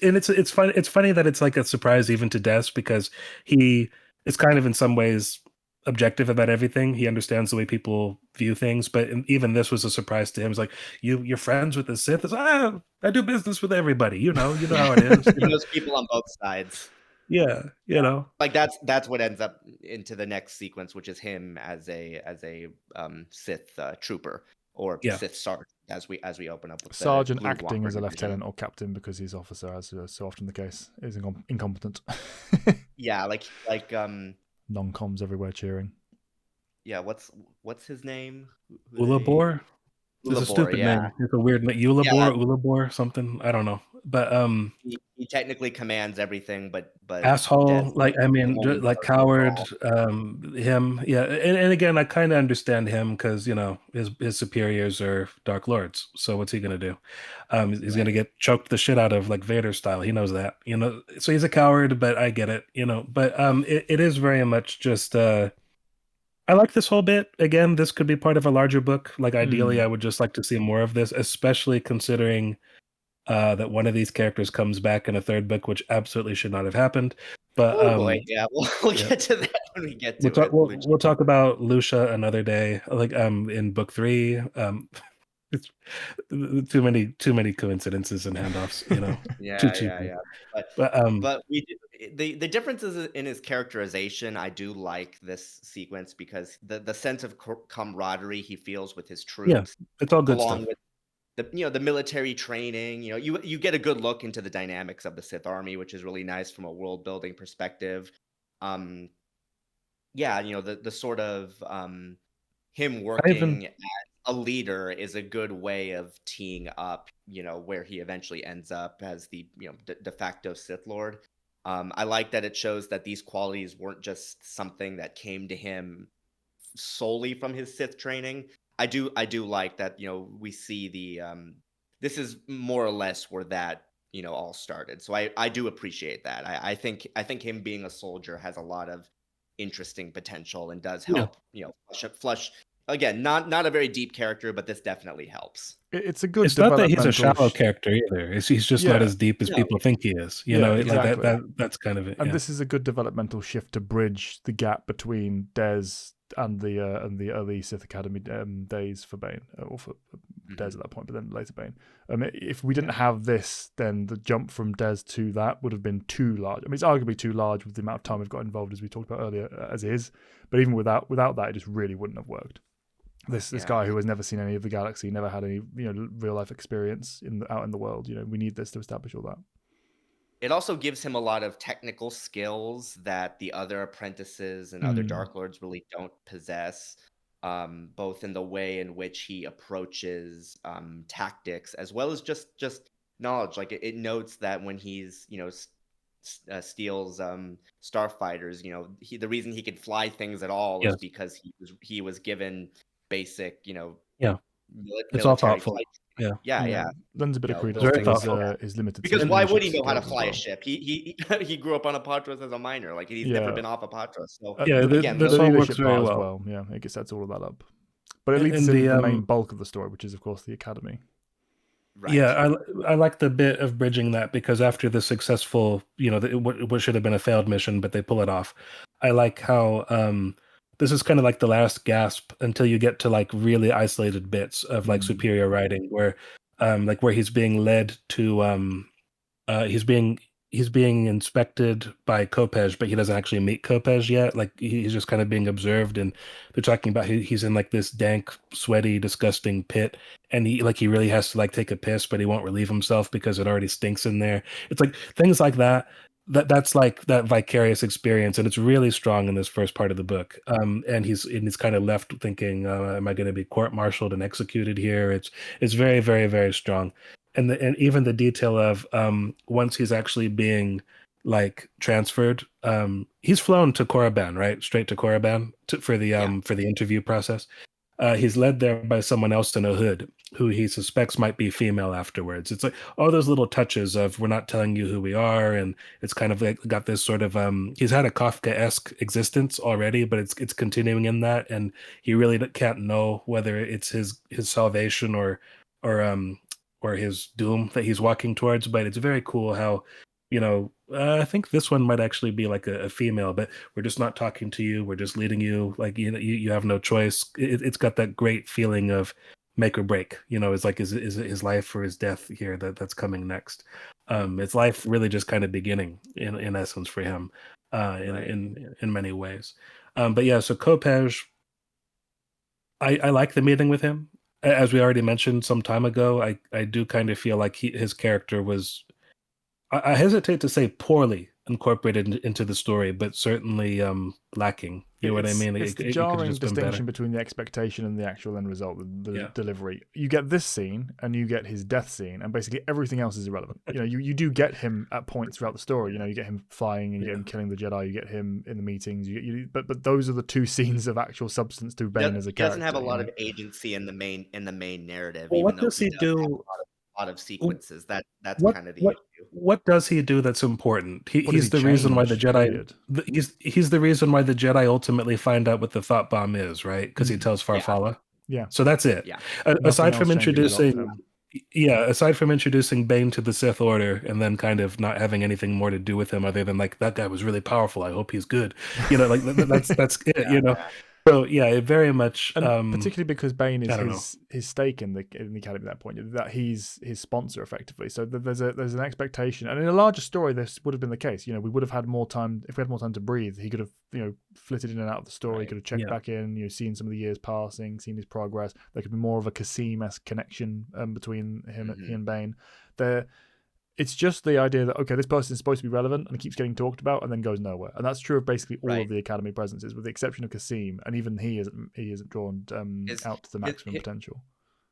fun. It's funny that it's like a surprise even to Des because he is kind of in some ways objective about everything. He understands the way people view things, but even this was a surprise to him. It's like you're friends with the Sith. It's I do business with everybody. You know how it is. He knows people on both sides. Yeah, you know. Like that's what ends up into the next sequence, which is him as a Sith trooper or Yeah. Sith sergeant as we open up with the Sergeant Blue acting Walker as a division. lieutenant or captain because his officer, as so often the case, is incompetent. Yeah, like Non-coms everywhere cheering. yeah, what's his name? Ulabor. It's a Ulabor, stupid yeah. name. It's a weird name. Ulabor, something. I don't know. But He technically commands everything, but asshole, Des- like I mean, the only like person coward. involved. Him, yeah. And again, I kind of understand him because you know his superiors are Dark Lords. So what's he gonna do? He's gonna get choked the shit out of like Vader style. He knows that, you know. So he's a coward, but I get it, you know. But it is very much just. I like this whole bit. Again, this could be part of a larger book. Like ideally, I would just like to see more of this, especially considering that one of these characters comes back in a third book, which absolutely should not have happened. But Oh boy, yeah, we'll yeah. get to that when we get to we'll talk about Lucia another day. Like in book 3, it's too many coincidences and handoffs, you know. Yeah. But The differences in his characterization, I do like this sequence because the sense of camaraderie he feels with his troops, it's all good along stuff. with the military training. You know, you get a good look into the dynamics of the Sith army, which is really nice from a world building perspective. Yeah, you know, the sort of him working as a leader is a good way of teeing up, you know, where he eventually ends up as the, you know, de facto Sith Lord. I like that it shows that these qualities weren't just something that came to him solely from his Sith training. I do like that, you know, we see the this is more or less where that, you know, all started. So I do appreciate that. I think him being a soldier has a lot of interesting potential and does help, you know, flush again, not a very deep character, but this definitely helps. It's a good. It's not that he's a developmental shallow character either. He's just not as deep as people think he is. You know, exactly. like that's kind of it. And yeah. this is a good developmental shift to bridge the gap between Des and the early Sith Academy days for Bane, or for Des at that point, but then later Bane. If we didn't have this, then the jump from Des to that would have been too large. I mean, it's arguably too large with the amount of time we've got involved, as we talked about earlier, as is. But even without that, it just really wouldn't have worked. This guy who has never seen any of the galaxy, never had any real life experience out in the world. You know, we need this to establish all that. It also gives him a lot of technical skills that the other apprentices and other Dark Lords really don't possess, both in the way in which he approaches tactics as well as just knowledge. Like it notes that when he's, you know, steals starfighters, you know, the reason he could fly things at all is because he was given basic, you know, it's all thoughtful. Yeah. Lends a bit of credence very to his limited. Because why would he know how to fly a ship? He grew up on Apatos as a minor. Like he's never been off Apatos. So again, this all works very well. Yeah, it sets all of that up. But it leads to the main bulk of the story, which is of course the academy. Right. Yeah, I like the bit of bridging that because after the successful, you know, what should have been a failed mission, but they pull it off. I like how this is kind of like the last gasp until you get to like really isolated bits of like superior writing where like where he's being led to he's being he's being inspected by Kopej, but he doesn't actually meet Kopej yet. Like he's just kind of being observed, and they're talking about he's in like this dank, sweaty, disgusting pit, and he really has to like take a piss, but he won't relieve himself because it already stinks in there. It's like things like that. That's like that vicarious experience, and it's really strong in this first part of the book. And he's kind of left thinking, am I going to be court-martialed and executed here? It's very, very, very strong. And even the detail of once he's actually being like transferred, he's flown to Korriban, right? Straight to Korriban for the interview process. He's led there by someone else in a hood who he suspects might be female afterwards. It's like all those little touches of we're not telling you who we are, and it's kind of like got this sort of he's had a Kafka-esque existence already, but it's continuing in that, and he really can't know whether it's his salvation or or his doom that he's walking towards. But it's very cool how, I think this one might actually be like a female, but we're just not talking to you. We're just leading you. Like, you have no choice. It's got that great feeling of make or break. It's like, is it his life or his death here that's coming next? It's life really just kind of beginning in essence for him, in many ways. But yeah, so Kopej, I like the meeting with him. As we already mentioned some time ago, I do kind of feel like his character was, I hesitate to say poorly incorporated into the story, but certainly lacking. You know what I mean? It's the It could jarring have just been better. distinction between the expectation and the actual end result, the Yeah. delivery. You get this scene and you get his death scene, and basically everything else is irrelevant. You do get him at points throughout the story. You get him flying, and you get him killing the Jedi. You get him in the meetings. But those are the two scenes of actual substance to Bane as a He character. doesn't have a lot of agency in the main narrative. Well, even what though does he does do? have a lot of sequences. That's What kind of the what issue. what does he do that's important? What does He's he the reason why the change, Jedi. period? He's the reason why the Jedi ultimately find out what the thought bomb is, right? Because he tells Farfalla. Yeah. So that's it. Yeah. Aside Nothing from else changes about introducing, him. aside from introducing Bane to the Sith Order and then kind of not having anything more to do with him other than like that guy was really powerful. I hope he's good. Like that's it. So yeah, it very much. And particularly because Bane I don't know. is his stake in the academy at that point, that he's his sponsor effectively. So there's an expectation, and in a larger story, this would have been the case. We would have had more time if we had more time to breathe. He could have flitted in and out of the story. He could have checked back in. Seen some of the years passing, seen his progress. There could be more of a Kasim-esque connection between he and Bane. It's just the idea that, okay, this person is supposed to be relevant and it keeps getting talked about and then goes nowhere. And that's true of basically all of the Academy presences, with the exception of Kasim, and even he isn't drawn out to the maximum potential.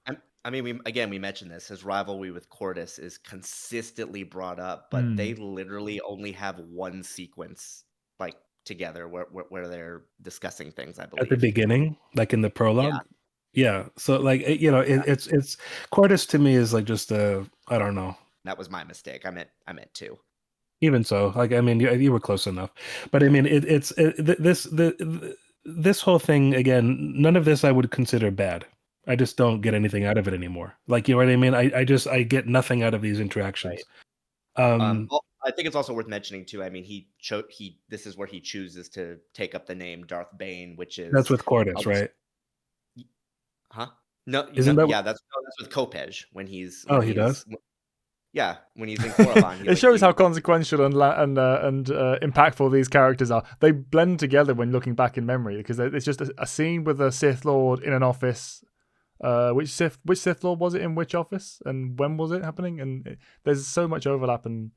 I mean, we mentioned this. His rivalry with Cordis is consistently brought up, but they literally only have one sequence like together where they're discussing things, I believe. At the beginning, like in the prologue. Yeah. So like it's Cordis to me is like just I don't know. That was my mistake. I meant two. Even so, like I mean, you were close enough, but I mean, this whole thing again. None of this I would consider bad. I just don't get anything out of it anymore. Like, you know what I mean? I get nothing out of these interactions. Right. I think it's also worth mentioning too. I mean, this is where he chooses to take up the name Darth Bane, which is that's with Cordis, right? Huh? No, isn't that? Yeah, that's with Kopej when he's. Oh, he does. Yeah, when he's in Korriban. It shows how consequential and impactful these characters are. They blend together when looking back in memory, because it's just a scene with a Sith Lord in an office. Which Sith Lord was it in which office, and when was it happening? And there's so much overlap. And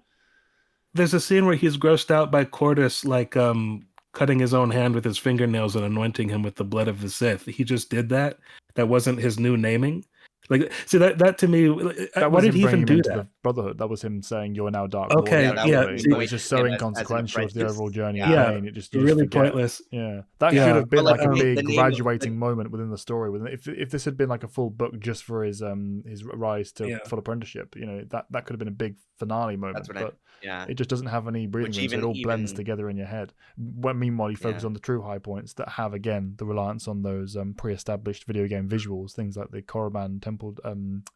there's a scene where he's grossed out by Cordis, like cutting his own hand with his fingernails and anointing him with the blood of the Sith. He just did that. That wasn't his new naming. Like, see that to me, why did he even do that? The Brotherhood. That was him saying, "You're now Dark Lord." Okay, it was just so inconsequential of the overall journey. Yeah, it just really pointless. Yeah, that should have been like a big graduating moment within the story. If this had been like a full book just for his rise to full apprenticeship, that could have been a big finale moment. It just doesn't have any breathing room, so it all blends together in your head. Meanwhile, you focus on the true high points that have, again, the reliance on those pre-established video game visuals, things like the Korriban temple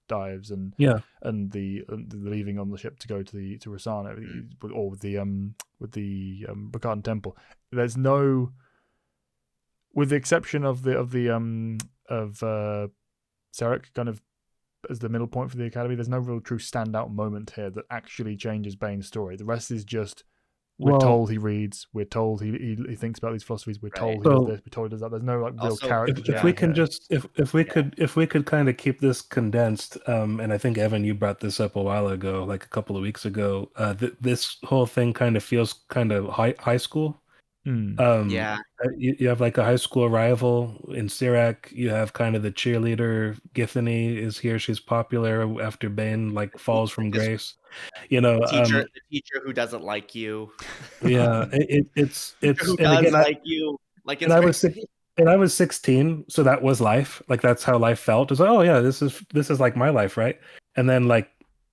dives and the leaving on the ship to go to Ruusan, or with the Bakaran temple. There's no, with the exception of Sarek kind of as the middle point for the Academy. There's no real true standout moment here that actually changes Bane's story. The rest is just we're told he reads, we're told he thinks about these philosophies, we're told he does this, we're told he does that. There's no like real Also, character. If we can just if we could kind of keep this condensed, and I think Evan, you brought this up a while ago, like a couple of weeks ago. This whole thing kind of feels kind of high school. Yeah. You have like a high school rival in Sirac. You have kind of the cheerleader. Githany is here. She's popular after Bane like falls from grace. You know, the teacher who doesn't like you. yeah, it's Who and does again, like you? Like and I was and I was 16, so that was life. Like that's how life felt. It's like, oh yeah, this is like my life, right? And then like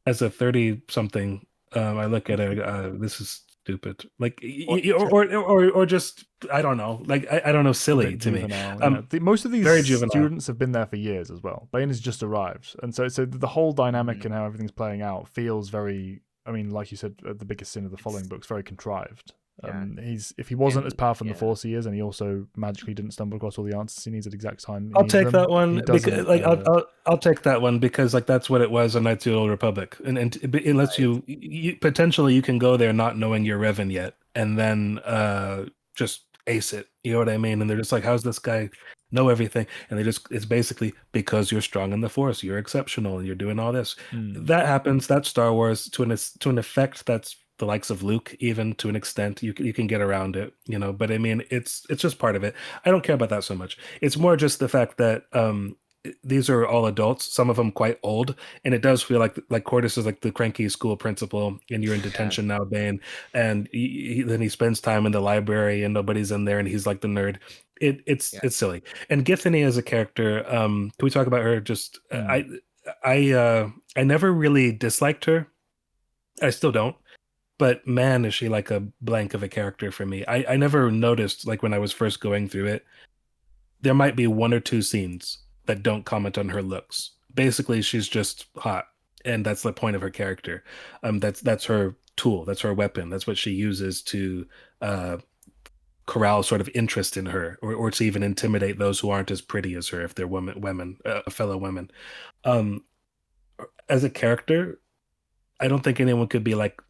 as a 30 something, I look at it, this is stupid. Like or just I don't know. Like I don't know, silly to juvenile, me. Most of these very juvenile. students have been there for years as well. Bane has just arrived, and so the whole dynamic and how everything's playing out feels very. I mean, like you said, the biggest sin of the following books, very contrived. If he wasn't as powerful in the Force he is, and he also magically didn't stumble across all the answers he needs at the exact time. I'll take that one because, like, I'll take that one because like that's what it was on Knights of the Old Republic, and unless you potentially you can go there not knowing you're Revan yet, and then just ace it. You know what I mean? And they're just like, how's this guy know everything? And it's basically because you're strong in the Force, you're exceptional, and you're doing all this. That happens. That's Star Wars to an effect. That's the likes of Luke, even to an extent. You can get around it, But I mean, it's just part of it. I don't care about that so much. It's more just the fact that these are all adults, some of them quite old, and it does feel like Cordis is like the cranky school principal, and you're in detention now, Bane, and then he spends time in the library, and nobody's in there, and he's like the nerd. It's silly. And Githany as a character, can we talk about her? Just I never really disliked her. I still don't. But man, is she like a blank of a character for me. I never noticed, like when I was first going through it, there might be one or two scenes that don't comment on her looks. Basically, she's just hot, and that's the point of her character. That's her tool. That's her weapon. That's what she uses to corral sort of interest in her, or to even intimidate those who aren't as pretty as her if they're fellow women. As a character, I don't think anyone could be like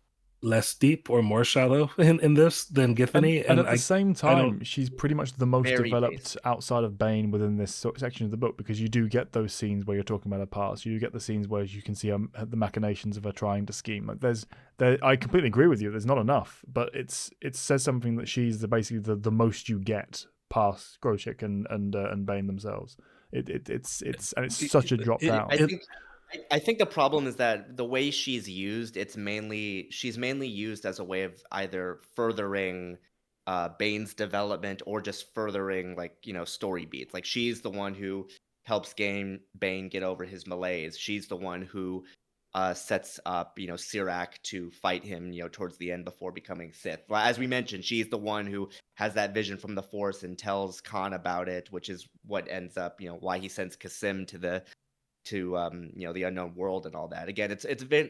less deep or more shallow in this than Githany. And at the same time, she's pretty much the most very developed basic. outside of Bane within this section of the book, because you do get those scenes where you're talking about her past. You do get the scenes where you can see the machinations of her trying to scheme. Like I completely agree with you. There's not enough, but it says something that she's basically the most you get past Groshik and Bane themselves. It's such a drop down. I think the problem is that the way she's used, she's mainly used as a way of either furthering Bane's development or just furthering story beats. Like she's the one who helps Bane get over his malaise. She's the one who sets up Sirac to fight him towards the end before becoming Sith. As we mentioned, she's the one who has that vision from the Force and tells Khan about it, which is what ends up why he sends Kasim to the unknown world and all that. Again,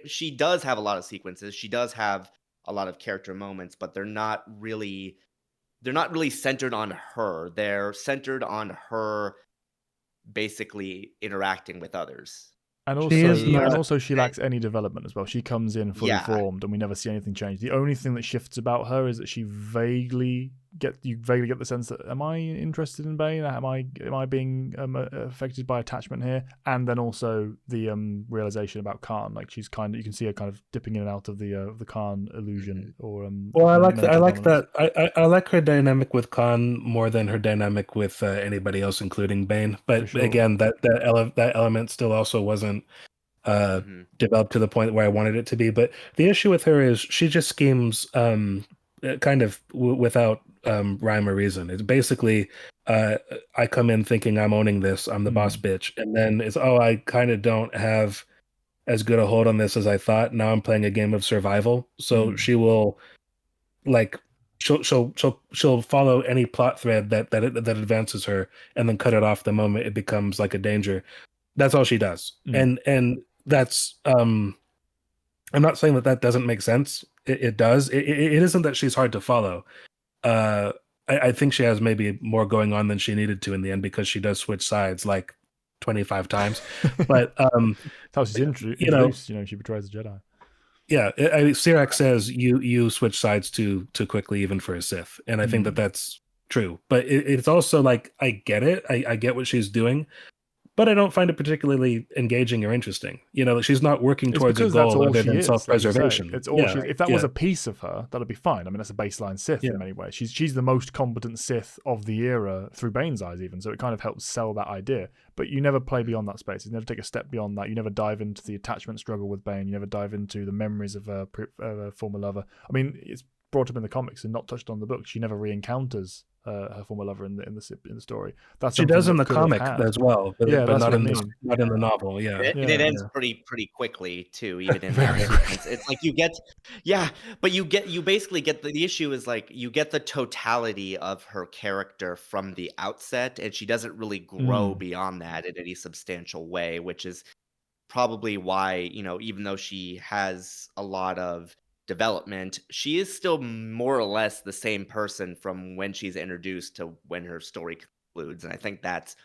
she does have a lot of sequences. She does have a lot of character moments, but they're not really centered on her. They're centered on her basically interacting with others. And also, she lacks any development as well. She comes in fully formed, and we never see anything change. The only thing that shifts about her is that you vaguely get the sense that, am I interested in Bane? Am I being affected by attachment here? And then also the realization about Khan. Like you can see her kind of dipping in and out of the Khan illusion. Or I like that. I like her dynamic with Khan more than her dynamic with anybody else, including Bane. But again, that element still also wasn't developed to the point where I wanted it to be. But the issue with her is she just schemes kind of without rhyme or reason. It's basically I come in thinking I'm owning this, I'm the boss bitch, and then it's I kind of don't have as good a hold on this as I thought. Now I'm playing a game of survival. So she will she'll follow any plot thread that advances her and then cut it off the moment it becomes like a danger. That's all she does. And that's I'm not saying that doesn't make sense. It does. It isn't that she's hard to follow. I think she has maybe more going on than she needed to in the end, because she does switch sides. Like 25 times. But That's how she's introduced. She betrays the Jedi. Yeah, Sirac says you switch sides too quickly, even for a Sith, and I think that that's true. But it's also like I get it. I get what she's doing, but I don't find it particularly engaging or interesting. She's not working It's towards a because that's goal all other she than is, like you say. self-preservation. It's all she is. If that was a piece of her, that'd be fine. I mean, that's a baseline Sith Yeah. in many ways. She's the most competent Sith of the era through Bane's eyes, even. So it kind of helps sell that idea. But you never play beyond that space. You never take a step beyond that. You never dive into the attachment struggle with Bane. You never dive into the memories of a former lover. I mean, it's brought up in the comics and not touched on the book. She never re-encounters her former lover in the story. That's She does in the could have comic had. as well, but that's not what I in mean. not in the novel. Yeah, And it ends pretty quickly too, even in that instance. It's like you basically get the issue is like you get the totality of her character from the outset, and she doesn't really grow beyond that in any substantial way, which is probably why, even though she has a lot of development, she is still more or less the same person from when she's introduced to when her story concludes. And I think that's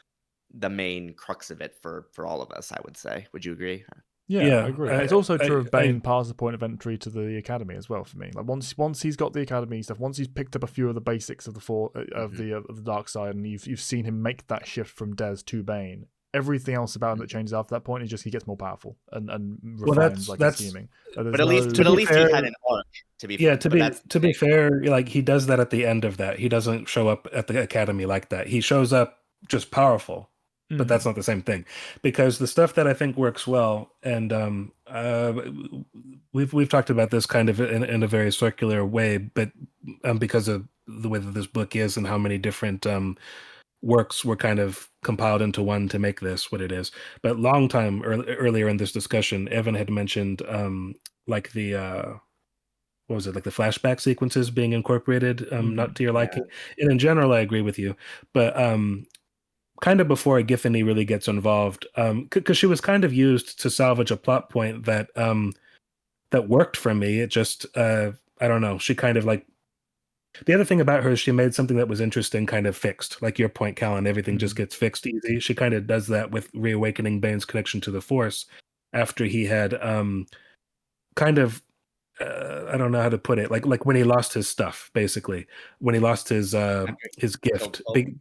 the main crux of it for all of us, I would say. Would you agree? Yeah, I agree. It's also true of Bane past the point of entry to the academy as well for me. Like once he's got the academy stuff, once he's picked up a few of the basics of the dark side, and you've seen him make that shift from Des to Bane. Everything else about him that changes after that point is just he gets more powerful and refines that's scheming. But at least he had an arc. To be fair, like he does that at the end of that. He doesn't show up at the academy like that. He shows up just powerful, but that's not the same thing. Because the stuff that I think works well, and we've talked about this kind of in a very circular way, but because of the way that this book is and how many different works were kind of compiled into one to make this what it is. But long time earlier in this discussion, Evan had mentioned like the what was it, like the flashback sequences being incorporated, not to your liking. And in general, I agree with you. But kind of before Githany really gets involved, because she was kind of used to salvage a plot point that that worked for me. It just I don't know. She kind of like. The other thing about her is she made something that was interesting kind of fixed. Like your point, Callan, everything just gets fixed easy. She kind of does that with reawakening Bane's connection to the Force after he had kind of I don't know how to put it. Like when he lost his stuff, basically. When he lost his gift. And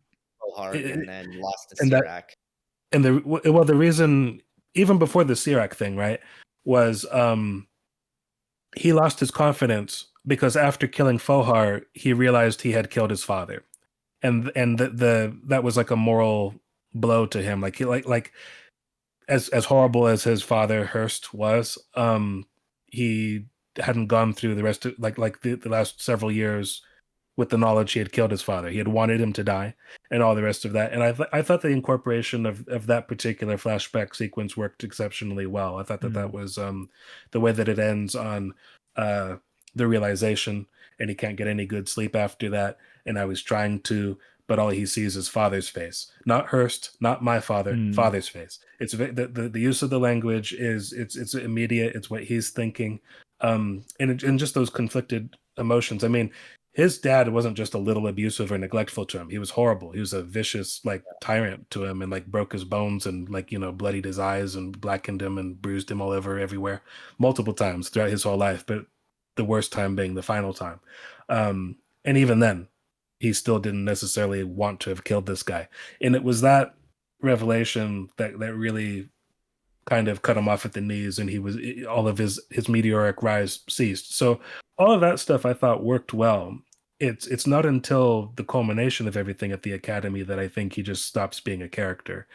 then lost to Sirac. And the reason, even before the Sirac thing, right, was he lost his confidence because after killing Fohar, he realized he had killed his father, and that was like a moral blow to him. Like as horrible as his father Hurst was, he hadn't gone through the rest of the last several years with the knowledge he had killed his father. He had wanted him to die, and all the rest of that. And I thought the incorporation of that particular flashback sequence worked exceptionally well. I thought that was the way that it ends on the realization, and he can't get any good sleep after that. And I was trying to, but all he sees is father's face, not Hurst, not my father, father's face. It's the use of the language it's immediate. It's what he's thinking, and just those conflicted emotions. I mean, his dad wasn't just a little abusive or neglectful to him. He was horrible. He was a vicious tyrant to him, and broke his bones and bloodied his eyes and blackened him and bruised him all over everywhere multiple times throughout his whole life. But the worst time being the final time. And even then, he still didn't necessarily want to have killed this guy. And it was that revelation that really kind of cut him off at the knees, and all of his meteoric rise ceased. So all of that stuff I thought worked well. It's not until the culmination of everything at the academy that I think he just stops being a character.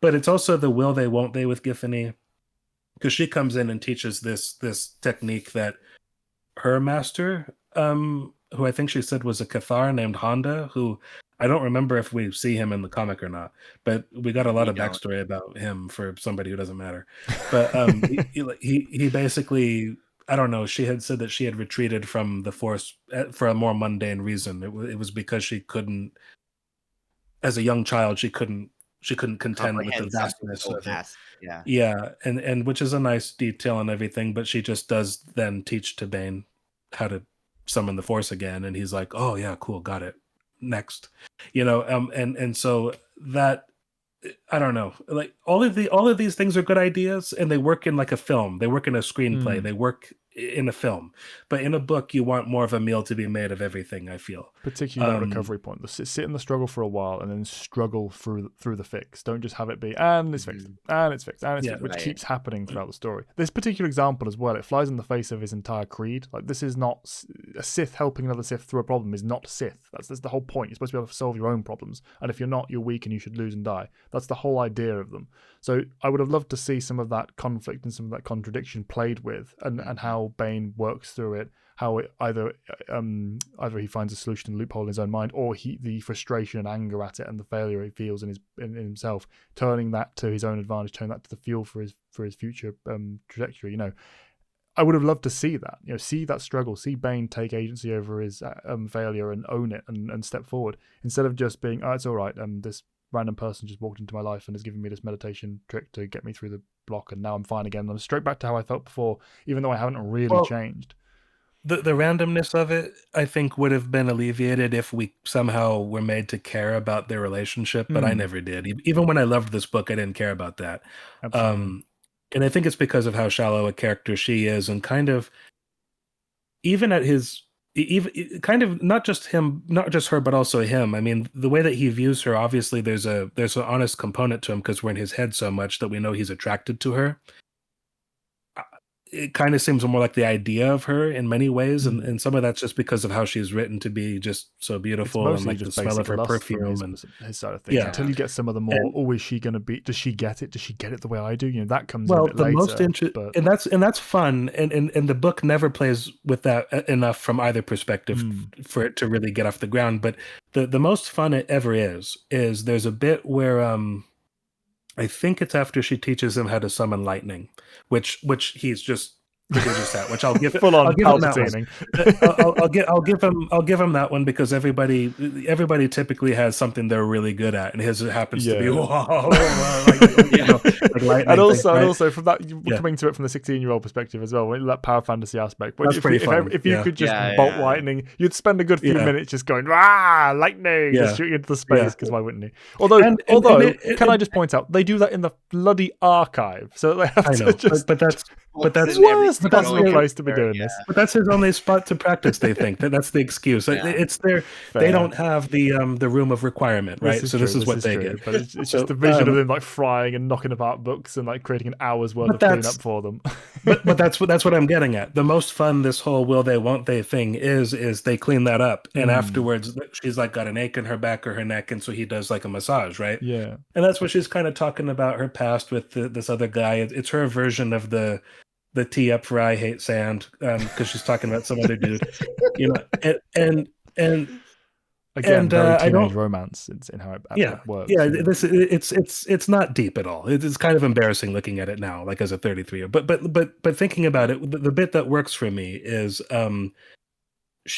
But it's also the will they won't they with Githany, because she comes in and teaches this technique that her master, who I think she said was a Cathar named Honda, who I don't remember if we see him in the comic or not, but we got a lot of backstory about him for somebody who doesn't matter. But he basically, I don't know, she had said that she had retreated from the Force for a more mundane reason. It was because she couldn't, as a young child, she couldn't contend with the vastness of it. Yeah, and which is a nice detail and everything, but she just does then teach to Bane how to summon the Force again, and he's like, oh yeah, cool, got it, next. And so that I don't know. Like all of these things are good ideas, and they work in like a film. They work in a screenplay. They work in a film. But in a book, you want more of a meal to be made of everything. I feel. Particularly that recovery point. Sit in the struggle for a while and then struggle through the fix. Don't just have it be and it's fixed and it's fixed and it's fixed, which keeps happening throughout the story. This particular example as well, it flies in the face of his entire creed. Like, this is not a Sith helping another Sith through a problem is not Sith. That's the whole point. You're supposed to be able to solve your own problems, and if you're not, you're weak and you should lose and die. That's the whole idea of them. So I would have loved to see some of that conflict and some of that contradiction played with, and how Bane works through it. How it either he finds a solution and loophole in his own mind, or the frustration and anger at it and the failure he feels in himself, turning that to his own advantage, turning that to the fuel for his future trajectory. You know, I would have loved to see that. You know, see that struggle, see Bane take agency over his failure and own it and step forward, instead of just being, oh, it's all right. This random person just walked into my life and has given me this meditation trick to get me through the block, and now I'm fine again. I'm straight back to how I felt before, even though I haven't really changed. The randomness of it, I think, would have been alleviated if we somehow were made to care about their relationship, but I never did. Even when I loved this book, I didn't care about that. Absolutely. And I think it's because of how shallow a character she is, and kind of even at his even kind of not just her, but also him. I mean, the way that he views her, obviously there's an honest component to him because we're in his head so much that we know he's attracted to her. It kind of seems more like the idea of her in many ways, and some of that's just because of how she's written to be just so beautiful, and like the smell of her perfume and his side of things. Yeah. Until you get some of the more, is she going to be? Does she get it? Does she get it the way I do? You know, that comes in a bit later. Most interesting, and that's fun, and the book never plays with that enough from either perspective for it to really get off the ground. But the most fun it ever is there's a bit where I think it's after she teaches him how to summon lightning, which he's just prodigious at. Which I'll give full on Palpatining. I'll give him that one because everybody typically has something they're really good at, and his happens to be lightning. And also from that, coming to it from the 16-year-old perspective as well, that power fantasy aspect. But if you could just bolt lightning, you'd spend a good few minutes just going lightning, just shooting into the space. Because why wouldn't he? Although, can I just point out, they do that in the bloody archive, so they have to just. But that's worst possible place to be doing this. But that's his only spot to practice. They think that's the excuse. It's their. They don't have the room of requirement, right? This is what they get. But it's just the vision of them like frying and knocking apart books and like creating an hour's worth of cleanup for them. but that's what I'm getting at. The most fun this whole will they won't they thing is they clean that up, and afterwards she's like got an ache in her back or her neck, and so he does like a massage, right? Yeah. And that's what she's kind of talking about her past with this other guy. It's her version of the tee up for I hate sand, because she's talking about some other dude, you know, and again, very teenage romance in how it works. Yeah, it's not deep at all. It's kind of embarrassing looking at it now, like as a 33. But thinking about it, the bit that works for me is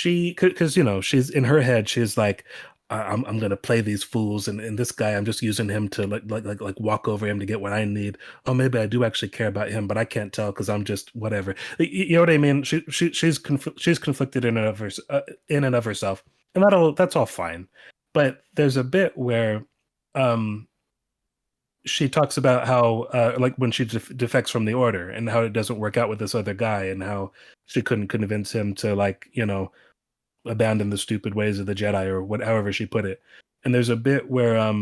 because you know she's in her head, she's like, I'm gonna play these fools, and this guy, I'm just using him to like walk over him to get what I need. Oh, maybe I do actually care about him, but I can't tell because I'm just whatever. You know what I mean? She's conflicted in and of herself, and that's all fine. But there's a bit where she talks about how like when she defects from the order and how it doesn't work out with this other guy, and how she couldn't convince him to, like, you know, abandon the stupid ways of the Jedi, or however she put it. And there's a bit where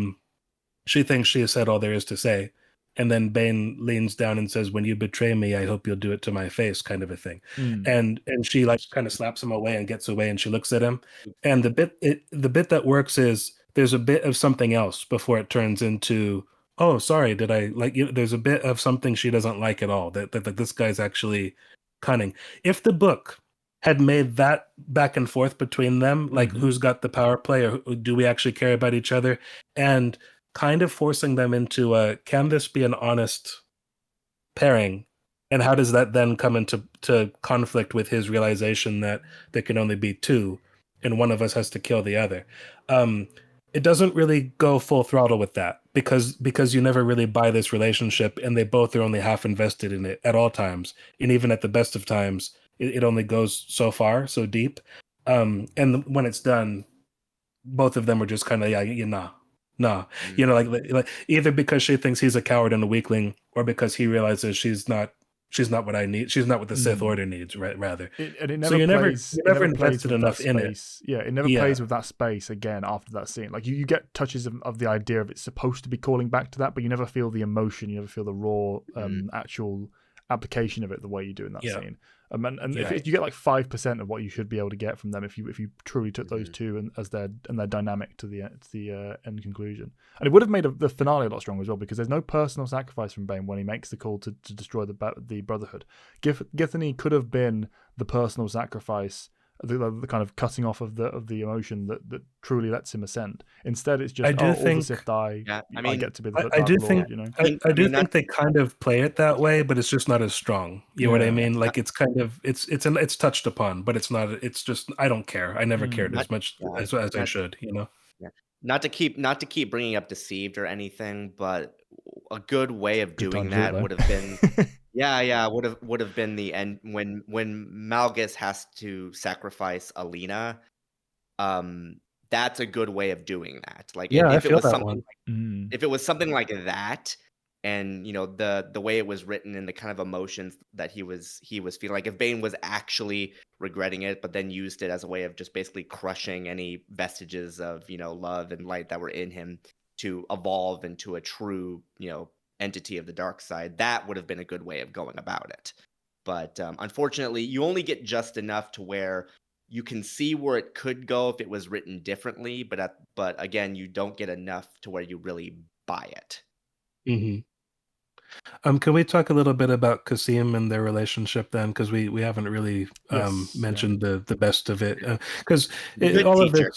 she thinks she has said all there is to say, and then Bane leans down and says, "When you betray me, I hope you'll do it to my face," kind of a thing. And she like kind of slaps him away and gets away, and she looks at him. And the bit that works is there's a bit of something else before it turns into, oh, sorry, did I like you? There's a bit of something she doesn't like at all, that this guy's actually cunning. If the book had made that back and forth between them, like who's got the power play, or do we actually care about each other, and kind of forcing them into can this be an honest pairing, and how does that then come into conflict with his realization that there can only be two and one of us has to kill the other. It doesn't really go full throttle with that, because you never really buy this relationship, and they both are only half invested in it at all times, and even at the best of times it only goes so far, so deep. And when it's done, both of them are just kind of, No, Mm. like either because she thinks he's a coward and a weakling, or because he realizes she's not what I need. She's not what the Sith Mm. Order needs, right? Rather, It so never plays. you're It never never plays invested with that enough in it. space. Yeah, it never Yeah, plays with that space again after that scene. Like you get touches of the idea of it's supposed to be calling back to that, but you never feel the emotion. You never feel the raw, Mm. actual application of it the way you do in that yeah, scene. And if right. you get like 5% of what you should be able to get from them, if you truly took those Mhm. two and as their dynamic to the end conclusion, and it would have made the finale a lot stronger as well because there's no personal sacrifice from Bane when he makes the call to destroy the Brotherhood. Githany could have been the personal sacrifice, the kind of cutting off of the emotion that truly lets him ascend. Instead, it's I just do all the think Sith die. Yeah, I I mean, get to be I, the I Dark do Lord. think You know. I I do mean not think they kind of play it that way, but it's just not as strong. You know what I Yeah. mean? Like it's kind of it's touched upon, but it's not. It's just I don't care. I never cared Mm. not as much yeah, as I not should. You know? yeah. Not to keep bringing up deceived or anything, but a good way of Good time doing to do that it would have been though. yeah, would have been the end when Malgus has to sacrifice Alina. Um, that's a good way of doing that. Like Yeah, I if it feel was that something one. Mm. if it was something like that, and the way it was written and the kind of emotions that he was feeling, like if Bane was actually regretting it but then used it as a way of just basically crushing any vestiges of love and light that were in him to evolve into a true entity of the dark side, that would have been a good way of going about it. But unfortunately you only get just enough to where you can see where it could go if it was written differently, but again, you don't get enough to where you really buy it. Hmm. Can we talk a little bit about Kasim and their relationship then? Because we haven't really Yes. Yeah. mentioned the best of it. Because The good all of teacher.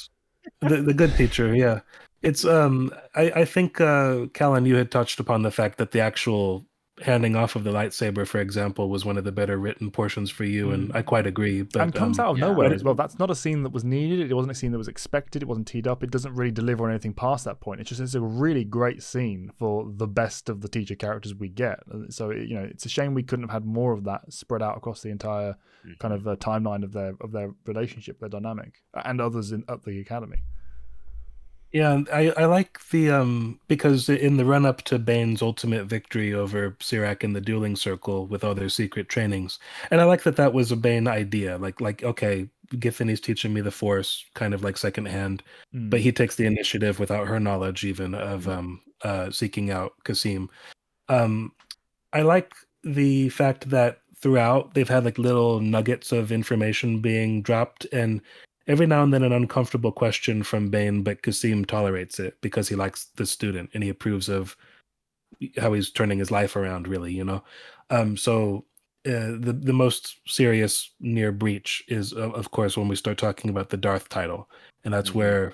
this, the good teacher, yeah. It's I think Callan, you had touched upon the fact that the actual handing off of the lightsaber, for example, was one of the better written portions for you, and I Mm. quite agree. And But comes out of Yeah. nowhere as well. That's not a scene that was needed. It wasn't a scene that was expected. It wasn't teed up. It doesn't really deliver on anything past that point. It's a really great scene for the best of the teacher characters we get. So it's a shame we couldn't have had more of that spread out across the entire kind Mhm. of timeline of their relationship, their dynamic, and others at the academy. yeah, and I like the because in the run up to Bane's ultimate victory over Sirac in the dueling circle with all their secret trainings, and I like that that was a Bane idea. Like okay, Githany's teaching me the Force, kind of like secondhand, but Mm. he takes the initiative without her knowledge even of seeking out Kasim. Um, I like the fact that throughout they've had like little nuggets of information being dropped, and every now and then an uncomfortable question from Bane, but Kasim tolerates it because he likes the student and he approves of how he's turning his life around, really, you know? So the most serious near breach is, of course, when we start talking about the Darth title. And that's Mhm. where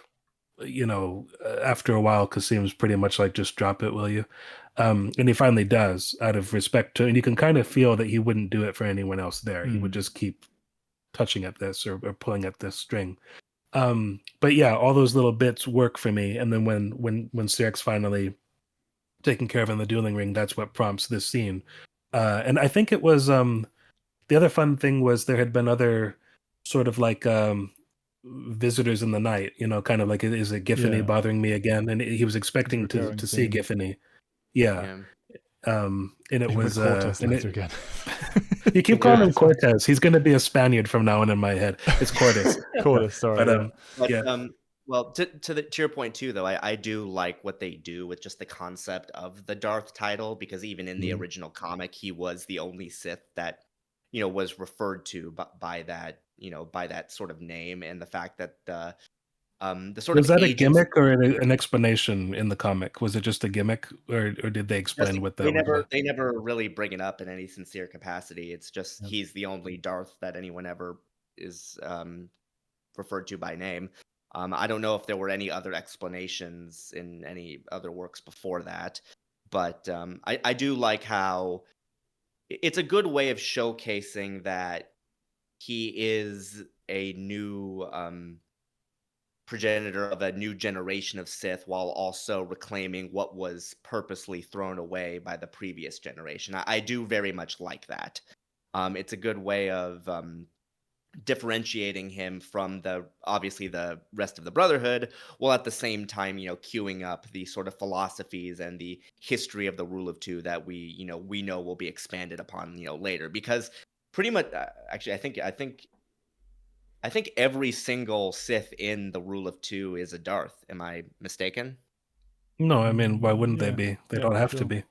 after a while, Kasim's pretty much like, just drop it, will you? And he finally does, out of respect to, and you can kind of feel that he wouldn't do it for anyone else there. He would Mm. just keep touching at this or pulling at this string. But yeah, all those little bits work for me. And then when Siric's finally taken care of in the dueling ring, that's what prompts this scene. And I think it was the other fun thing was there had been other sort of like visitors in the night, kind of like, is it Githany Yeah. bothering me again? And he was It's a expecting recurring to see theme. Githany. Yeah. Yeah. And it Even with was Cortez and later it, again. you keep calling him Cortez. He's going to be a Spaniard from now on in my head. It's Cortez. Cortez, But sorry, yeah. But yeah. well, to your point too, though, I do like what they do with just the concept of the Darth title, because even in the Mhm. original comic, he was the only Sith that was referred to by that by that sort of name, and the fact that the sort Was of that a agents. gimmick or an explanation in the comic? Was it just a gimmick, or did they Just explain what they that was never about? they never really bring it up in any sincere capacity. It's just Yeah. he's the only Darth that anyone ever is referred to by name. I don't know if there were any other explanations in any other works before that, but I do like how it's a good way of showcasing that he is a new progenitor of a new generation of Sith, while also reclaiming what was purposely thrown away by the previous generation. I do very much like that. It's a good way of differentiating him from obviously the rest of the Brotherhood, while at the same time, queuing up the sort of philosophies and the history of the Rule of Two that we know will be expanded upon, later. Because pretty much, actually, I think every single Sith in the Rule of Two is a Darth. Am I mistaken? No, I mean, why wouldn't they Yeah. be? They Yeah, don't for have to sure. be.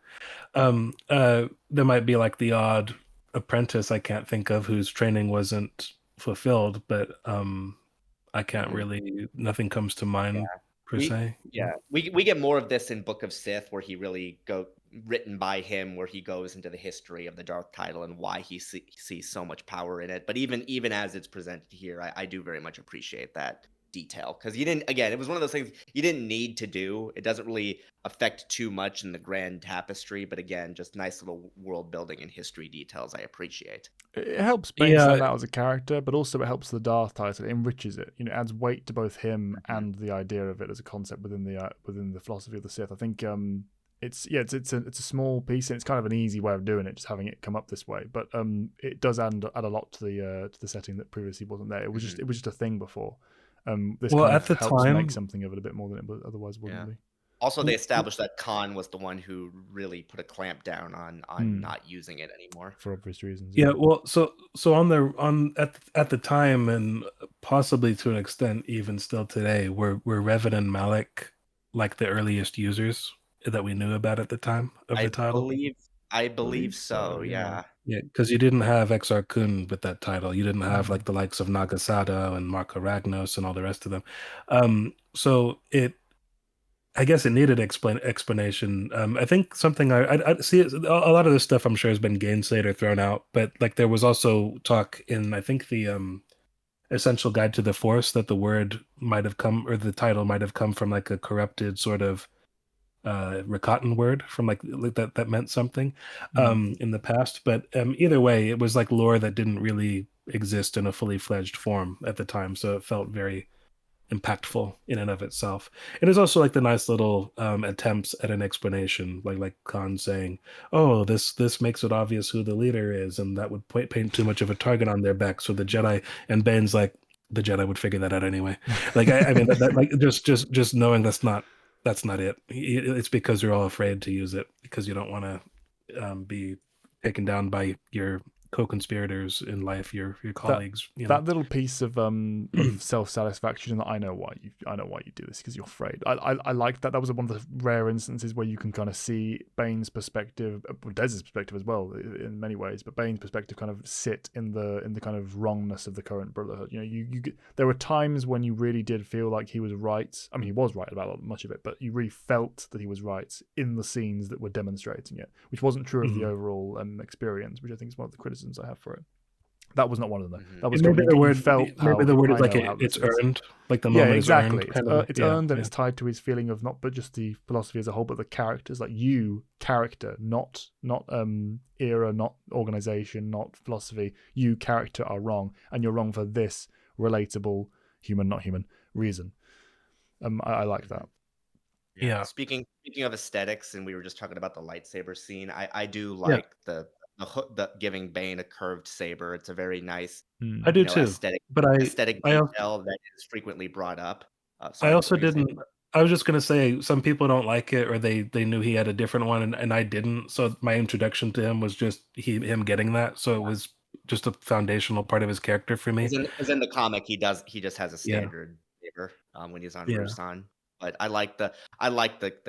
There might be like the odd apprentice I can't think of whose training wasn't fulfilled, but I can't Mhm. really, nothing comes to mind per We se. yeah, we get more of this in Book of Sith, where he really go written by him, where he goes into the history of the Darth title and why he sees so much power in it. But even as it's presented here, I do very much appreciate that detail, because you didn't, again, it was one of those things you didn't need to do. It doesn't really affect too much in the grand tapestry, but again, just nice little world building and history details I appreciate. It helps Bane Yeah, stand out as a character, but also it helps the Darth title. It enriches it. Adds weight to both him Mhm. and the idea of it as a concept within the philosophy of the Sith. I think it's it's a small piece, and it's kind of an easy way of doing it, just having it come up this way. But it does add a lot to the setting that previously wasn't there. It was Mhm. just a thing before. This well, kind at of the helps make time, something of it a bit more than it otherwise wouldn't Yeah. be. Also, they w- w- established that Khan was the one who really put a clamp down on Hmm. not using it anymore. For obvious reasons, yeah, yeah. well, so on at the time, and possibly to an extent even still today, were Revan and Malik like the earliest users that we knew about at the time of the I title? believe I Believe believe so, so, yeah. yeah. Yeah, because you didn't have Exar Kun with that title. You didn't have Hmm. like the likes of Nagasado and Marco Ragnos and all the rest of them. So I guess it needed explanation. I think something I see a lot of this stuff I'm sure has been gainsaid or thrown out, but like there was also talk in I think the Essential Guide to the Force that the word might have come or the title might have come from like a corrupted sort of Rakatan word from like that meant something Hmm. in the past. But either way, it was like lore that didn't really exist in a fully fledged form at the time, so it felt very impactful in and of itself. It is also like the nice little attempts at an explanation, like Khan saying, "Oh, this makes it obvious who the leader is, and that would paint too much of a target on their back." So the Jedi and Bane's like, the Jedi would figure that out anyway. Like I mean that like just knowing that's not it. It's because you're all afraid to use it because you don't want to be taken down by your co-conspirators in life, your that colleagues. that little piece of self satisfaction that I know why you do this because you're afraid. I like that. That was one of the rare instances where you can kind of see Bane's perspective, Dez's perspective as well, in many ways, but Bane's perspective kind of sit in the kind of wrongness of the current Brotherhood. There were times when you really did feel like he was right. I mean, he was right about much of it, but you really felt that he was right in the scenes that were demonstrating it, which wasn't true of the Mhm. overall experience, which I think is one of the criticisms I have for it. That was not one of them, though. Mhm. That was Maybe the you word felt maybe the word is I like know how this it's is. earned, like the Yeah, moment is exactly. earned, kind of. It's Yeah, earned and yeah. it's tied to his feeling of not but just the philosophy as a whole, but the characters. Like you, character, not era, not organization, not philosophy. You, character, are wrong, and you're wrong for this relatable human, not human reason. I like Mhm. that. Yeah. Yeah. Speaking of aesthetics, and we were just talking about the lightsaber scene, I do Yeah, like the giving Bane a curved saber. It's a very nice, Hmm. I do too. aesthetic But I also detail that is frequently brought up. I Sorry, what also were you saying? didn't I was just gonna say some people don't like it or they knew he had a different one and I didn't. So my introduction to him was just him getting that. So it was just a foundational part of his character for me. Because in the comic, he just has a Yeah. standard saber, when he's on Yeah. Ruusan. But I like the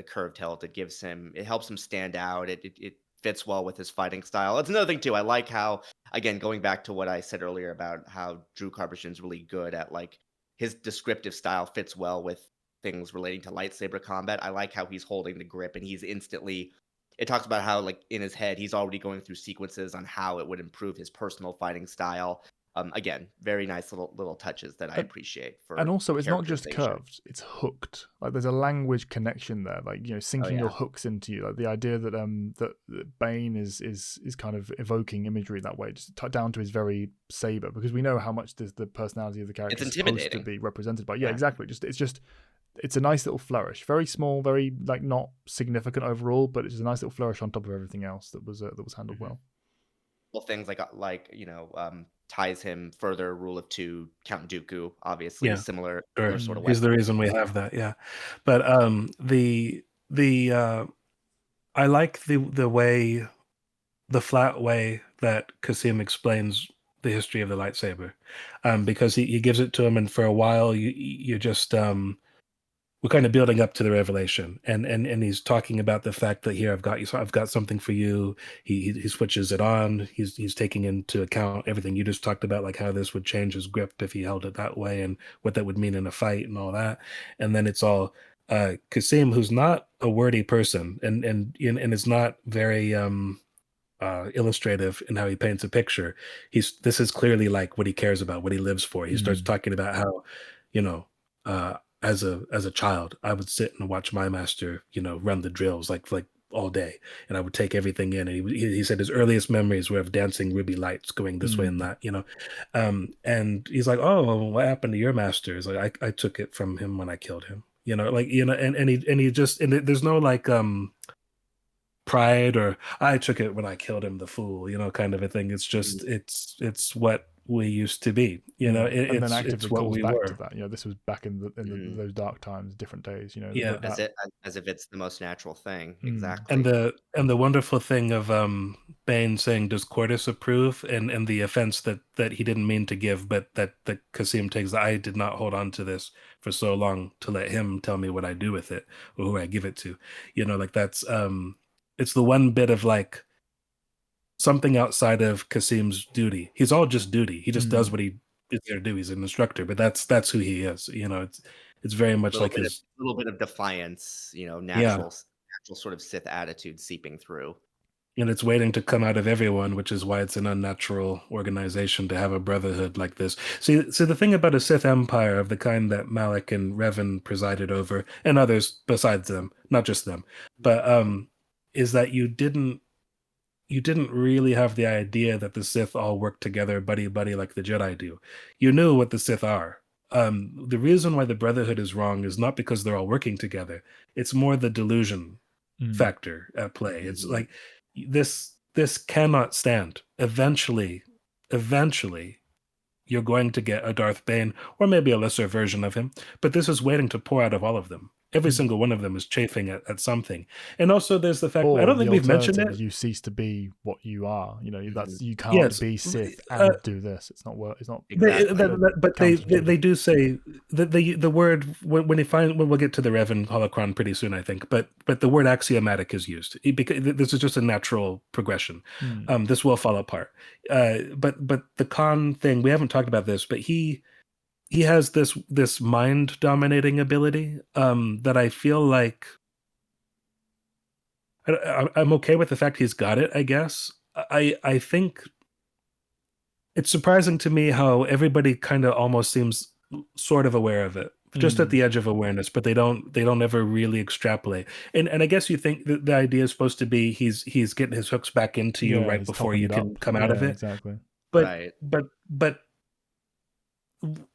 curved hilt. It helps him stand out. It fits well with his fighting style. That's another thing too. I like how, again, going back to what I said earlier about how Drew Karpyshyn's really good at, like, his descriptive style fits well with things relating to lightsaber combat. I like how he's holding the grip and he's instantly. It talks about how, like, in his head he's already going through sequences on how it would improve his personal fighting style. Again, very nice little touches that I appreciate And for also, it's not just characterization. curved; it's hooked. Like there's a language connection there, like Oh sinking your yeah. hooks into you. Like the idea that that Bane is kind of evoking imagery that way, just down to his very saber, because we know how much the personality of the It's character is supposed to intimidating. be represented by. Yeah, Yeah. exactly. It's a nice little flourish, very small, very like not significant overall, but it's a nice little flourish on top of everything else that was handled Mhm. well. Well, things like ties him further. Rule of Two, Count Dooku, obviously Yeah, similar sure. sort of Mm. He's the weapon. reason we have that. Yeah, but the I like the way the flat way that Kasim explains the history of the lightsaber, because he gives it to him, and for a while you just we're kind of building up to the revelation, and he's talking about the fact that here I've got you, so I've got something for you. He switches it on. He's taking into account everything you just talked about, like how this would change his grip if he held it that way, and what that would mean in a fight and all that. And then it's all Kasim, who's not a wordy person, and is not very illustrative in how he paints a picture. This is clearly like what he cares about, what he lives for. He starts Mm. talking about how, you know, as a child, I would sit and watch my master, run the drills like all day, and I would take everything in. And he said his earliest memories were of dancing ruby lights going this way and Mm. that. And he's like, oh, well, what happened to your master? He's like, I took it from him when I killed him. And he just, there's no like pride or I took it when I killed him, the fool, kind of a thing. It's just Mhm. it's what we used to be. Yeah, It, and then it's actively what calls we back to were. that. This was back in Mhm. those dark times, different days. Yeah. That. As if it's the most natural thing. Mm. And Exactly. the wonderful thing of Bane saying, "Does Cordis approve?" and the offense that he didn't mean to give, but that Kasim takes. I did not hold on to this for so long to let him tell me what I do with it or who I give it to. Like that's it's the one bit of like something outside of Kasim's duty. He's all just duty. He just does Mm. what he is there to do. He's an instructor, but that's who he is. It's very much like his. Little bit of defiance, Yeah, natural sort of Sith attitude seeping through. and it's waiting to come out of everyone, which is why it's an unnatural organization to have a brotherhood like this. See, the thing about a Sith empire of the kind that Malik and Revan presided over, and others besides them, not just them, but is that you didn't really have the idea that the Sith all work together buddy buddy like the Jedi do. You knew what the Sith are. The reason why the Brotherhood is wrong is not because they're all working together. It's more the delusion Mm. factor at play. It's Mhm. like this cannot stand. Eventually, you're going to get a Darth Bane or maybe a lesser version of him, but this is waiting to pour out of all of them. Every Mm. single one of them is chafing at something. And also there's the fact I Or don't the think we've mentioned alternative it. is you cease to be what you are. Mhm. That's you can't Yes, be Sith uh, and do this. It's not work. It's not. Exactly. but they do say that the word when we'll get to the Revan holocron pretty soon, I think. But the word axiomatic is used because this is just a natural progression. Mm. This will fall apart. But the con thing we haven't talked about this, but he has this mind dominating ability that I feel like I'm okay with the fact he's got it. I guess I think it's surprising to me how everybody kind of almost seems sort of aware of it, just at Mm. the edge of awareness, but they don't ever really extrapolate. And I guess you think that the idea is supposed to be he's getting his hooks back into you Yeah, right he's before topping you it up. can come out of Yeah, it. exactly. But Right. but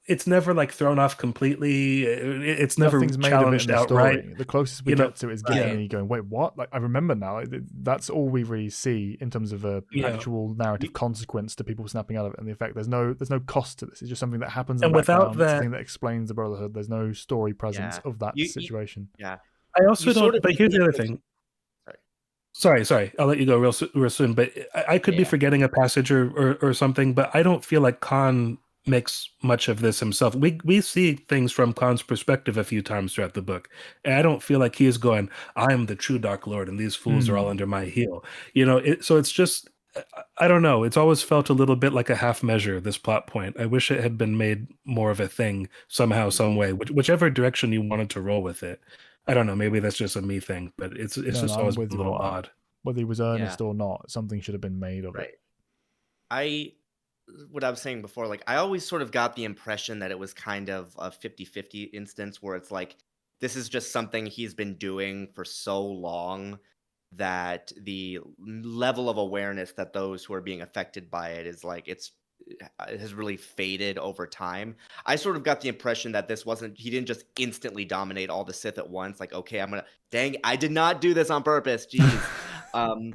it's never like thrown off completely. It's never Nothing's made of it in challenged the outright. story. The closest we You know, get to it is yeah, Githany going, "Wait, what?" Like I remember now. That's all we really see in terms of a yeah. actual narrative consequence to people snapping out of it and the effect. There's no cost to this. It's just something that happens in And the without background. It's a that, thing that explains the Brotherhood. There's no story presence Yeah. of that You situation. yeah. I You also sort don't. of But here's the begin other with thing. sorry. Sorry. I'll let you go real soon. But I could be Yeah. forgetting a passage or something. But I don't feel like Khan makes much of this himself. We see things from Khan's perspective a few times throughout the book, and I don't feel like he is going, "I am the true Dark Lord, and these fools are all Mm. under my heel." So it's just. I don't know. It's always felt a little bit like a half measure, this plot point. I wish it had been made more of a thing somehow, some Mhm. way, whichever direction you wanted to roll with it. I don't know. Maybe that's just a me thing, but it's No, just I'm always with been a you on little that. odd. Whether he was Yeah. earnest or not, something should have been made of it. Right. I what I was saying before, like I always sort of got the impression that it was kind of a 50-50 instance where it's like this is just something he's been doing for so long that the level of awareness that those who are being affected by it is like it has really faded over time. I sort of got the impression that this wasn't he didn't just instantly dominate all the Sith at once. Like, okay, I'm gonna dang, I did not do this on purpose. Jeez. Um,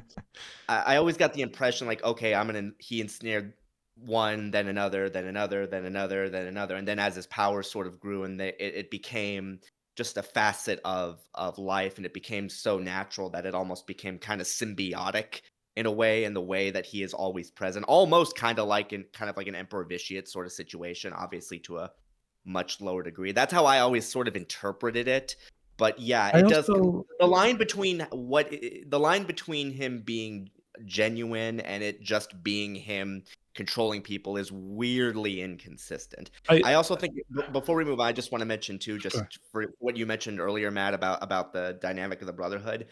I always got the impression like, okay, he ensnared one, then another, then another, then another, then another, and then as his powers sort of grew, and it became just a facet of life, and it became so natural that it almost became kind of symbiotic in the way that he is always present, almost kind of like an Emperor Vitiate sort of situation, obviously to a much lower degree. That's how I always sort of interpreted it. But yeah, I it does. also The line between the line between him being genuine and it just being him controlling people is weirdly inconsistent. I I also think before we move on, I just want to mention too, just sure. for what you mentioned earlier, Matt, about the dynamic of the Brotherhood.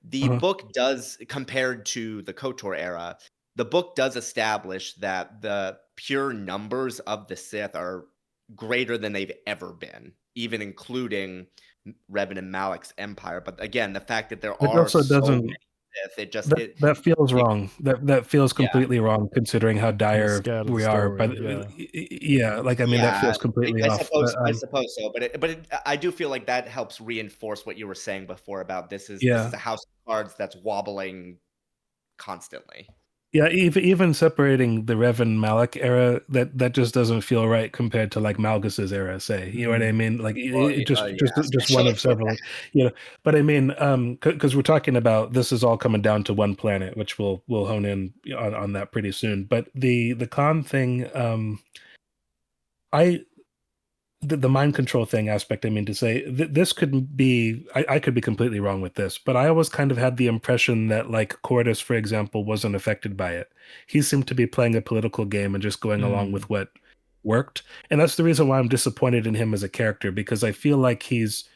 The Uh-huh. book does, compared to the KOTOR era, the book does establish that the pure numbers of the Sith are greater than they've ever been, even including Revan and Malak's empire. But again, the fact that there It are also so doesn't. many Sith, it just That feels it wrong. That feels yeah. completely wrong considering how And the dire scale of the we are. But story, yeah, like I mean, that Yeah, feels completely I off. suppose I suppose so, but I do feel like that helps reinforce what you were saying before about this is Yeah, a house of cards that's wobbling constantly. yeah. Even separating the Revan Malik era, that just doesn't feel right compared to like Malgus's era. Say, you know what I mean? Like Well, yeah, just one especially of with several. You know, but I mean, because we're talking about this is all coming down to one planet, which we'll hone in on that pretty soon. But the con thing, I the mind control thing aspect, I mean to say, this could be, I could be completely wrong with this, but I always kind of had the impression that like Cordis, for example, wasn't affected by it. He seemed to be playing a political game and just going along with what worked. And that's the reason why I'm disappointed in him as a character, because I feel like he's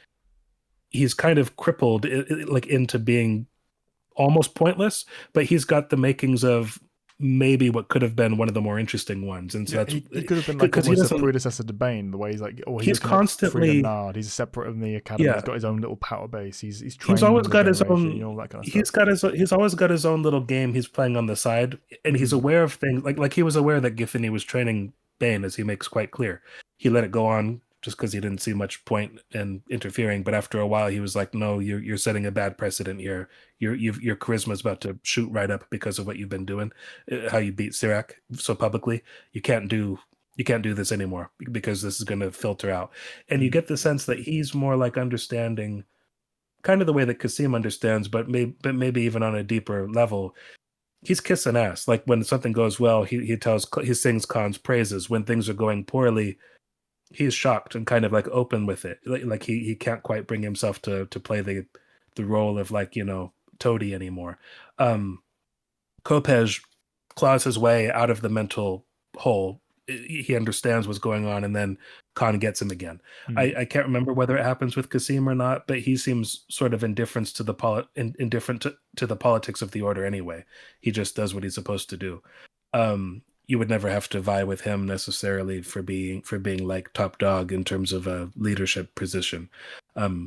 kind of crippled like into being almost pointless, but he's got the makings of maybe what could have been one of the more interesting ones. And so Yeah, that's he could have been like because he almost a doesn't, predecessor to Bane, the way he's like, oh, he's he's looking at freedom constantly, Nard, he's separate from the academy, he's yeah, got his own little power base, he's he's training always the got his generation, own, all that kind of he's stuff. got his, he's always got his own little game he's playing on the side, and he's aware of things like he was aware that Githany was training Bane, as he makes quite clear. He let it go on just because he didn't see much point in interfering, but after a while he was like, no, you're setting a bad precedent here. Your charisma's about to shoot right up because of what you've been doing, how you beat Sirac so publicly. You can't do this anymore because this is going to filter out. And you get the sense that he's more like understanding kind of the way that Kasim understands, but maybe even on a deeper level. He's kissing ass. Like when something goes well, he sings Khan's praises. When things are going poorly, he's shocked and kind of like open with it. Like he can't quite bring himself to play the role of like, toady anymore. Kopej claws his way out of the mental hole. He understands what's going on, and then Khan gets him again. I can't remember whether it happens with Kasim or not, but he seems sort of indifferent to the politics of the order anyway. He just does what he's supposed to do. You would never have to vie with him necessarily for being like top dog in terms of a leadership position.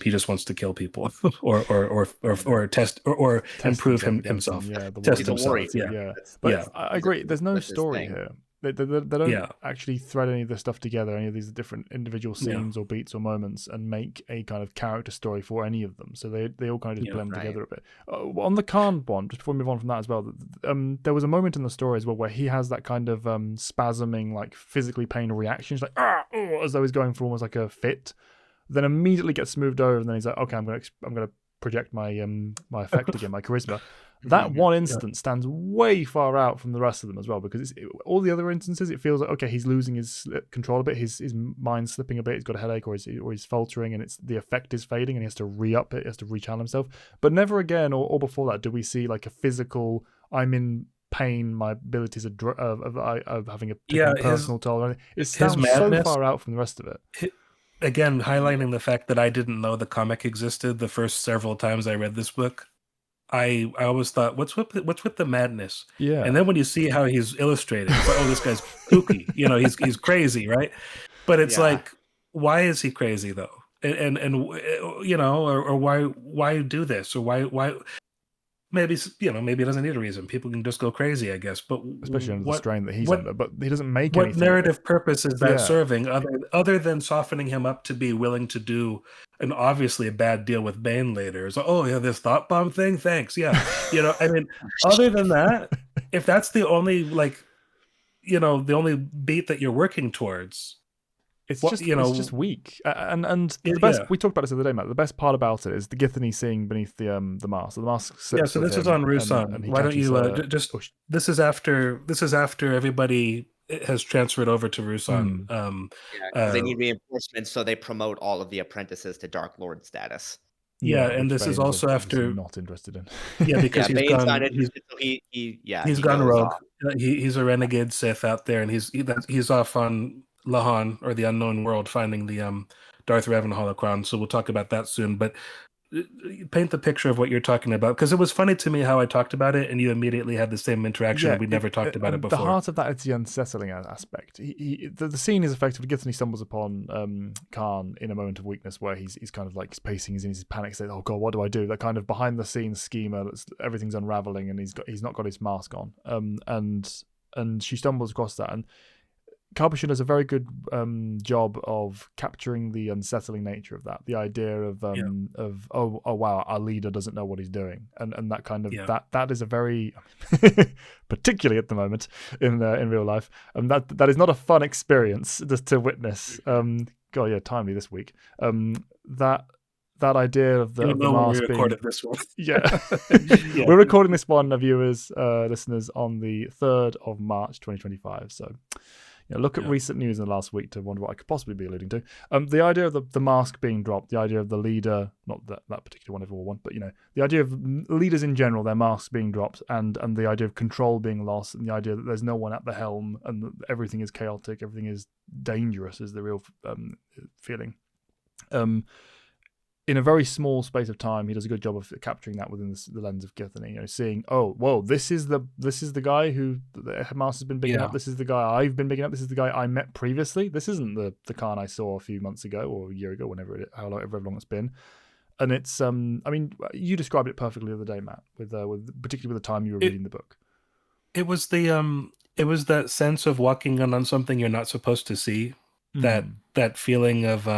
He just wants to kill people or test or improve himself. Yeah, the Test He's a himself. warrior. Yeah. But Yeah. I agree. There's no That's his story thing. here. They don't Yeah. actually thread any of this stuff together, any of these different individual Yeah. scenes or beats or moments, and make a kind of character story for any of them. So they all kind of just Yeah, blend right. together a bit. On the Khan one, just before we move on from that as well, there was a moment in the story as well where he has that kind of spasming, like physically pain reactions, like as though he's going for almost like a fit. Then immediately gets smoothed over, and then he's like, okay, I'm gonna project my my effect again, my charisma. That one instance stands way far out from the rest of them as well, because all the other instances, it feels like, okay, he's losing his control a bit, his mind's slipping a bit, he's got a headache, or he's faltering, and the effect is fading, and he has to re-up it, he has to rechannel himself. But never again, or before that, do we see like a physical, I'm in pain, my abilities of having a personal toll. It sounds so far out from the rest of it. Again, highlighting the fact that I didn't know the comic existed the first several times I read this book. I always thought, what's with the madness? Yeah. And then when you see how he's illustrated, it's like, oh, this guy's kooky. He's crazy, right? But it's like, why is he crazy though? And or why do this, or why? Maybe maybe it doesn't need a reason. People can just go crazy, I guess. But especially under the strain that he's under. But he doesn't make what anything narrative purpose is that serving other than softening him up to be willing to do an obviously a bad deal with Bane later? It's like, oh yeah, this thought bomb thing, thanks. Yeah. I mean, other than that, if that's the only the only beat that you're working towards. It's What just you it's just know, weak, and the best yeah. we talked about this the other day, Matt. The best part about it is the Githany seeing beneath the mask. So the mask Yeah, slips so with this is him, on and Ruusan. he Why don't catches you a. just this is after everybody has transferred over to Ruusan. Yeah, because they Uh, need reinforcements, so they promote all of the apprentices to Dark Lord status. yeah, Yeah, and which this is Bane's also obviously after, not interested in. yeah, because Yeah, Bane's not interested, so he's he gone goes rogue. off. He's a renegade Sith out there, and he's off on Lahan, or the unknown world, finding the Darth Revan holocron. So we'll talk about that soon. But paint the picture of what you're talking about, because it was funny to me how I talked about it, and you immediately had the same interaction, Yeah, and we never talked about it and the before. heart of that is the unsettling aspect. The scene is effectively Githany stumbles upon Khan in a moment of weakness where he's kind of like pacing, he's in his panic state. Oh God, what do I do? That kind of behind the scenes schema. Everything's unraveling, and he's not got his mask on. And she stumbles across that, and Carpushin does a very good job of capturing the unsettling nature of that. The idea of Yeah. oh wow, our leader doesn't know what he's doing, and that kind of Yeah. that is a very particularly at the moment in real life, and that is not a fun experience just to witness. God, yeah, timely this week. That idea of the Even though when we mask being recorded this one. yeah. Yeah. We're recording this one, viewers, listeners, on the 3rd of March 2025. So look at Yeah. recent news in the last week to wonder what I could possibly be alluding to. The idea of the mask being dropped, the idea of the leader, not that particular one, everyone one, but the idea of leaders in general, their masks being dropped, and the idea of control being lost, and the idea that there's no one at the helm, and that everything is chaotic, everything is dangerous, is the real feeling. In a very small space of time, he does a good job of capturing that within the lens of Githany. Seeing, oh, whoa, this is the guy who the headmaster's been bigging up. This is the guy I've been bigging up. This is the guy I met previously. This isn't the Khan I saw a few months ago or a year ago, however long it's been. And it's, I mean, you described it perfectly the other day, Matt, with particularly with the time you were reading the book. It was that sense of walking in on something you're not supposed to see. That feeling of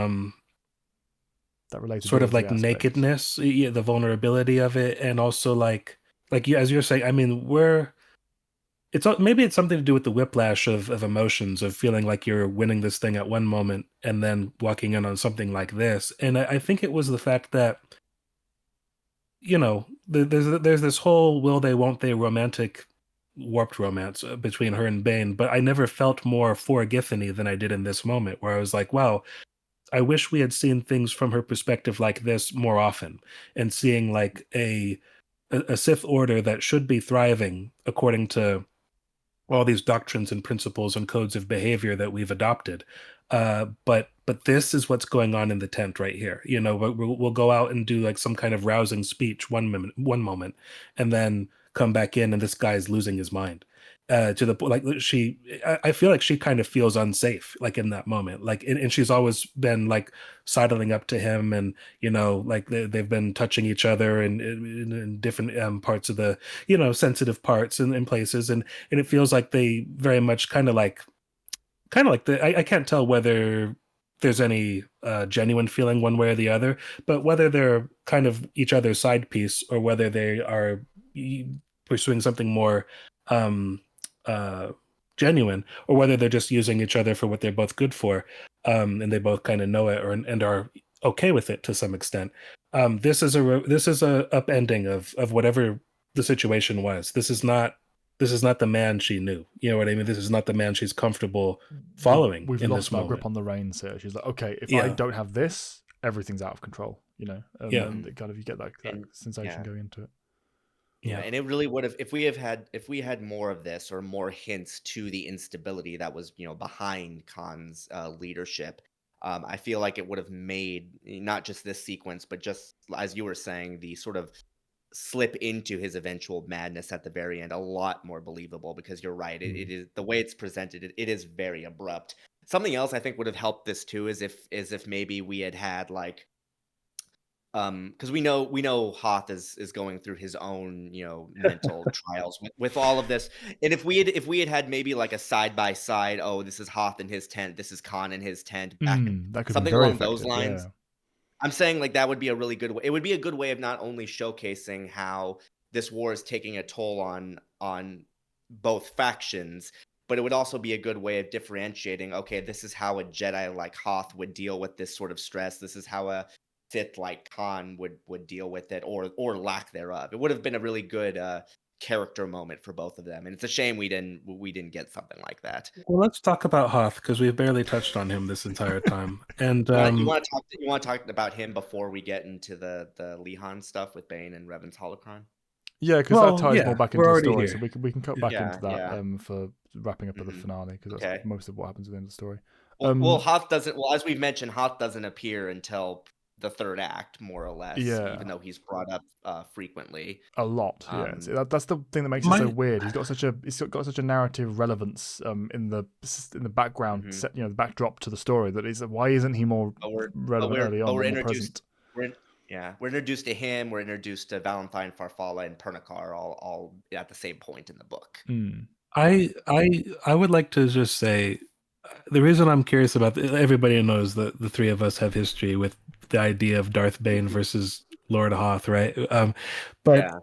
that relatability sort of like aspect. nakedness, the vulnerability of it, and also like you, as you're saying. I mean, maybe it's something to do with the whiplash of emotions, of feeling like you're winning this thing at one moment and then walking in on something like this. And I think it was the fact that there's this whole will they won't they romantic warped romance between her and Bane, but I never felt more for Githany than I did in this moment, where I was like, wow, I wish we had seen things from her perspective like this more often, and seeing like a Sith order that should be thriving according to all these doctrines and principles and codes of behavior that we've adopted. But this is what's going on in the tent right here. We'll go out and do like some kind of rousing speech one moment, and then come back in, and this guy's losing his mind. To the point, like I feel like she kind of feels unsafe, like in that moment, like, and she's always been like sidling up to him, and like they've been touching each other in different parts of the sensitive parts and places, and it feels like they very much kind of like I can't tell whether there's any genuine feeling one way or the other, but whether they're kind of each other's side piece, or whether they are pursuing something more genuine, or whether they're just using each other for what they're both good for, and they both kind of know it, and are okay with it to some extent. This is a upending of whatever the situation was. This is not the man she knew. You know what I mean? This is not the man she's comfortable following. We've in lost this our moment. grip on the reins here. She's like, okay, if I don't have this, everything's out of control. And kind of you get that sensation going into it. Yeah, and it really would have, if we had more of this, or more hints to the instability that was behind Khan's leadership. I feel like it would have made not just this sequence, but just as you were saying, the sort of slip into his eventual madness at the very end a lot more believable, because you're right, it is the way it's presented, it is very abrupt. Something else I think would have helped this too is if maybe we had like, because we know Hoth is going through his own mental trials with all of this, and if we had maybe like a side by side, oh, this is Hoth in his tent, this is Khan in his tent, That could something be very along those effective, lines. yeah. I'm saying like that would be a really good way. It would be a good way of not only showcasing how this war is taking a toll on both factions, but it would also be a good way of differentiating, okay, this is how a Jedi like Hoth would deal with this sort of stress. This is how a Sith like Khan would deal with it, or lack thereof. It would have been a really good character moment for both of them, and it's a shame we didn't get something like that. Well, let's talk about Hoth because we've barely touched on him this entire time. And You want to talk about him before we get into the Lihan stuff with Bane and Revan's holocron? Yeah, because Well, that ties yeah, more back we're into the already story, here. so we can cut back Yeah, into that yeah. for wrapping up of the finale, because that's Okay. most of what happens at the end of the story. Well, Hoth doesn't. Well, as we've mentioned, Hoth doesn't appear until the third act, more or less. Yeah. Even though he's brought up frequently. A lot, yeah. That's the thing that makes it My- so weird. He's got such a narrative relevance in the background, Mhm. set, the backdrop to the story. That is, why isn't he more relevant early on? We're and more introduced. present? We're introduced to him. We're introduced to Valentine, Farfalla, and Pernicar all at the same point in the book. I would like to just say the reason I'm curious about everybody knows that the three of us have history with the idea of Darth Bane versus Lord Hoth, right? But Yeah.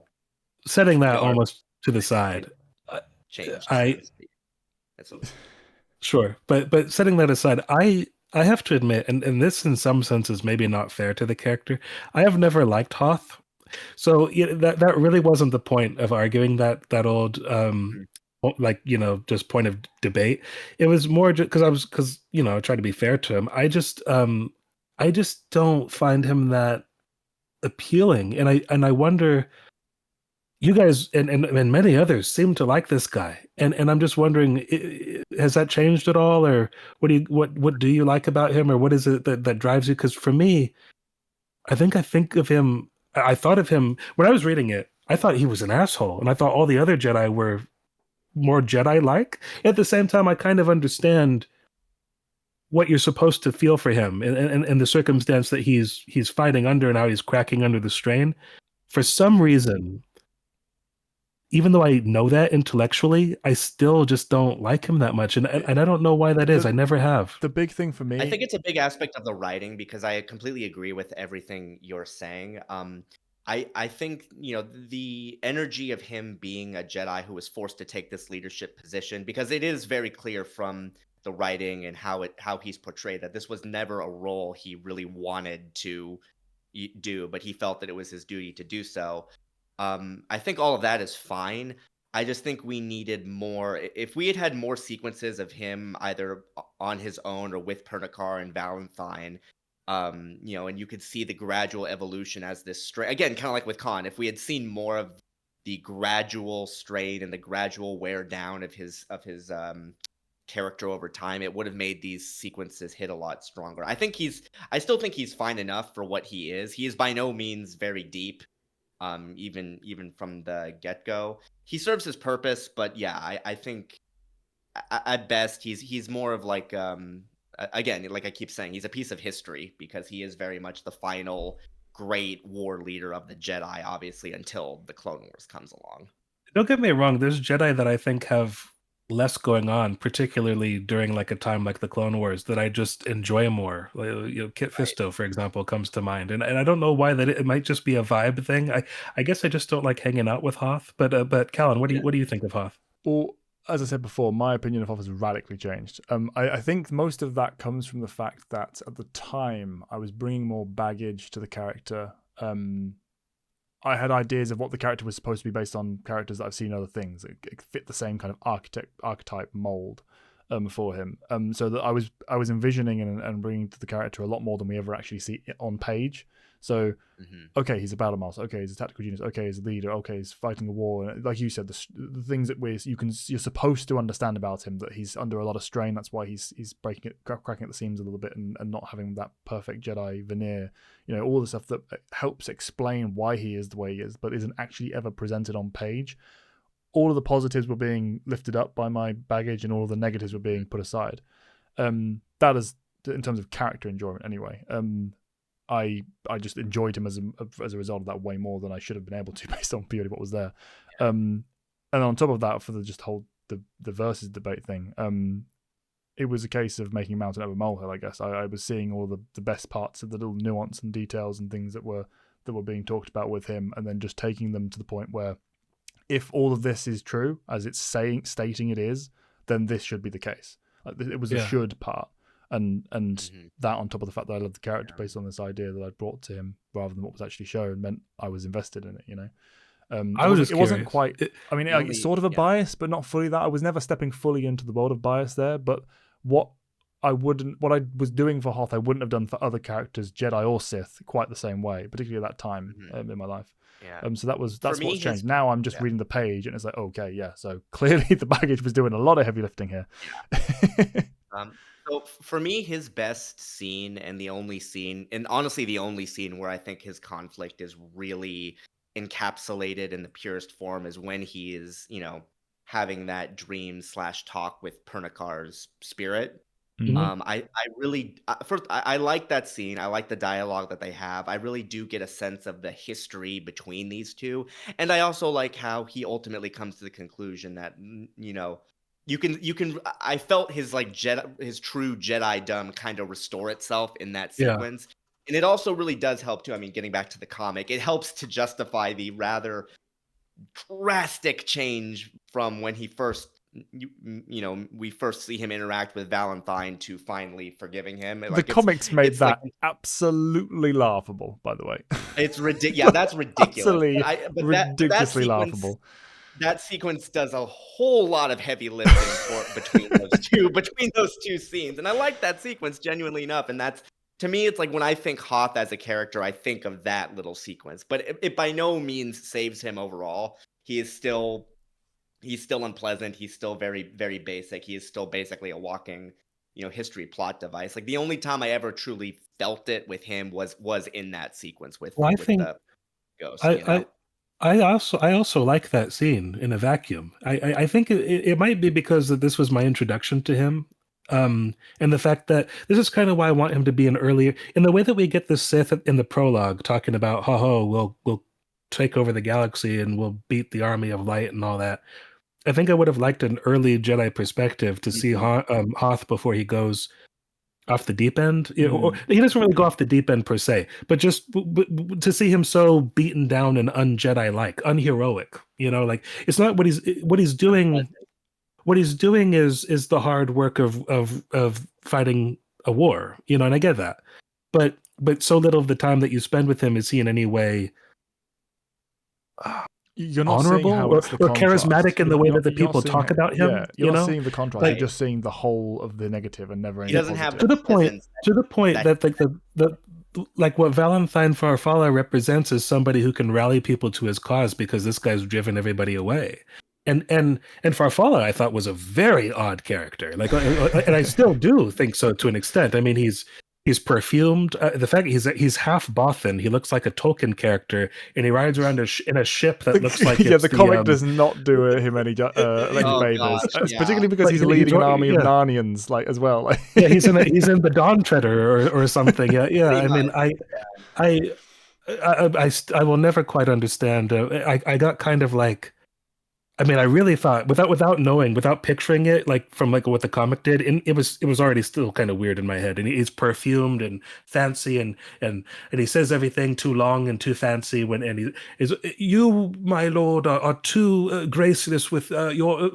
setting that No, almost to the side, Changed. I- so to speak. That's what- sure, but setting that aside, I have to admit, and this in some senses maybe not fair to the character, I have never liked Hoth. So yeah, that really wasn't the point of arguing that old just point of debate. It was more just because I tried to be fair to him. I just don't find him that appealing, and I wonder, you guys and many others seem to like this guy, and I'm just wondering, has that changed at all, or what do you like about him, or what is it that drives you? Because for me, I think of him. I thought of him when I was reading it. I thought he was an asshole, and I thought all the other Jedi were more Jedi-like. At the same time, I kind of understand what you're supposed to feel for him and the circumstance that he's fighting under and how he's cracking under the strain. For some reason, even though I know that intellectually, I still just don't like him that much, and I don't know why that is. I never have. The big thing for me, I think it's a big aspect of the writing, because I completely agree with everything you're saying. I think the energy of him being a Jedi who was forced to take this leadership position, because it is very clear from the writing and how he's portrayed that this was never a role he really wanted to do, but he felt that it was his duty to do so. I think all of that is fine. I just think we needed more. If we had more sequences of him either on his own or with Pernicar and Valentine, and you could see the gradual evolution as this strain, again, kind of like with Khan. If we had seen more of the gradual strain and the gradual wear down of his character over time, it would have made these sequences hit a lot stronger. I still think he's fine enough for what he is. He is by no means very deep. Even from the get-go, he serves his purpose, but yeah, I think at best he's more of like again, like I keep saying, he's a piece of history, because he is very much the final great war leader of the Jedi, obviously, until the Clone Wars comes along. Don't get me wrong, there's Jedi that I think have less going on, particularly during like a time like the Clone Wars, that I just enjoy more. Kit Fisto, for example, comes to mind, and I don't know why that. It might just be a vibe thing. I guess I just don't like hanging out with Hoth. But Callan, what do you think of Hoth? Well, as I said before, my opinion of Hoth has radically changed. I think most of that comes from the fact that at the time I was bringing more baggage to the character. I had ideas of what the character was supposed to be based on characters that I've seen in other things. It fit the same kind of archetype mold for him. So that I was envisioning and bringing to the character a lot more than we ever actually see on page. So, okay, he's a battle master. Okay, he's a tactical genius. Okay, he's a leader. Okay, he's fighting a war. And like you said, the things that you're supposed to understand about him, that he's under a lot of strain. That's why he's cracking at the seams a little bit and not having that perfect Jedi veneer. All the stuff that helps explain why he is the way he is, but isn't actually ever presented on page. All of the positives were being lifted up by my baggage, and all of the negatives were being put aside. That is in terms of character enjoyment, anyway. I just enjoyed him as a result of that way more than I should have been able to, based on purely what was there. And on top of that, for the versus debate thing, it was a case of making a mountain out of a molehill. I guess I was seeing all the best parts of the little nuance and details and things that were being talked about with him, and then just taking them to the point where, if all of this is true as it's stating it is, then this should be the case. Like, it was a should part, and that on top of the fact that I loved the character based on this idea that I'd brought to him rather than what was actually shown meant I was invested in it. You know. It wasn't quite. I mean, it's sort of a bias, but not fully that. I was never stepping fully into the world of bias there. But what I was doing for Hoth, I wouldn't have done for other characters, Jedi or Sith, quite the same way, particularly at that time in my life. Yeah. So that's what's changed. Now I'm just reading the page, and it's like, okay, yeah. So clearly the baggage was doing a lot of heavy lifting here. So for me, his best scene and the only scene, and honestly the only scene where I think his conflict is really encapsulated in the purest form, is when he is, you know, having that dream / talk with Pernikar's spirit. I really first I like that scene. I like the dialogue that they have. I really do get a sense of the history between these two, and I also like how he ultimately comes to the conclusion that, you know, you can. I felt his his true Jedi-dom kind of restore itself in that sequence. And it also really does help too. I mean, getting back to the comic, it helps to justify the rather drastic change from when he first, we first see him interact with Valentine to finally forgiving him. The comics made that absolutely laughable, by the way. It's ridiculous. Yeah, that's ridiculous. Absolutely ridiculously laughable. That sequence does a whole lot of heavy lifting between those two scenes, and I like that sequence genuinely enough. And that's, to me, it's like when I think Hoth as a character, I think of that little sequence. But it by no means saves him overall. He's still unpleasant. He's still very, very basic. He is still basically a walking, history plot device. Like, the only time I ever truly felt it with him was in that sequence with the ghost. I also like that scene in a vacuum. I think it might be because this was my introduction to him. And the fact that this is kind of why I want him to be an earlier, in the way that we get the Sith in the prologue talking about, we'll take over the galaxy and we'll beat the army of light and all that. I think I would have liked an early Jedi perspective to see Hoth before he goes off the deep end. He doesn't really go off the deep end per se, but just to see him so beaten down and un-Jedi-like, unheroic. Like, it's not what he's doing. What he's doing is the hard work of fighting a war, and I get that. But so little of the time that you spend with him is he in any way you're not honorable or charismatic in the way that the people talk about him. Yeah, you're not seeing the contrast. You're just seeing the whole of the negative and never. He doesn't have to the point that like what Valentine Farfalla represents is somebody who can rally people to his cause, because this guy's driven everybody away. And Farfalla, I thought, was a very odd character. Like, and I still do think so to an extent. I mean, he's perfumed. The fact he's half Bothan, he looks like a Tolkien character, and he rides around in a ship that looks like the comic does not do him any favors. Particularly because he's leading an army of Narnians, like, as well. Yeah, he's in the Dawn Treader or something. Yeah. I mean, I will never quite understand. I got kind of like. I mean, I really thought, without picturing it, like from like what the comic did, and it was already still kind of weird in my head. And he's perfumed and fancy, and he says everything too long and too fancy. And he is, you, my lord, are too graceless with your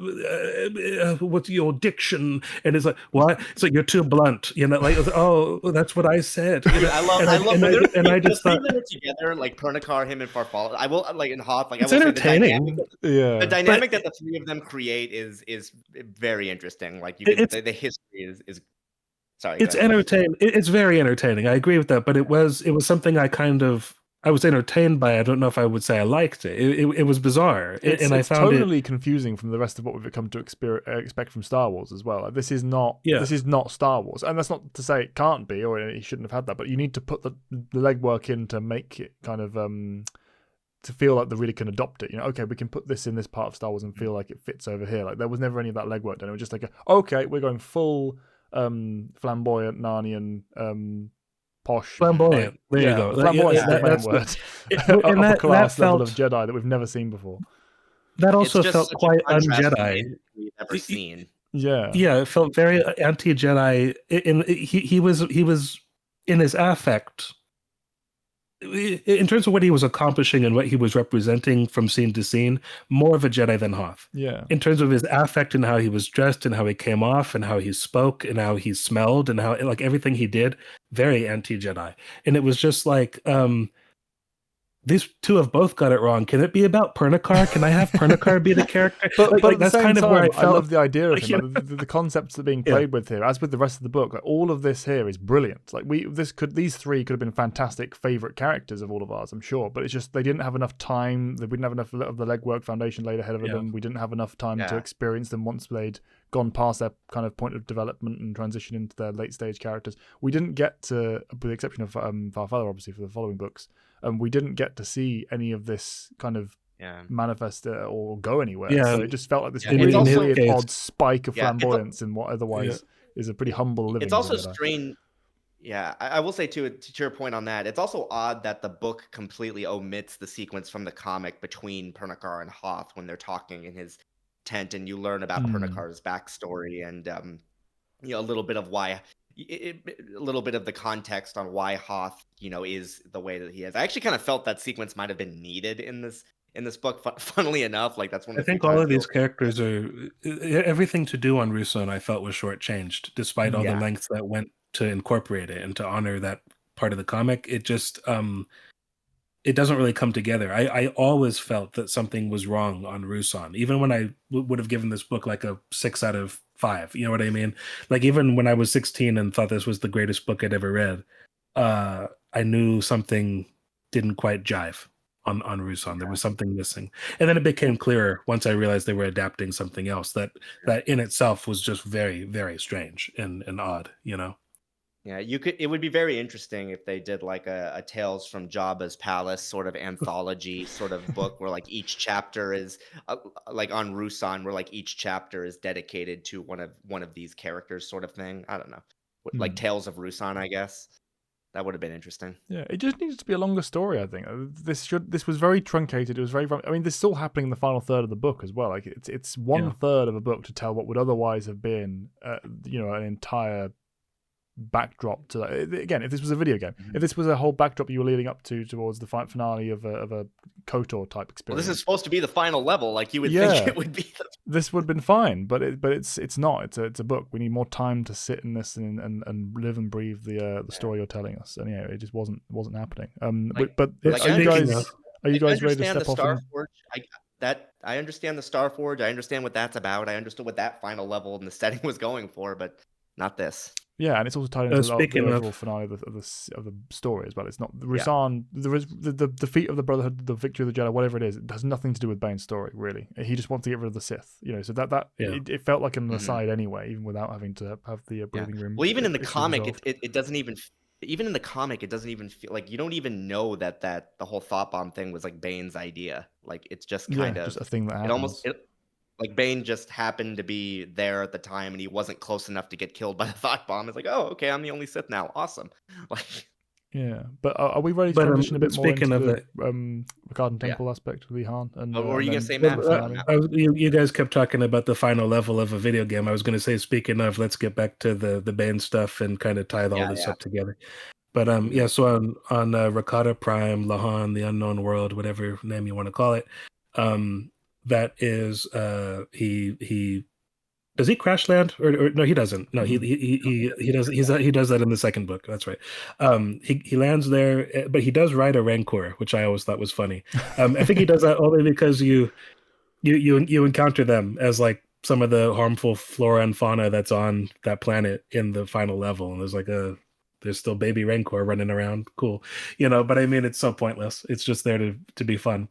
diction. And it's like, what? It's like, you're too blunt. Like, oh, that's what I said. I love when I just thought together, like Pernikar, him, and Farfalla. I will, like, in Hoth, like, it's entertaining. The dynamic that the three of them create is very interesting. Like, the history is sorry. It's entertaining. It's very entertaining. I agree with that, but it was something I was entertained by. I don't know if I would say I liked it. It was bizarre, and I found totally confusing from the rest of what we've come to expect from Star Wars as well. Like, this is not Star Wars, and that's not to say it can't be or it shouldn't have had that. But you need to put the legwork in to make it kind of to feel like they really can adopt it. Okay, we can put this in this part of Star Wars and feel like it fits over here. Like, there was never any of that legwork done. It was just like, okay, we're going full flamboyant Narnian posh. Flamboyant. There you go. Flamboyant is the main word. Upper class level of Jedi that we've never seen before. That also felt quite un-Jedi. We've ever seen. Yeah, it felt very anti-Jedi. He was in his affect. in terms of what he was accomplishing and what he was representing from scene to scene, more of a Jedi than Hoth. Yeah. In terms of his affect and how he was dressed and how he came off and how he spoke and how he smelled and how like everything he did, very anti-Jedi. And it was just like, these two have both got it wrong. Can it be about Pernacar? Can I have Pernacar be the character? But at the that's same kind of time, where I I felt. love the idea of like, you him. Like, the concepts that are being played with here, as with the rest of the book, like all of this here is brilliant. Like these three could have been fantastic favorite characters of all of ours, I'm sure. But it's just they didn't have enough time. They didn't have enough of the legwork foundation laid ahead of them. We didn't have enough time to experience them once they'd gone past their kind of point of development and transition into their late stage characters. We didn't get to, with the exception of Farfather, obviously, for the following books. We didn't get to see any of this kind of manifest or go anywhere. So it just felt like this really weird, odd spike of flamboyance in what otherwise is a pretty humble living. It's also strange. Yeah, I will say to your point on that, it's also odd that the book completely omits the sequence from the comic between Pernacar and Hoth when they're talking in his tent, and you learn about Pernacar's backstory and a little bit of why. A little bit of the context on why Hoth, is the way that he is. I actually kind of felt that sequence might have been needed in this book. Funnily enough, like that's one. I think all of these characters are everything to do on Ruusan. I felt was shortchanged, despite all the lengths that went to incorporate it and to honor that part of the comic. It just it doesn't really come together. I always felt that something was wrong on Ruusan, even when I would have given this book like a 6 out of 5. You know what I mean? Like even when I was 16 and thought this was the greatest book I'd ever read, I knew something didn't quite jive on Ruusan. There was something missing. And then it became clearer once I realized they were adapting something else that in itself was just very, very strange and odd, Yeah, it would be very interesting if they did like a Tales from Jabba's Palace sort of anthology sort of book where like each chapter is like on Ruusan, where like each chapter is dedicated to one of these characters sort of thing. I don't know. Like Tales of Ruusan, I guess. That would have been interesting. Yeah, it just needs to be a longer story, I think. This was very truncated. It was very, I mean, this is still happening in the final third of the book as well. Like it's one third of a book to tell what would otherwise have been an entire backdrop to that. Again, if this was a video game, if this was a whole backdrop you were leading up towards the finale of a KOTOR type experience. Well, this is supposed to be the final level, like you would think it would be. This would have been fine, but it's not. It's a book. We need more time to sit in this and live and breathe the story you're telling us. And it just wasn't happening. Are you guys ready to step off? I understand the Starforge. I understand what that's about. I understood what that final level and the setting was going for, but not this. Yeah, and it's also tied into the overall finale of the story as well. It's not Ruusan. There is the defeat of the Brotherhood, the victory of the Jedi, whatever it is. It has nothing to do with Bane's story, really. He just wants to get rid of the Sith. So it felt like an aside anyway, even without having to have the breathing room. Well, even in the comic, it doesn't even. Even in the comic, it doesn't even feel like you don't even know that the whole thought bomb thing was like Bane's idea. Like it's just kind of just a thing that happens. Like Bane just happened to be there at the time, and he wasn't close enough to get killed by the thought bomb. It's like, oh, okay, I'm the only Sith now. Awesome. Like, but are we ready to transition a bit more into the Ricard Temple aspect of the Han? And what were you gonna say, Matt? You guys kept talking about the final level of a video game. I was gonna say, speaking of, let's get back to the Bane stuff and kind of tie all this up together. But so on Rakata Prime, Lahan, the Unknown World, whatever name you want to call it, that is he does he crash land or no, he doesn't. No, he does that in the second book. That's right. He lands there, but he does ride a Rancor, which I always thought was funny. I think he does that only because you encounter them as like some of the harmful flora and fauna that's on that planet in the final level, and there's still baby Rancor running around. Cool, but I mean, it's so pointless. It's just there to be fun.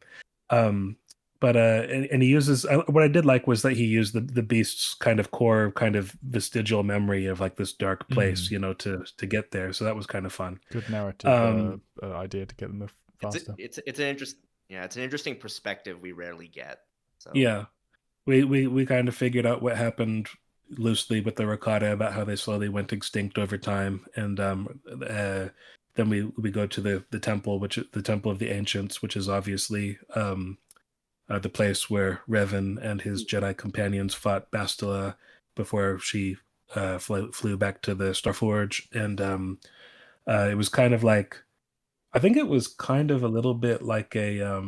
But and he uses, what I did like was that he used the beast's kind of core, kind of vestigial memory of like this dark place, to get there. So that was kind of fun. Good narrative idea to get them faster. It's an interesting perspective we rarely get. So. Yeah, we kind of figured out what happened loosely with the Rakata about how they slowly went extinct over time, and then we go to the temple, the Temple of the Ancients, which is obviously the place where Revan and his Jedi companions fought Bastila before she flew back to the Starforge, and it was kind of like I think it was kind of a little bit like a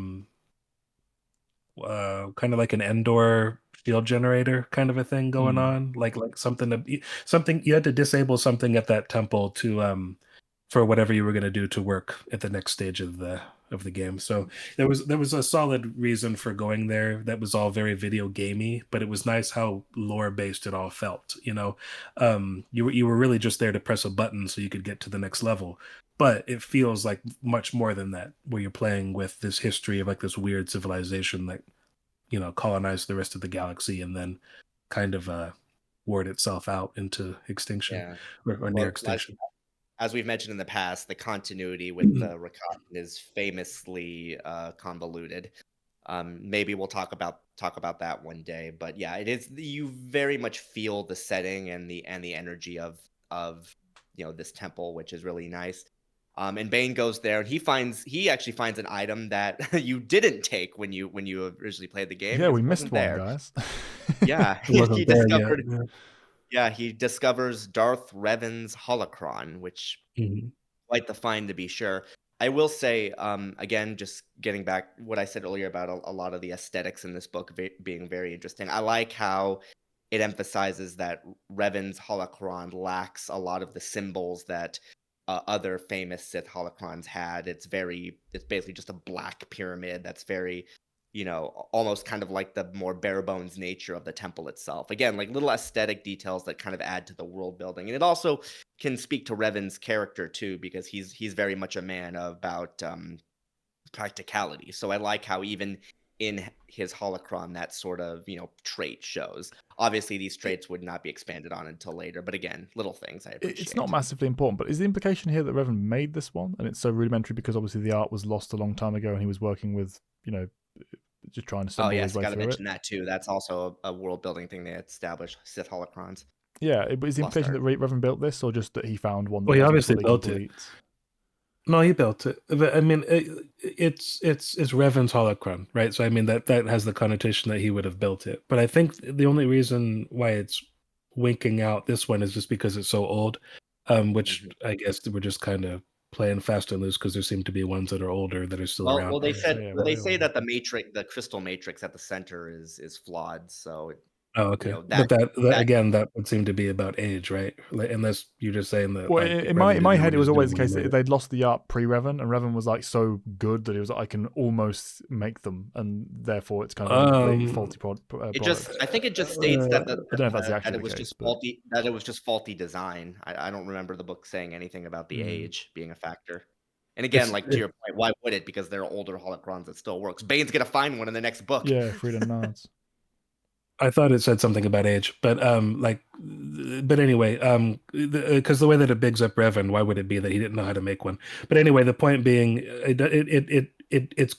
kind of like an Endor shield generator kind of a thing going on, like something you had to disable something at that temple to for whatever you were going to do to work at the next stage of the game. So there was a solid reason for going there that was all very video gamey, but it was nice how lore based it all felt. You were really just there to press a button so you could get to the next level. But it feels like much more than that, where you're playing with this history of like this weird civilization that colonized the rest of the galaxy and then kind of ward itself out into extinction Yeah. or near extinction. As we've mentioned in the past, the continuity with the Rakatan is famously convoluted. Maybe we'll talk about that one day. But yeah, it is. You very much feel the setting and the energy of this temple, which is really nice. And Bane goes there, and he actually finds an item that you didn't take when you originally played the game. Yeah, we it missed wasn't one, there. guys. Yeah, It wasn't he there yet, discovered. yeah. Yeah, he discovers Darth Revan's holocron, which Mhm. quite the find to be sure. I will say, again, just getting back what I said earlier about a lot of the aesthetics in this book being very interesting. I like how it emphasizes that Revan's holocron lacks a lot of the symbols that other famous Sith holocrons had. It's basically just a black pyramid that's very, almost kind of like the more bare bones nature of the temple itself. Again, like little aesthetic details that kind of add to the world building. And it also can speak to Revan's character too, because he's very much a man about practicality. So I like how even in his holocron that sort of trait shows. Obviously these traits would not be expanded on until later, but again, little things I appreciate. It's not massively important, but is the implication here that Revan made this one and it's so rudimentary because obviously the art was lost a long time ago and he was working with just trying to stumble his way gotta through it? mention that too. That's also a world building thing they established, Sith holocrons. Yeah, but is the Lost implication that Revan built this, or just that he found one that Well, he wasn't obviously fully built complete? No, he built it. But I mean, it's Revan's holocron, right? So I mean that has the connotation that he would have built it. But I think the only reason why it's winking out this one is just because it's so old, which I guess we're just kind of playing fast and loose because there seem to be ones that are older that are still around. Well, they Yeah, say that the matrix, the crystal matrix at the center is flawed. So Oh, okay. that But that again, that would seem to be about age, right? Like, unless you're just saying that. Well, like, in Revan my didn't know head, what it he was always doing the when case he made that it. they'd lost the art pre-Revan, and Revan was like so good that he was like, I can almost make them, and therefore it's kind of a completely faulty product. I think it just states that I don't know if that's actually that it the was case, just but faulty. That it was just faulty design. I don't remember the book saying anything about the age being a factor. And again, like to your point, why would it? Because there are older holocrons that still works. Bane's gonna find one in the next book. yeah, freedom nods. I thought it said something about age, but but anyway, because the way that it bigs up Revan, why would it be that he didn't know how to make one? But anyway, the point being, it's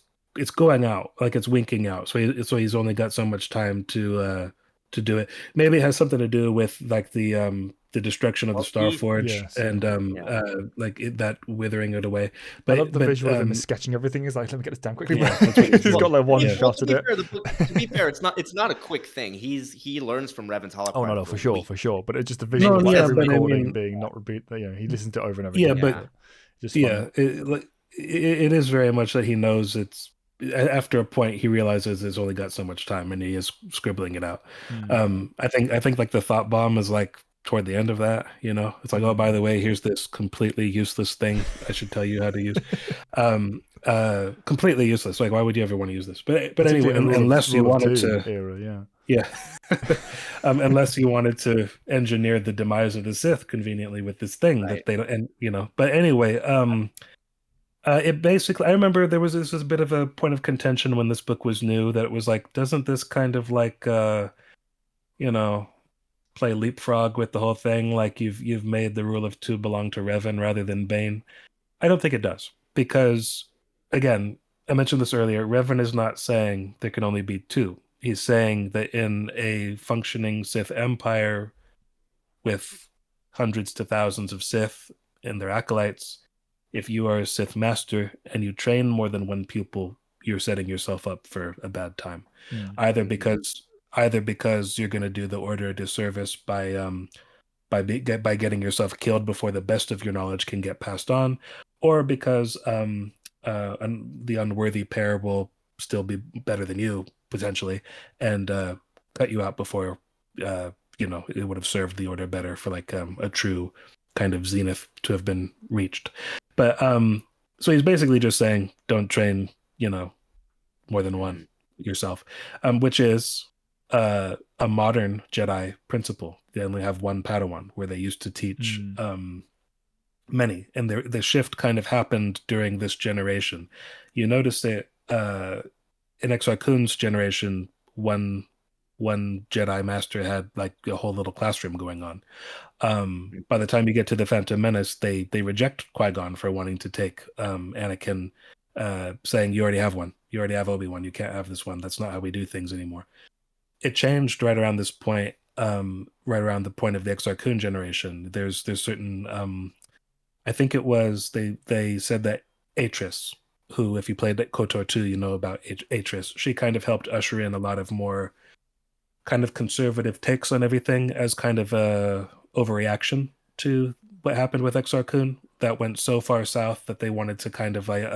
going out, like it's winking out. So he's only got so much time to do it. Maybe it has something to do with like the destruction of the Starforge yes, and that withering it away. But I love the visual of him sketching everything. He's like, let me get this down quickly. Yeah, He's got like one shot at it. To be fair, it's not a quick thing. He learns from Revan's holocron. Oh no, for sure. But it's just the visual of every recording being not repeat. He listens to it over and over. Yeah, again. but just it is very much that he knows it's. After a point, he realizes he's only got so much time, and he is scribbling it out. I think like the thought bomb is like toward the end of that. It's like, oh, by the way, here's this completely useless thing I should tell you how to use. Completely useless. Like, why would you ever want to use this? But anyway, unless you wanted to, era, yeah. Unless you wanted to engineer the demise of the Sith conveniently with this thing that they don't, and But anyway, it basically, I remember this was a bit of a point of contention when this book was new, that it was like, doesn't this kind of like, play leapfrog with the whole thing? Like you've made the rule of two belong to Revan rather than Bane. I don't think it does, because again, I mentioned this earlier, Revan is not saying there can only be two. He's saying that in a functioning Sith empire with hundreds to thousands of Sith and their acolytes, if you are a Sith master and you train more than one pupil, you're setting yourself up for a bad time. Either because you're going to do the order a disservice by getting yourself killed before the best of your knowledge can get passed on, or because the unworthy pair will still be better than you potentially, and cut you out before it would have served the order better for like a true kind of zenith to have been reached. But so he's basically just saying don't train, more than one yourself, which is a modern Jedi principle. They only have one Padawan, where they used to teach many, and the shift kind of happened during this generation. You notice that in Exar Kun's generation, one Jedi master had like a whole little classroom going on. By the time you get to the Phantom Menace, they reject Qui-Gon for wanting to take Anakin, saying you already have one, you already have Obi-Wan, you can't have this one. That's not how we do things anymore. It changed right around this point, right around the point of the Exar Kun generation. There's certain I think it was they said that Atris, who, if you played KOTOR 2, you know about Atris. She kind of helped usher in a lot of more kind of conservative takes on everything as kind of a overreaction to what happened with Exar Kun that went so far south that they wanted to kind of like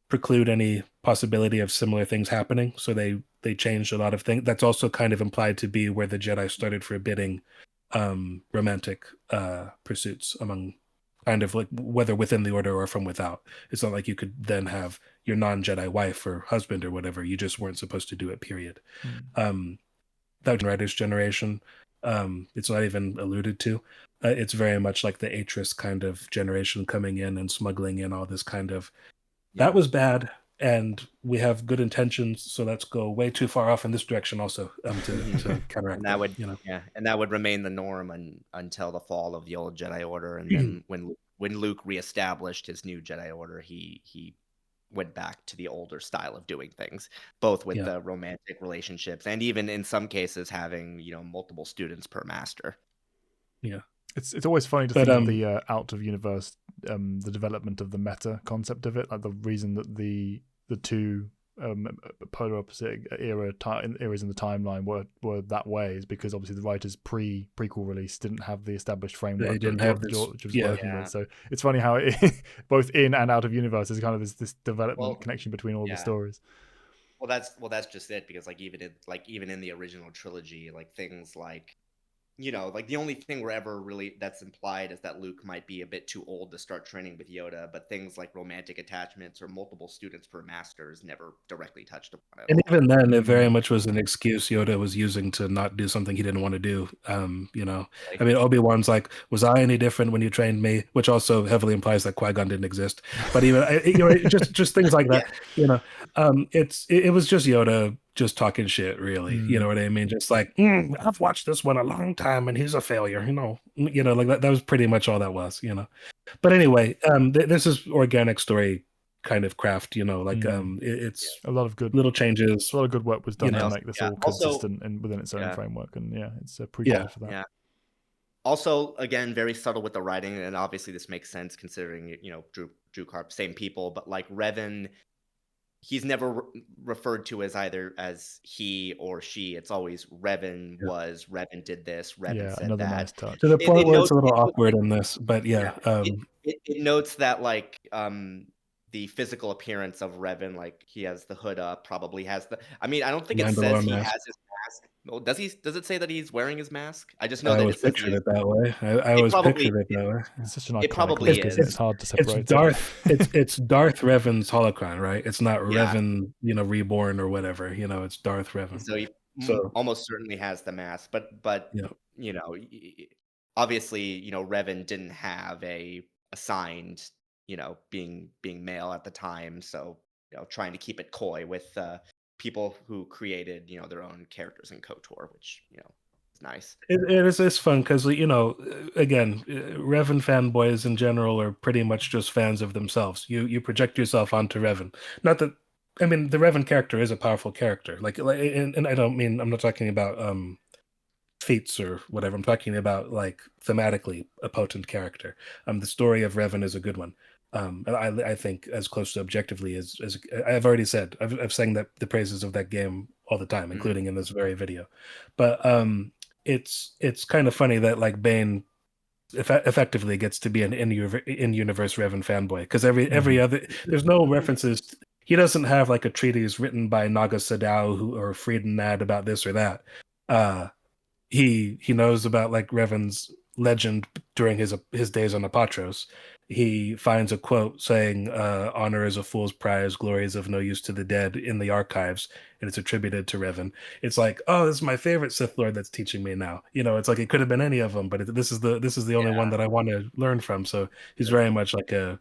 preclude any possibility of similar things happening. So they changed a lot of things. That's also kind of implied to be where the Jedi started forbidding romantic pursuits among, kind of like, whether within the order or from without. It's not like you could then have your non-Jedi wife or husband or whatever. You just weren't supposed to do it, period. That was writer's generation. It's not even alluded to. It's very much like the Atris kind of generation coming in and smuggling in all this kind of, that was bad, and we have good intentions, so let's go way too far off in this direction also, to counteract And that would, you know. and that would remain the norm until the fall of the old Jedi Order, and then when Luke reestablished his new Jedi Order, he went back to the older style of doing things, both with the romantic relationships and even in some cases having multiple students per master. Yeah. It's always funny to think of the out of universe, the development of the meta concept of it, like the reason that the two polar opposite eras in the timeline were that way is because obviously the writers prequel release didn't have the established framework They didn't that have George this, was working with. So it's funny how it, both in and out of universe is kind of this development connection between all the stories. Well, that's just it, because even in the original trilogy, like things like, like the only thing that's implied is that Luke might be a bit too old to start training with Yoda, but things like romantic attachments or multiple students per master is never directly touched upon at all. And even then, it very much was an excuse Yoda was using to not do something he didn't want to do. I mean, Obi-Wan's like, was I any different when you trained me? Which also heavily implies that Qui-Gon didn't exist. But even just things like that. It was just Yoda just talking shit, really. You know what I mean? Just like, I've watched this one a long time and he's a failure. Like that was pretty much all that was. But anyway, this is organic story kind of craft. It's a lot of good little changes. A lot of good work was done to make this all consistent and within its own framework. And it's appreciated for that. Yeah. Also, again, very subtle with the writing, and obviously this makes sense considering Drew Carp, same people, but like Revan, he's never referred to as either as he or she. It's always Revan was, Revan did this, Revan said that. Nice touch. To the point where it's a little awkward in this, but it notes that like the physical appearance of Revan, like he has the hood up, probably has the. I mean, I don't think it says he has his mask. Well, does he? Does it say that he's wearing his mask? I just know that it says pictured it that way. I always pictured it that way. It's such an iconic. It probably is. It's hard to separate. It's Darth. it's Darth Revan's holocron, right? It's not Revan, reborn or whatever. It's Darth Revan. So he almost certainly has the mask, but obviously, Revan didn't have a assigned, being male at the time, so trying to keep it coy with people who created their own characters in KOTOR, which is nice. It's fun because again, Revan fanboys in general are pretty much just fans of themselves. You project yourself onto Revan. Not that, I mean, the Revan character is a powerful character. And I don't mean, I'm not talking about feats or whatever. I'm talking about like thematically a potent character. The story of Revan is a good one. And I think as close to objectively as I've already said, I've sang that the praises of that game all the time, including in this very video. But it's kind of funny that like Bane effectively gets to be an in-universe Revan fanboy, because every other, there's no references. He doesn't have like a treatise written by Naga Sadao or Frieden Nad about this or that. He knows about like Revan's legend during his days on Apatos. He finds a quote saying, "Honor is a fool's prize, glory is of no use to the dead" in the archives, and it's attributed to Revan. It's like, oh, this is my favorite Sith Lord that's teaching me now. It's like it could have been any of them, but this is the only one that I want to learn from. So he's very much like a,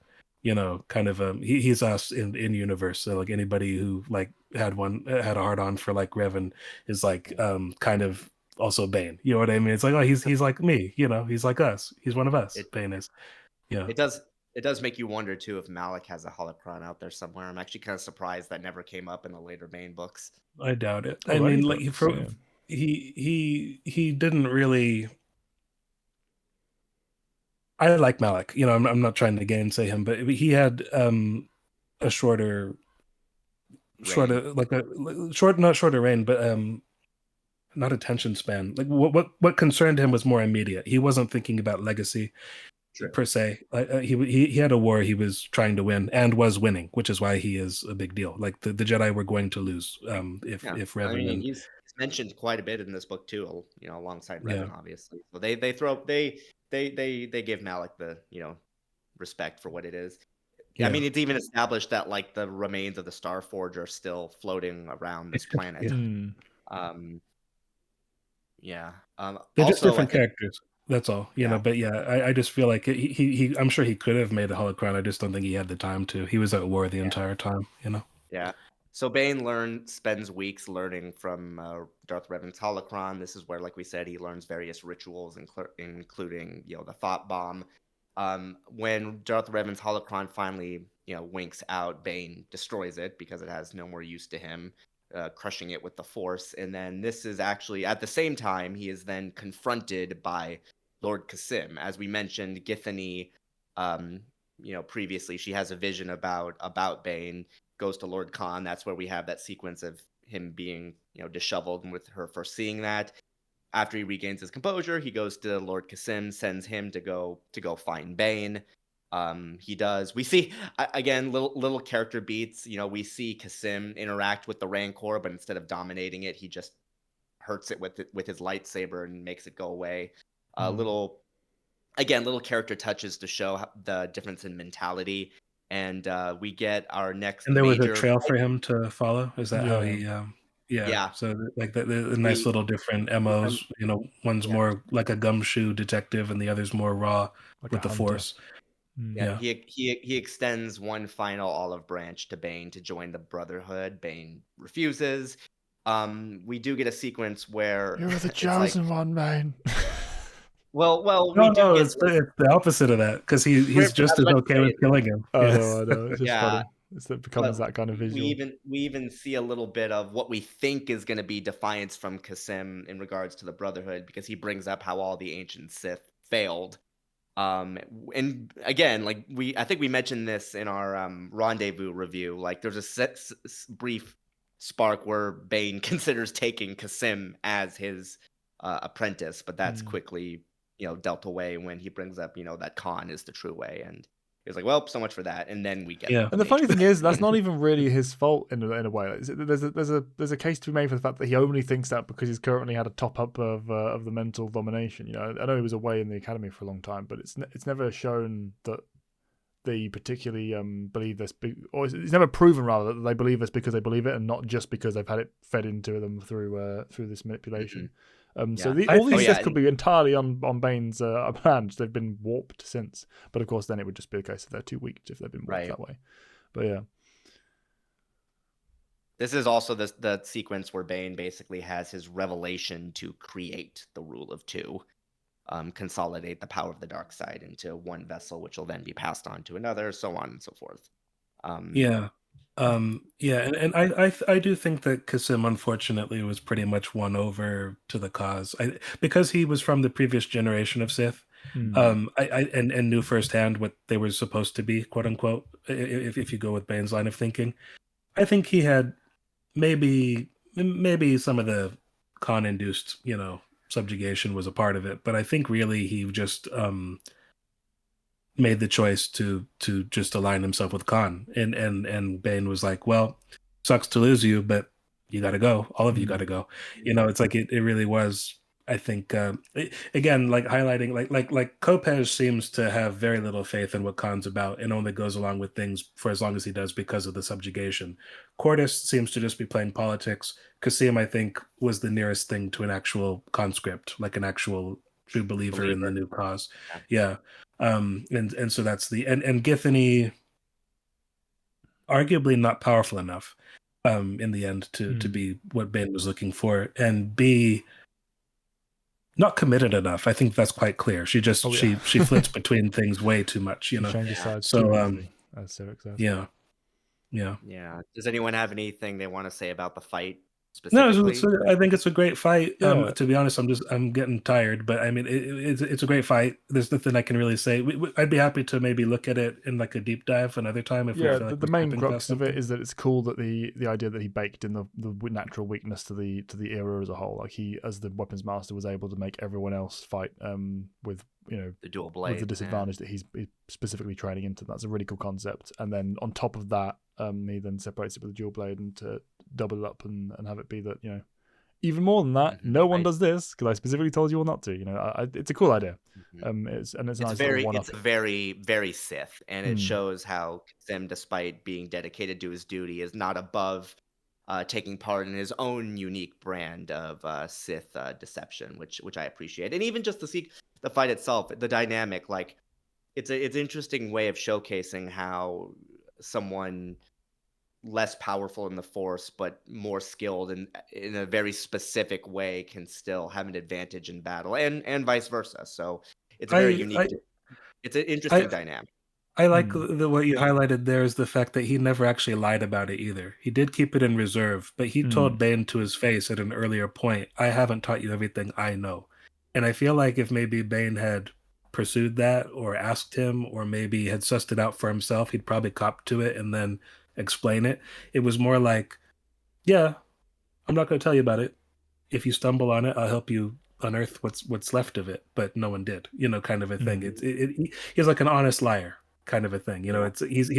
kind of he's us in universe. So like anybody who like had a hard on for like Revan is like kind of also Bane. You know what I mean? It's like, oh, he's like me. He's like us. He's one of us. Bane is. Yeah. It does make you wonder too if Malik has a holocron out there somewhere. I'm actually kind of surprised that never came up in the later Bane books. I doubt it. I mean, like he didn't really. I like Malik. I'm not trying to gainsay him, but he had a shorter not shorter reign, but not attention span. Like what concerned him was more immediate. He wasn't thinking about legacy. Sure. Per se. He had a war he was trying to win and was winning, which is why he is a big deal. Like the Jedi were going to lose if Revan. I mean, he's mentioned quite a bit in this book too. Alongside Revan, obviously. So they give Malik the respect for what it is. Yeah. I mean, it's even established that like the remains of the Star Forge are still floating around this planet. They're just different characters. That's all, But I just feel like he I'm sure he could have made a holocron. I just don't think he had the time to. He was at war the entire time, Yeah. So Bane spends weeks learning from Darth Revan's holocron. This is where, like we said, he learns various rituals, including the thought bomb. When Darth Revan's holocron finally winks out, Bane destroys it because it has no more use to him. Crushing it with the Force. And then this is actually at the same time he is then confronted by Lord Qasim. As we mentioned, Githany, previously she has a vision about Bane, goes to Lord Khan. That's where we have that sequence of him being disheveled, and with her first seeing that. After he regains his composure, he goes to Lord Qasim, sends him to go find Bane. He does. We see again little character beats. We see Qasim interact with the Rancor, but instead of dominating it, he just hurts it with his lightsaber and makes it go away. Little character touches to show the difference in mentality, and we get our next. And there was a trail for him to follow. Is that how he? Yeah. So like the nice little different MOs. One's more like a gumshoe detective, and the other's more raw like with the hunter. Force. Yeah, he extends one final olive branch to Bane to join the Brotherhood. Bane refuses. We do get a sequence where you're the chosen one, Bane. Well, it's the opposite of that, because he's just as okay with killing him. I know. It's just funny. It becomes that kind of visual. We even see a little bit of what we think is going to be defiance from Qasim in regards to the Brotherhood, because he brings up how all the ancient Sith failed. And again, like I think we mentioned this in our rendezvous review. Like there's a brief spark where Bane considers taking Qasim as his apprentice, but that's quickly dealt away when he brings up that Khan is the true way, and he's like, well, so much for that. And then we get And the funny thing is, that's not even really his fault in a way. There's a case to be made for the fact that he only thinks that because he's currently had a top up of the mental domination. I know he was away in the academy for a long time, but it's never shown that they particularly believe this, or it's never proven rather that they believe this because they believe it, and not just because they've had it fed into them through this manipulation. So all these Sith could be entirely on Bane's plans. They've been warped since, but of course, then it would just be the case that they're too weak if they've been warped that way. But yeah, this is also the sequence where Bane basically has his revelation to create the rule of two, consolidate the power of the dark side into one vessel, which will then be passed on to another, so on and so forth. And I do think that Qasim unfortunately was pretty much won over to the cause, because he was from the previous generation of Sith. And knew firsthand what they were supposed to be, quote unquote. If you go with Bane's line of thinking, I think he had maybe some of the Khan-induced, subjugation was a part of it, but I think really he just made the choice to just align himself with Khan, and Bane was like, well, sucks to lose you, but you got to go. All of you got to go. It's like it really was. I think again, like highlighting, like Kopej seems to have very little faith in what Khan's about, and only goes along with things for as long as he does because of the subjugation. Cordis seems to just be playing politics. Kasim, I think, was the nearest thing to an actual conscript, like an actual true believer in the new cause. Yeah. And so that's and Githany, arguably not powerful enough in the end to be what Bane was looking for, and B, not committed enough. I think that's quite clear. She just she flits between things way too much, She changes sides so too easily, as Civic says. yeah. Does anyone have anything they want to say about the fight No, specifically? I think it's a great fight. Yeah. To be honest, I'm getting tired, but I mean, it's a great fight. There's nothing I can really say. I'd be happy to maybe look at it in like a deep dive another time if we feel like the we're main skipping crux past of it something. is that it's cool that the idea that he baked in the natural weakness to the era as a whole. Like he, as the weapons master, was able to make everyone else fight with The dual blade. with the disadvantage that he's specifically training into. That's a really cool concept. And then on top of that, he then separates it with a dual blade and to double it up and have it be that, even more than that, no one does this because I specifically told you all not to. It's a cool idea. It's nice very, one-up. it's very, very Sith, and it shows how Sim, despite being dedicated to his duty, is not above taking part in his own unique brand of Sith deception, which I appreciate. And even just the fight itself, the dynamic, like it's an interesting way of showcasing how someone less powerful in the Force but more skilled in a very specific way can still have an advantage in battle, and vice versa. So it's a very unique. It's an interesting dynamic. I like what you highlighted there is the fact that he never actually lied about it either. He did keep it in reserve, but he told Bane to his face at an earlier point, I haven't taught you everything I know. And I feel like if maybe Bane had pursued that or asked him or maybe had sussed it out for himself, he'd probably cop to it and then explain it. It was more like, yeah, I'm not going to tell you about it. If you stumble on it, I'll help you unearth what's left of it. But no one did, kind of a thing. He's like an honest liar kind of a thing. He's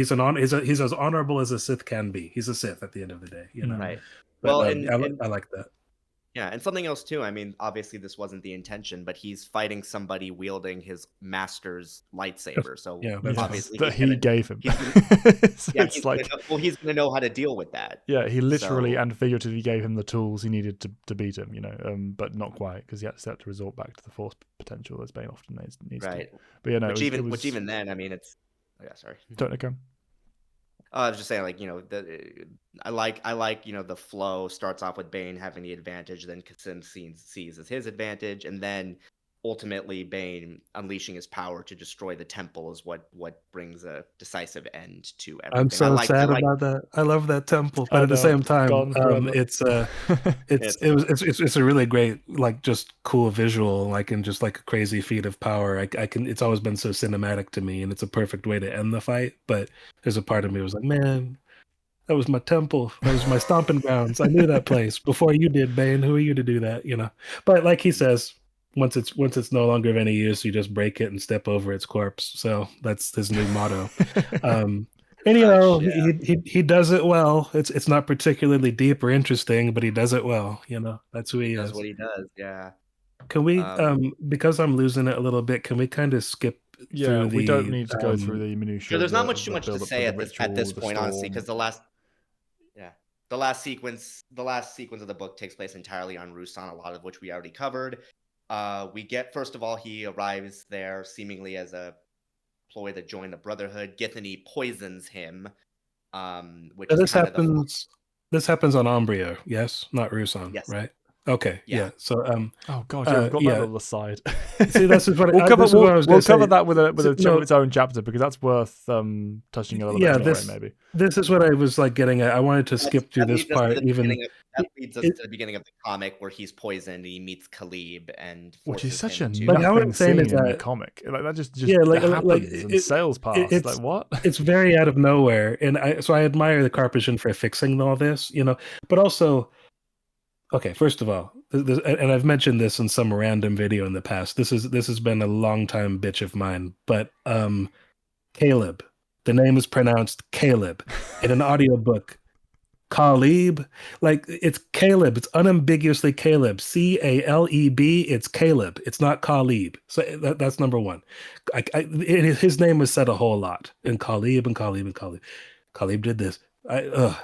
as honorable as a Sith can be. He's a Sith at the end of the day. Right. But, Well, I like that. Yeah, and something else too. I mean, obviously this wasn't the intention, but he's fighting somebody wielding his master's lightsaber. So obviously that he gave him. He's gonna know how to deal with that. Yeah, he literally and figuratively gave him the tools he needed to beat him. But not quite because he had to resort back to the Force potential as Bane often needs right. to. But which even then, I mean, it's sorry. Don't go. I was just saying, like, I like the flow starts off with Bane having the advantage, then Kasim sees as his advantage, and then ultimately Bane unleashing his power to destroy the temple is what brings a decisive end to everything. I'm so sad about that. I love that temple, but at the same time, it's a really great, like, just cool visual, like, and just like a crazy feat of power. It's always been so cinematic to me, and it's a perfect way to end the fight. But there's a part of me that was like, man, that was my temple. That was my stomping grounds. I knew that place before you did, Bane. Who are you to do that? But like he says, once it's no longer of any use, you just break it and step over its corpse. So that's his new motto. And he does it well. It's not particularly deep or interesting, but he does it well. That's who he is. That's what he does. Yeah. Can we because I'm losing it a little bit, can we kind of skip through we don't need to go through the minutiae. Sure, there's not too much to say at this point, honestly, because the last sequence of the book takes place entirely on Ruusan, a lot of which we already covered. We get, first of all, he arrives there seemingly as a ploy to join the Brotherhood. Githany poisons him, which this happens. This happens on Umbria, yes, not Ruusan, yes. Right? Okay, yeah. So, oh god, I've got that on the side. See, this is what we'll cover that with its own chapter because that's worth touching a little bit anyway, maybe. This is what I was like getting at. I wanted to skip through this part. That leads us to the beginning of the comic where he's poisoned and he meets Khalib, and which is such a nothing scene in the comic. Like that just happens and sales pass. It's like what? It's very out of nowhere, and I admire the Carpathian for fixing all this, but also. Okay, first of all, and I've mentioned this in some random video in the past. This has been a long time bitch of mine, but Caleb. The name is pronounced Caleb. In an audiobook, Caleb. Like, it's Caleb. It's unambiguously Caleb. Caleb. It's Caleb. It's not Caleb. So that's number one. His name was said a whole lot. And Caleb and Caleb and Caleb. Caleb did this.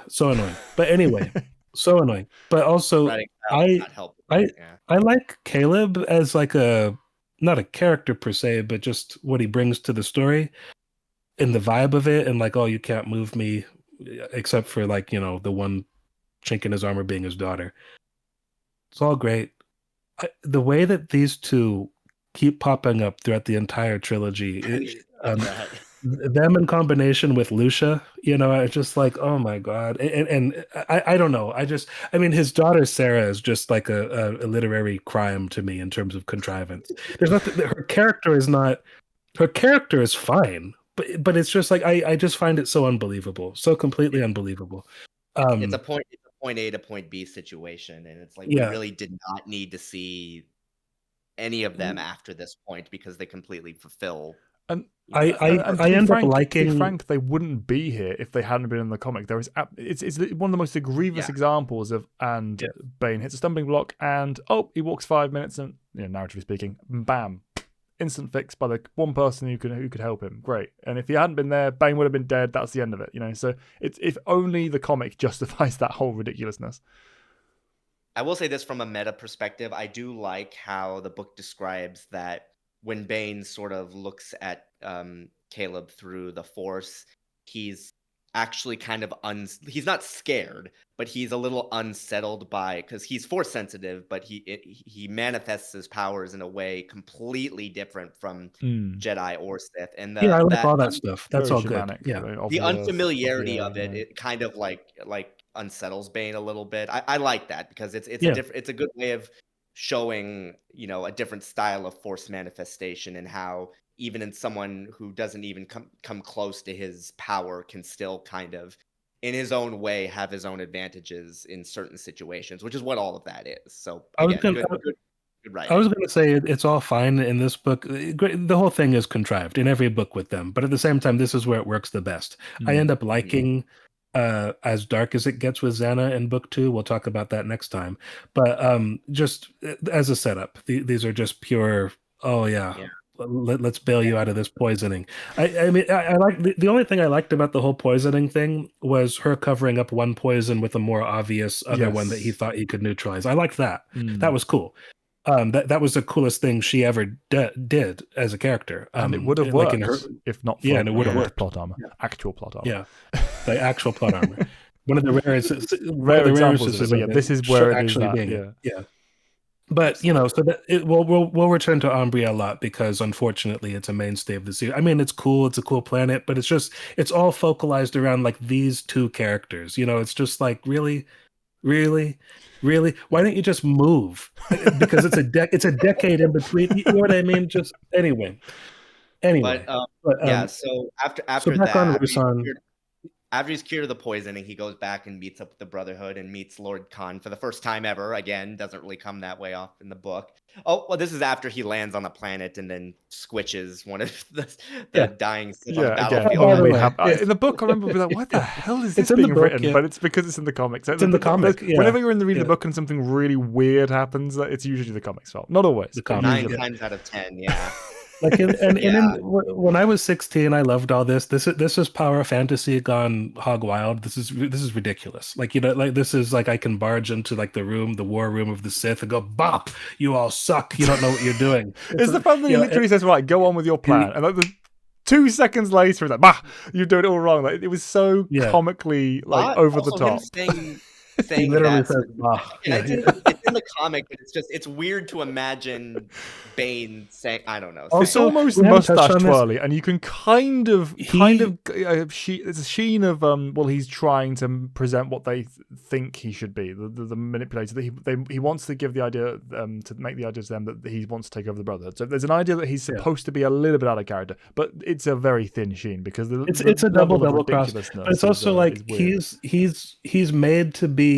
So annoying. But anyway, so annoying. But also, I like Caleb as like not a character per se, but just what he brings to the story. And the vibe of it, and like, oh, you can't move me, except for like, the one chink in his armor being his daughter. It's all great. The way that these two keep popping up throughout the entire trilogy, them in combination with Lucia, it's just like, oh my god. And I don't know. I mean, his daughter Sarah is just like a literary crime to me in terms of contrivance. There's nothing. Her character is fine. But it's just like I just find it so unbelievable, so completely unbelievable. It's a point A to point B situation, and it's like we really did not need to see any of them after this point because they completely fulfill. And I end up liking. To be frank, they wouldn't be here if they hadn't been in the comic. It's one of the most egregious examples of Bane hits a stumbling block and he walks 5 minutes and narratively speaking, bam. Instant fix by the one person who could help him. Great. And if he hadn't been there, Bane would have been dead. That's the end of it. So it's if only the comic justifies that whole ridiculousness. I will say this from a meta perspective. I do like how the book describes that when Bane sort of looks at Caleb through the Force, he's actually kind of he's not scared, but he's a little unsettled because he's Force sensitive, but he manifests his powers in a way completely different from Jedi or Sith. And I like all that stuff. That's all good. Yeah, the unfamiliarity of it kind of like unsettles Bane a little bit. I like that because it's a good way of showing a different style of Force manifestation and how even in someone who doesn't even come close to his power can still kind of, in his own way, have his own advantages in certain situations, which is what all of that is. So again, good writing. I was going to say it's all fine in this book. The whole thing is contrived in every book with them, but at the same time, this is where it works the best. I end up liking as dark as it gets with Zannah in book 2. We'll talk about that next time. But just as a setup, these are just pure. Oh yeah. Let's bail you out of this poisoning. I mean, I like the only thing I liked about the whole poisoning thing was her covering up one poison with a more obvious other one that he thought he could neutralize. I liked that. That was cool. That was the coolest thing she ever did as a character. And it would have worked if not for and it would have worked. Plot armor, actual plot armor. Yeah, the actual plot armor. One of the rarest examples of it. This is where it is actually yeah. But so that we'll return to Umbria a lot because unfortunately it's a mainstay of the series. I mean, it's cool, it's a cool planet, but it's all focalized around like these two characters. It's just like really, why don't you just move? Because it's a decade in between. You know what I mean? Just anyway. But, so after back that, on Ruusan. After he's cured of the poisoning, he goes back and meets up with the Brotherhood and meets Lord Khan for the first time ever. Again, doesn't really come that way off in the book. Oh, well, this is after he lands on the planet and then squishes one of the dying Sith on the battlefield. In the book, I remember being like, what the hell is this being written? But it's because it's in the comics. It's in the comic. Whenever you're reading the book and something really weird happens, it's usually the comic's fault. Not always. 9 times out of 10, yeah. Like when I was 16, I loved all this. This is power fantasy gone hog wild. This is ridiculous. Like this is like I can barge into like the war room of the Sith and go, bop, you all suck. You don't know what you're doing. It's the fun thing. He literally says, right, go on with your plan, and like 2 seconds later, it's like, bah, you're doing it all wrong. Like it was so comically over the top. Saying literally that, says, it's in the comic, but it's weird to imagine Bane saying, I don't know. It's almost mustache twirly, and you can kind of there's a sheen of he's trying to present what they think he should be, the manipulator. That he wants to give the idea to make the idea to them that he wants to take over the Brotherhood. So there's an idea that he's supposed to be a little bit out of character, but it's a very thin sheen because it's a double cross. But it's also like he's made to be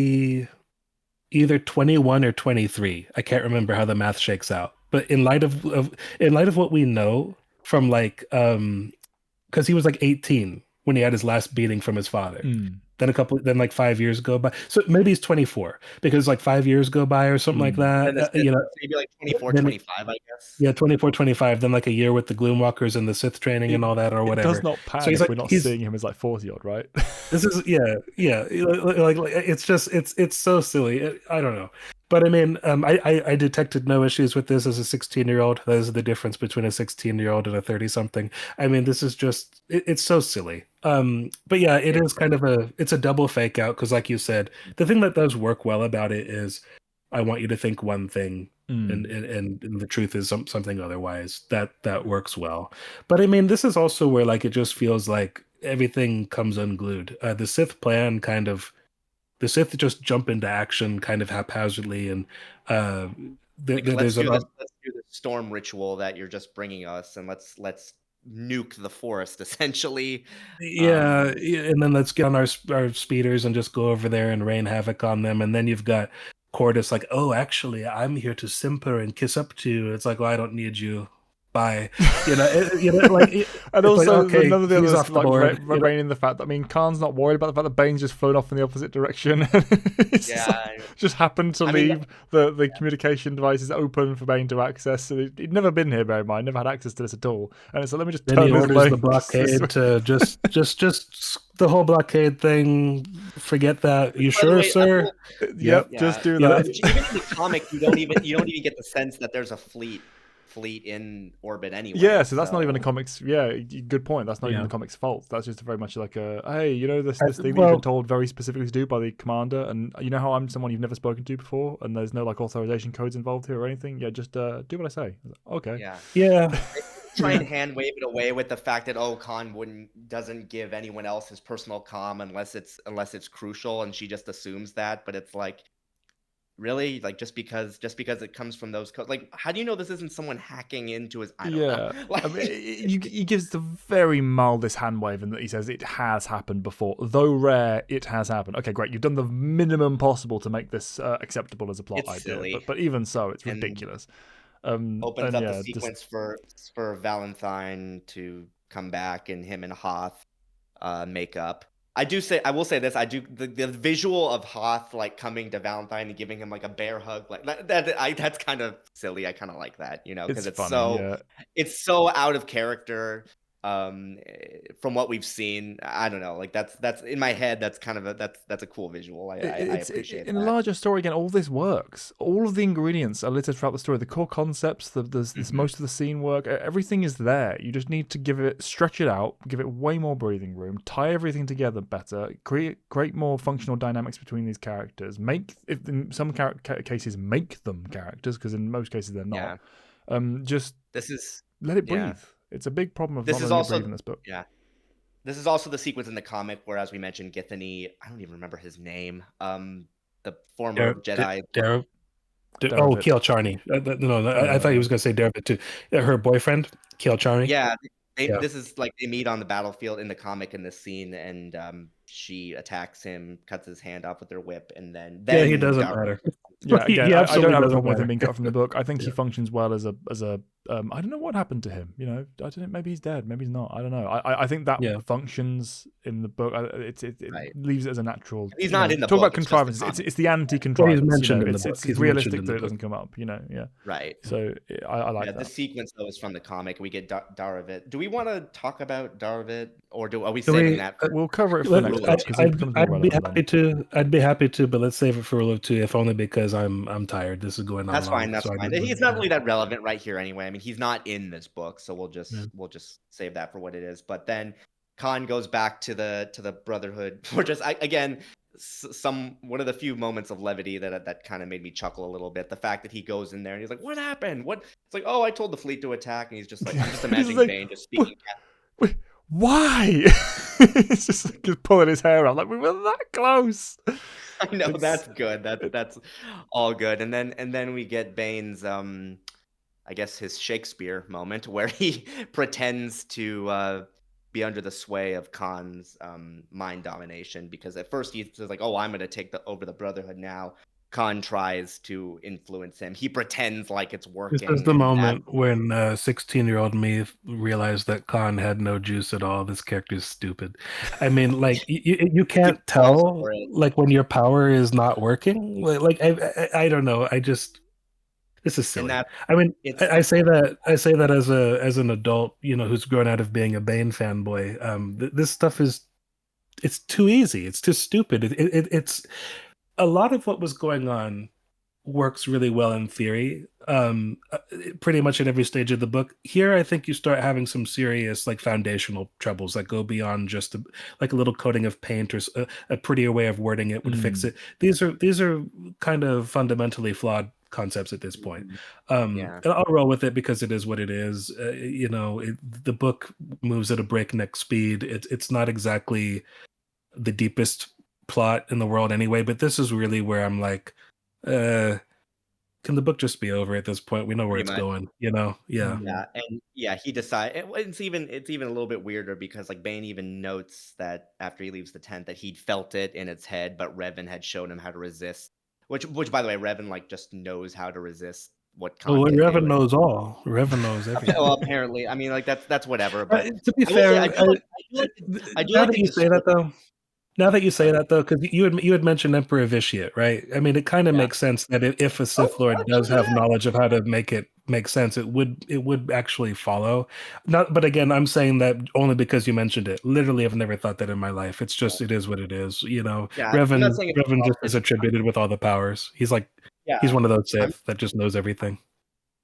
either 21 or 23. I can't remember how the math shakes out. But in light of what we know from like because he was like 18 when he had his last beating from his father. Mm. Then like 5 years go by. So maybe he's 24 because like 5 years go by or something like that. And maybe like 24, then 25, I guess. Yeah, 24, 25. Then like a year with the Gloomwalkers and the Sith training and all that or whatever. It does not pan So he's if like, we're not seeing him as like 40 odd, right? This is yeah. Like it's just it's so silly. I don't know. But I mean, I detected no issues with this as a 16-year-old. That is the difference between a 16-year-old and a 30-something. I mean, this is just it's so silly. But yeah, it is kind of it's a double fake out because, like you said, the thing that does work well about it is I want you to think one thing, and the truth is something otherwise. That works well. But I mean, this is also where like it just feels like everything comes unglued. The Sith plan kind of the Sith just jump into action kind of haphazardly, and Let's there's do the storm ritual that you're just bringing us, and let's nuke the forest essentially. Yeah, and then let's get on our speeders and just go over there and rain havoc on them, and then you've got Cordis like, oh, actually, I'm here to simper and kiss up to you. It's like, well, I don't need you. Bye. Like, and also like, okay, none of the he's others off the board. raining the fact that Khan's not worried about the fact that Bane's just flown off in the opposite direction. Just happened to leave the communication devices open for Bane to access. So he'd never been here, bear in mind, never had access to this at all. And so let me just then turn he this orders the blockade to just the whole blockade thing. Forget that. You sure, sir? Yep, just do that. Even in the comic, you don't even get the sense that there's a fleet in orbit anyway. Yeah, so that's not even the comics. Yeah, good point. That's not even the comics' fault. That's just very much like a hey, this thing that you've been told very specifically to do by the commander, and you know how I'm someone you've never spoken to before, and there's no like authorization codes involved here or anything. Yeah, just do what I say. Okay. Yeah. Try and hand wave it away with the fact that Khan doesn't give anyone else his personal comm unless it's crucial, and she just assumes that. But it's like, really, like just because it comes from those codes, like how do you know this isn't someone hacking into his? I don't know. Like, I mean, he gives the very mildest hand wave in that he says it has happened before, though rare. It has happened. Okay, great. You've done the minimum possible to make this acceptable as a plot idea, but even so, it's ridiculous. Opens up the sequence for Valentine to come back and him and Hoth make up. I will say this. The visual of Hoth like coming to Valentine and giving him like a bear hug, like that's kind of silly. I kind of like that, because it's funny, it's so out of character from what we've seen. I don't know, like that's in my head. That's kind of that's a cool visual. I appreciate it. In a larger story, again, all this works. All of the ingredients are littered throughout the story. The core concepts, there's most of the scene work. Everything is there. You just need to stretch it out, give it way more breathing room, tie everything together better, create more functional dynamics between these characters. If in some cases make them characters, because in most cases they're not. Let it breathe. Yeah. It's a big problem of this not is letting also it breathe in this book. Yeah. This is also the sequence in the comic where, as we mentioned, Githany, I don't even remember his name. The former Jedi. Kiel Charney. No, I thought he was going to say Dervit too. Her boyfriend, Kiel Charney. Yeah, this is like they meet on the battlefield in the comic in this scene, and she attacks him, cuts his hand off with her whip, and then he doesn't matter. Yeah, again, I don't have a problem with him being cut from the book. I think he functions well as a I don't know what happened to him. I don't know. Maybe he's dead. Maybe he's not. I don't know. I think that functions in the book. It leaves it as a natural. He's not in the talk book. about contrivances. It's the anti-contrivance. He's mentioned in the book. It's realistic that it doesn't come up. Yeah. Right. So I like that. The sequence though is from the comic. We get Daravit. Do we want to talk about Daravit, or are we saving that? We'll cover it for next time because it becomes more relevant. I'd be happy to, but let's save it for Rule of Two, if only because I'm tired. This is going on. That's fine. That's fine. He's not really that relevant right here anyway. I mean, he's not in this book, so we'll just save that for what it is. But then Khan goes back to the Brotherhood for just again one of the few moments of levity that kind of made me chuckle a little bit. The fact that he goes in there and he's like, "What happened? What?" It's like, "Oh, I told the fleet to attack," and he's just like, "I'm just imagining like, Bane just speaking." Wait, why? It's just like pulling his hair out. Like we were that close. I know that's good. That's all good. And then we get Bane's I guess his Shakespeare moment where he pretends to be under the sway of Khan's mind domination, because at first he says like, "Oh, I'm going to take over the Brotherhood now," Khan tries to influence him. He pretends like it's This is working, the and that moment when 16-year-old me realized that Khan had no juice at all. This character is stupid. I mean, like you dude can't falls tell for it. like when your power is not working. I don't know. This is And silly. that I mean, it's I say that as an adult, who's grown out of being a Bane fanboy. This stuff it's too easy. It's too stupid. It's a lot of what was going on works really well in theory, pretty much at every stage of the book. Here I think you start having some serious like foundational troubles that go beyond just like a little coating of paint or a prettier way of wording it would fix it. These are kind of fundamentally flawed concepts at this point. yeah. And I'll roll with it because it is what it is. The book moves at a breakneck speed. It's not exactly the deepest plot in the world anyway, but this is really where I'm like, can the book just be over at this point? We know where Pretty it's much. going, Yeah. Yeah, and yeah, he decide it's even a little bit weirder because like Bane even notes that after he leaves the tent that he'd felt it in its head, but Revan had shown him how to resist. Which by the way, Revan like just knows how to resist what Oh, Khan can Revan do. And knows all. Revan knows everything. well, apparently, I mean, like that's whatever. But To be I will say, fair, I do now like that the you say that though, Sorry. because you had mentioned Emperor Vitiate, right? I mean, it kind of Yeah. makes sense that if a Oh, Sith Lord does actually, have yeah. knowledge of how to make it make sense, it would actually follow. Not, but again, I'm saying that only because you mentioned it. Literally, I've never thought that in my life. It's just it is what it is. Yeah, I'm not Revan saying it's a Revan just problem. is attributed with all the powers. He's Yeah, one of those I'm Sith that just knows everything.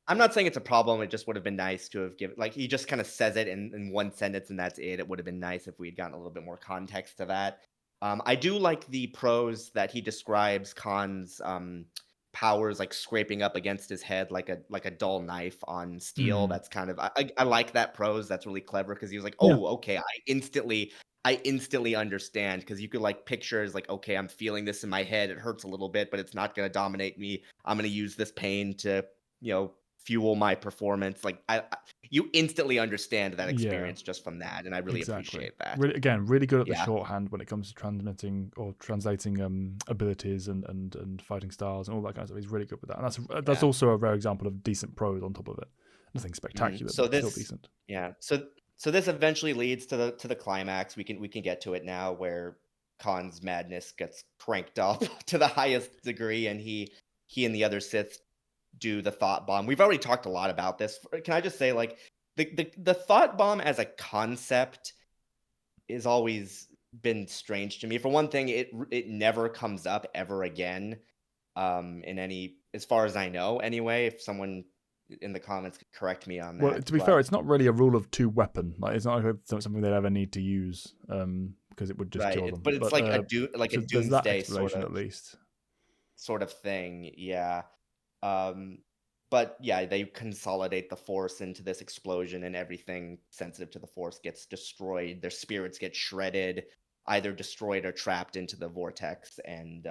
I'm not saying it's a problem. It just would have been nice to have given like he just kind of says it in one sentence and that's it. It would have been nice if we'd gotten a little bit more context to that. I do like the prose that he describes Khan's powers like scraping up against his head like a dull knife on steel. That's kind of I like that prose. That's really clever because he was like, Yeah. oh, okay, I instantly understand because you could like picture as like, okay, I'm feeling this in my head. It hurts a little bit, but it's not gonna dominate me. I'm gonna use this pain to fuel my performance. Like you instantly understand that Yeah, experience just from that, and I really exactly. appreciate that. Really good at the Yeah. shorthand when it comes to transmitting or translating abilities and fighting styles and all that kind of stuff. He's really good with that, and that's Yeah. also a rare example of decent prose on top of it. Nothing spectacular, So but still this, decent. yeah. So this eventually leads to the climax. We can get to it now, where Khan's madness gets cranked up to the highest degree, and he and the other Sith do the thought bomb. We've already talked a lot about this. Can I just say, like, the thought bomb as a concept is always been strange to me. For one thing, it never comes up ever again, in any, as far as I know, anyway. If someone in the comments could correct me on Well, that, to be but fair, it's not really a rule of two weapon. Like it's not like it's something they'd ever need to use because it would just kill right, them. but it's like a So there's that doomsday explanation at least. sort of thing, yeah. Um, but yeah, they consolidate the force into this explosion, and everything sensitive to the force gets destroyed. Their spirits get shredded, either destroyed or trapped into the vortex. And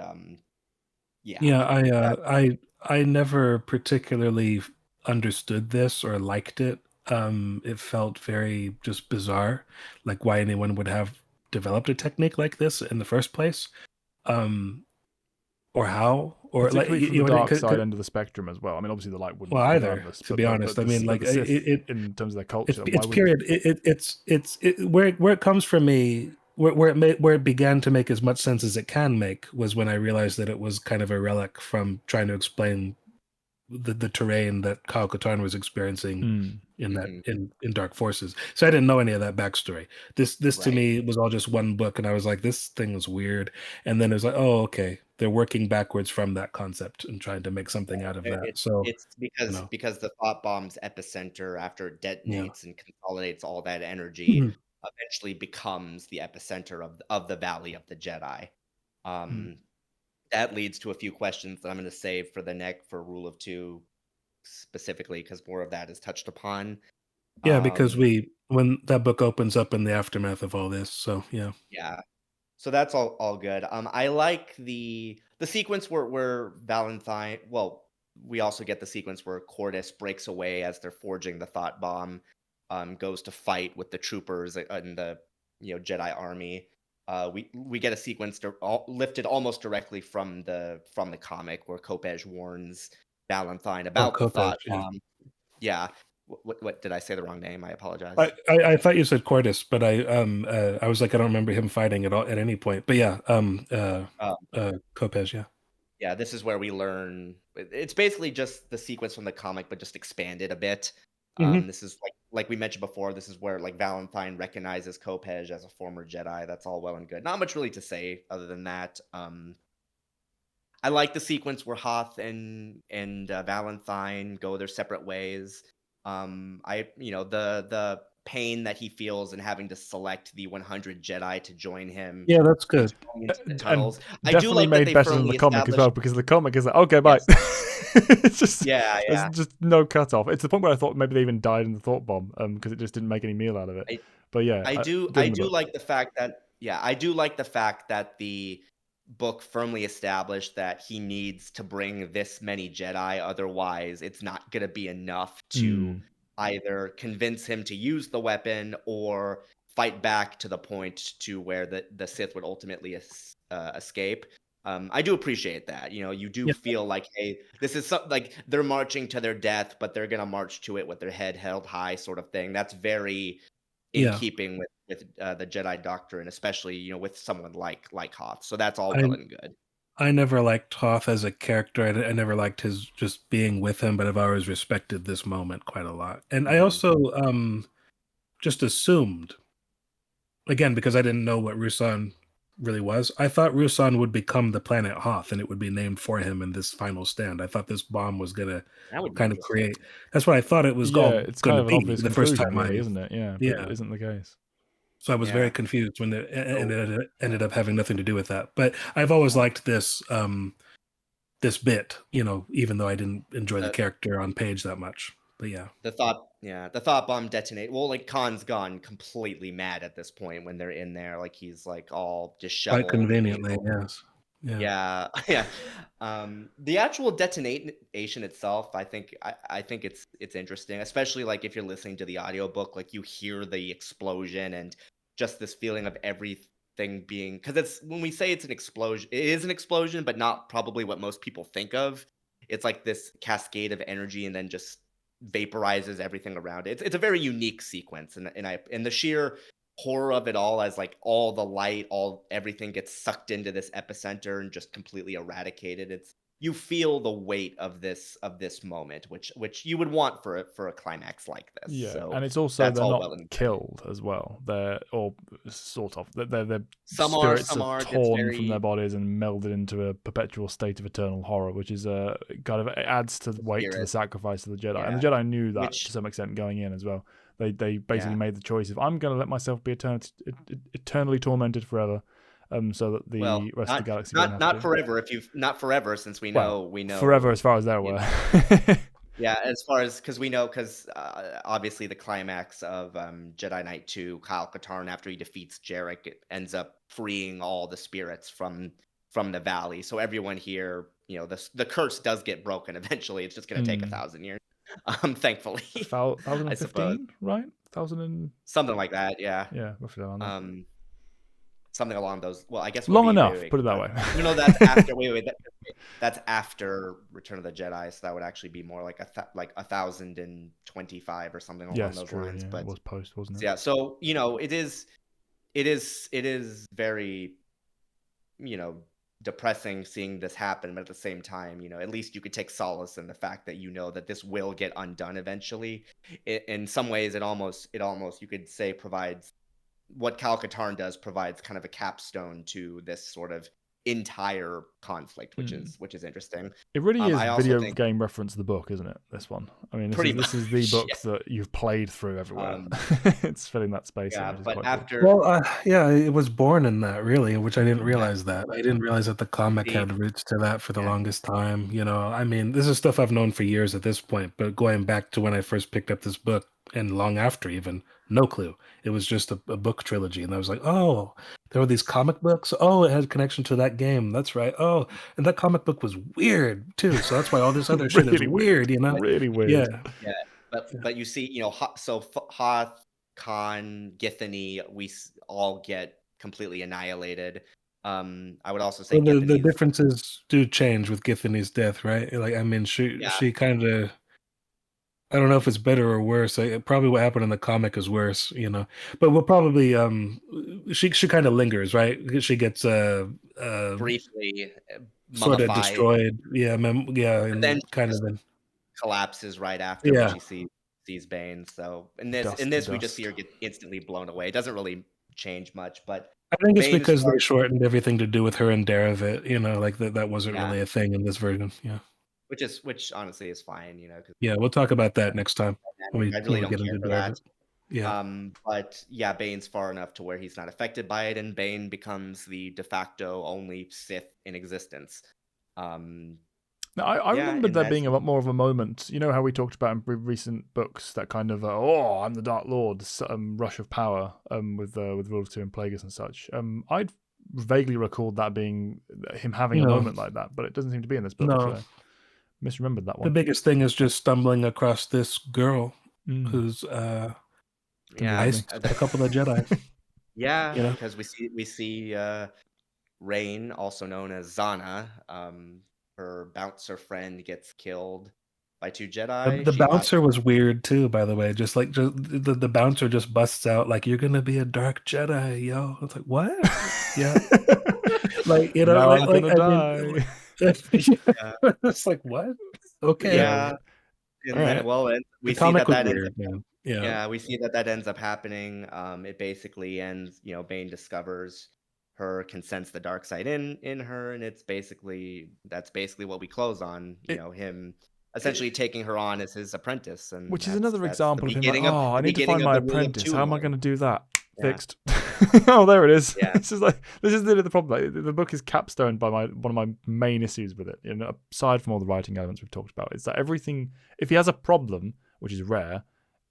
yeah, Yeah, that I never particularly understood this or liked it. It felt very just bizarre, like why anyone would have developed a technique like this in the first place, um, or how, or like Particularly from the you know, dark side end of the spectrum as well. I mean, obviously the light well, wouldn't either regardless, to be honest. I mean, but like the Sith it in terms of their it's culture, why it's would period. Where it comes from me, where it began to make as much sense as it can make was when I realized that it was kind of a relic from trying to explain the terrain that Kyle Katarn was experiencing in that mhm, in Dark Forces. So I didn't know any of that backstory. This to right? me was all just one book, and I was like, this thing is weird. And then it was like, oh, okay, they're working backwards from that concept and trying to make something out of that. So It's because the thought bomb's epicenter, after it yeah. detonates and consolidates all that energy, Mhm. eventually becomes the epicenter of the Valley of the Jedi. Um, that leads to a few questions that I'm going to save for the next for Rule of Two specifically, because more of that is touched upon. Yeah, because Um, when that book opens up in the aftermath of all this, so yeah. yeah, so that's all good. I like the sequence where Valentine. Well, we also get the sequence where Cordis breaks away as they're forging the thought bomb. Goes to fight with the troopers and the Jedi army. we get a sequence lifted almost directly from the comic where Kopej warns Valentine Oh, about the Kopech, thought yeah. bomb. Yeah. What did I say the wrong name? I apologize. I thought you said Cordis, but I was like, I don't remember him fighting at all at any point. But yeah, Kopech, yeah. Yeah, this is where we learn. It's basically just the sequence from the comic, but just expanded a bit. Mhm. This is like we mentioned before. This is where like Valentine recognizes Kopej as a former Jedi. That's all well and good. Not much really to say other than that. I like the sequence where Hoth and Valentine go their separate ways. The pain that he feels in having to select the 100 Jedi to join him Yeah, that's once good. going into the And tunnels. I do definitely like that made they better than the firmly comic as well, established. because the comic is like, okay, bye. Yes. It's just Yeah, there's yeah. just no cutoff. It's the point where I thought maybe they even died in the thought bomb, because it just didn't make any meal out of it. I, But yeah, I do good in the book. like the fact that I do like the fact that the book firmly established that he needs to bring this many Jedi, otherwise it's not going to be enough to either convince him to use the weapon or fight back to the point to where the Sith would ultimately escape. I do appreciate that. You do Yeah. feel like, hey, this is like they're marching to their death, but they're gonna march to it with their head held high, sort of thing. That's very in Yeah. keeping with the Jedi doctrine, especially with someone like Hoth. So that's all I well and good. I never liked Hoth as a character. I never liked his just being with him, but I've always respected this moment quite a lot. And I also just assumed, again, because I didn't know what Ruusan really was, I thought Ruusan would become the planet Hoth and it would be named for him in this final stand. I thought this bomb was gonna That would be kind of interesting. create. That's what I thought it was Yeah, all it's going kind to of an be obvious the first conclusion, time really, I. isn't it? Yeah, but Yeah. it isn't the case. So I was very Yeah. confused when it So ended up having nothing to do with that. But I've always liked this this bit, even though I didn't enjoy the the character on page that much. But yeah, the thought bomb detonate. Well, like Khan's gone completely mad at this point when they're in there. Like he's like all quite disheveled. conveniently, yes. Yeah. Yeah, yeah. The actual detonation itself, I think it's interesting, especially like if you're listening to the audiobook, like you hear the explosion and just this feeling of everything being, because it's when we say it's an explosion, it is an explosion, but not probably what most people think of. It's like this cascade of energy and then just vaporizes everything around it. It's a very unique sequence, and the sheer horror of it all as like all the light, everything gets sucked into this epicenter and just completely eradicated. You feel the weight of this moment, which you would want for a climax like this. Yeah, So and it's also that's they're all not well and good. killed as well. They're or sort of their Some spirits some are aren't. It's torn from their very bodies and melded into a perpetual state of eternal horror, which is kind of it adds to the weight to the spirit, sacrifice of the Jedi. And yeah. the Jedi knew that to Which some extent going in as well. They basically yeah, made the choice of I'm going to let myself be eternally tormented forever, so that the well, rest of the galaxy don't have not to. forever. If you've not forever, since we know forever as far as they're you aware. know, yeah, as far as because we know, because obviously the climax of Jedi Knight 2, Kyle Katarn, after he defeats Jarek, it ends up freeing all the spirits from the valley. So everyone here, the curse does get broken eventually. It's just going to take 1,000 years, thankfully. I suppose 1015, right? 1000 and something like that. Yeah, yeah, roughly around that. Something along those. Well, I guess it would Long be, enough, put it that way. That's after. That's after Return of the Jedi, so that would actually be more like 1,025 or something along those true, lines. yeah, But it was post, wasn't it? yeah, so it is very depressing seeing this happen, but at the same time, at least you could take solace in the fact that that this will get undone eventually. In some ways, it almost you could say provides what Kyle Katarn does provides kind of a capstone to this sort of entire conflict, which is interesting. It really is I also video think game reference the book, isn't it? This one. I mean, this is the much, book yeah. that you've played through everywhere. It's filling that space. Yeah, Which is but quite after Well, yeah, it was born in that, really, which I didn't realize that. I didn't realize that the comic the had roots to that for the yeah, longest time. I mean, this is stuff I've known for years at this point, but going back to when I first picked up this book and long after even, no clue. It was just a book trilogy, and I was like, oh, there were these comic books. Oh, it had connection to that game. That's right. Oh, and that comic book was weird too. So that's why all this other shit is really weird, really weird. Yeah. yeah. But you see, so Hoth, Khan, Githany, we all get completely annihilated. I would also say Well, the Githany's, differences do change with Githany's death, right? Like, I mean, yeah, she kind of, I don't know if it's better or worse. Probably what happened in the comic is worse, you know. But we'll probably she kind of lingers, right? She gets briefly sort of mummified, destroyed, yeah, yeah, but then and she kind of just then collapses right after when yeah. she sees Bane. So in Dust to this we just see dust. her get instantly blown away. It doesn't really change much, but I think it's Bane is because they far, shortened everything to do with her and Daravit, you know, like that wasn't yeah, really a thing in this version. Yeah. which honestly is fine, you know, because Yeah, we'll talk about that next time I when really we don't get care into for that. Daravit. Yeah. But yeah, Bane's far enough to where he's not affected by it, and Bane becomes the de facto only Sith in existence. Um, Now, I yeah, remembered and there that's being a lot more of a moment. You know how we talked about in recent books that kind of oh, I'm the Dark Lord rush of power with Rule of Two and Plagueis and such. I'd vaguely recalled that being him having a No, moment like that, but it doesn't seem to be in this book. no. So misremembered that The one. biggest thing is just stumbling across this girl Mm, who's can be yeah, anything. iced a couple of Jedi, yeah, you know. because we see Rain, also known as Zannah, her bouncer friend gets killed by two Jedi. The She has bouncer was weird too, by the way. Just like the bouncer just busts out like you're gonna be a dark Jedi, yo. It's like what? Yeah, like you know, Now I'm like gonna I mean, die. yeah, it's like what? Okay, Yeah. yeah, all and then right. well, and The we see comic that was that ends up. weird, man. Yeah, Yeah, we see that that ends up happening. It basically ends. You know, Bane discovers her, can sense the dark side in her, and that's basically what we close on. You It, know, him it, essentially taking her on as his apprentice, and which is another that's example of him like, oh, I the need to beginning find of my the rule of apprentice. two How am I again. going to do that? Yeah, Fixed. Oh, there it is. yeah, This is like this is the problem. Like, the book is capstoned by one of my main issues with it. You know, aside from all the writing elements we've talked about, is that everything. If he has a problem, which is rare,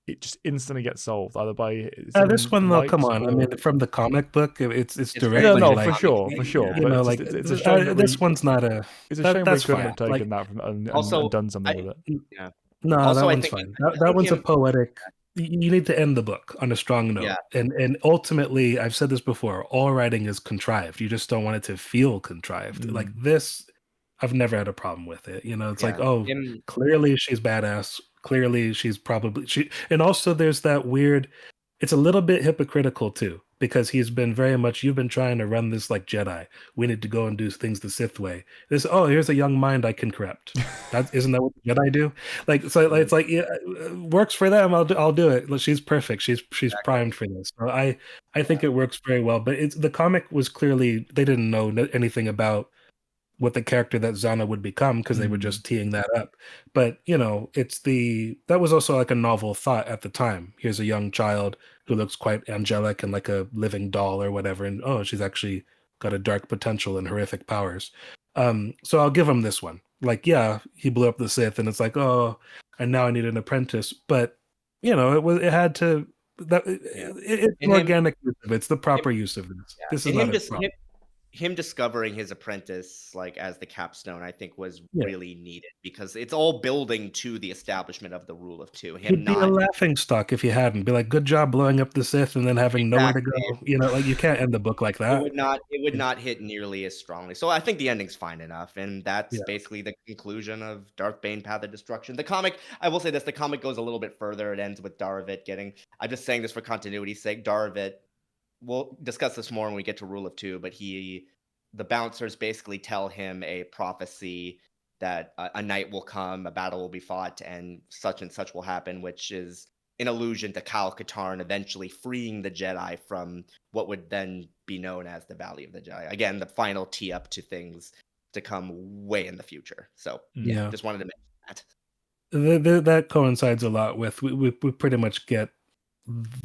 it just instantly gets solved either by this something one though, come light on. I or mean, from the comic book, it's it's very no, much directly no, a for like comic sure, for thing. sure. Yeah. you But know, it's just like it's a shame that this one's not it's a shame we that's couldn't have fine. taken Like that from and Also, done something I with it. yeah. no, that Also, one's fine. I That think one's a him. poetic. You need to end the book on a strong Yeah. note, and ultimately, I've said this before. All writing is contrived. You just don't want it to feel contrived. Like Mm. this, I've never had a problem with it. You know, it's like, Yeah. oh, Him. clearly she's badass. Clearly she's probably she. And also, there's that weird. It's a little bit hypocritical too, because he's been very much. You've been trying to run this like Jedi. We need to go and do things the Sith way. This, oh, here's a young mind I can corrupt. That isn't that what the Jedi do? Like so, like, it's like yeah, works for them. I'll do it. Look, she's perfect. She's primed Exactly. for this. So I think Yeah. it works very well. But it's the comic was clearly they didn't know anything about what the character that Zannah would become because they were Mm. just teeing that up. But you know, that was also like a novel thought at the time. Here's a young child who looks quite angelic and like a living doll or whatever, and oh, she's actually got a dark potential and horrific powers. So I'll give him this one. Like, yeah, he blew up the Sith, and it's like, oh, and now I need an apprentice. But you know, it had to Yeah. it's an And organic use of it. It's the him proper use of this. yeah. This is And not him a just problem. him discovering his apprentice like as the capstone, I think was Yeah. really needed because it's all building to the establishment of the rule of two. Him He'd be a not laughing stock if you hadn't. Be like, good job blowing up the Sith and then having nowhere to exactly. go. You know, like you can't end the book like that. It would not hit nearly as strongly. So I think the ending's fine enough, and that's Yeah. basically the conclusion of Darth Bane: Path of Destruction. The comic, I will say this: the comic goes a little bit further. It ends with Daravit getting. I'm just saying this for continuity's sake. Daravit. We'll discuss this more when we get to Rule of Two, but the bouncers basically tell him a prophecy that a night will come, a battle will be fought, and such will happen, which is an allusion to Kyle Katarn eventually freeing the Jedi from what would then be known as the Valley of the Jedi. Again, the final tee up to things to come way in the future. So yeah, Yeah. just wanted to mention that. That coincides a lot with we pretty much get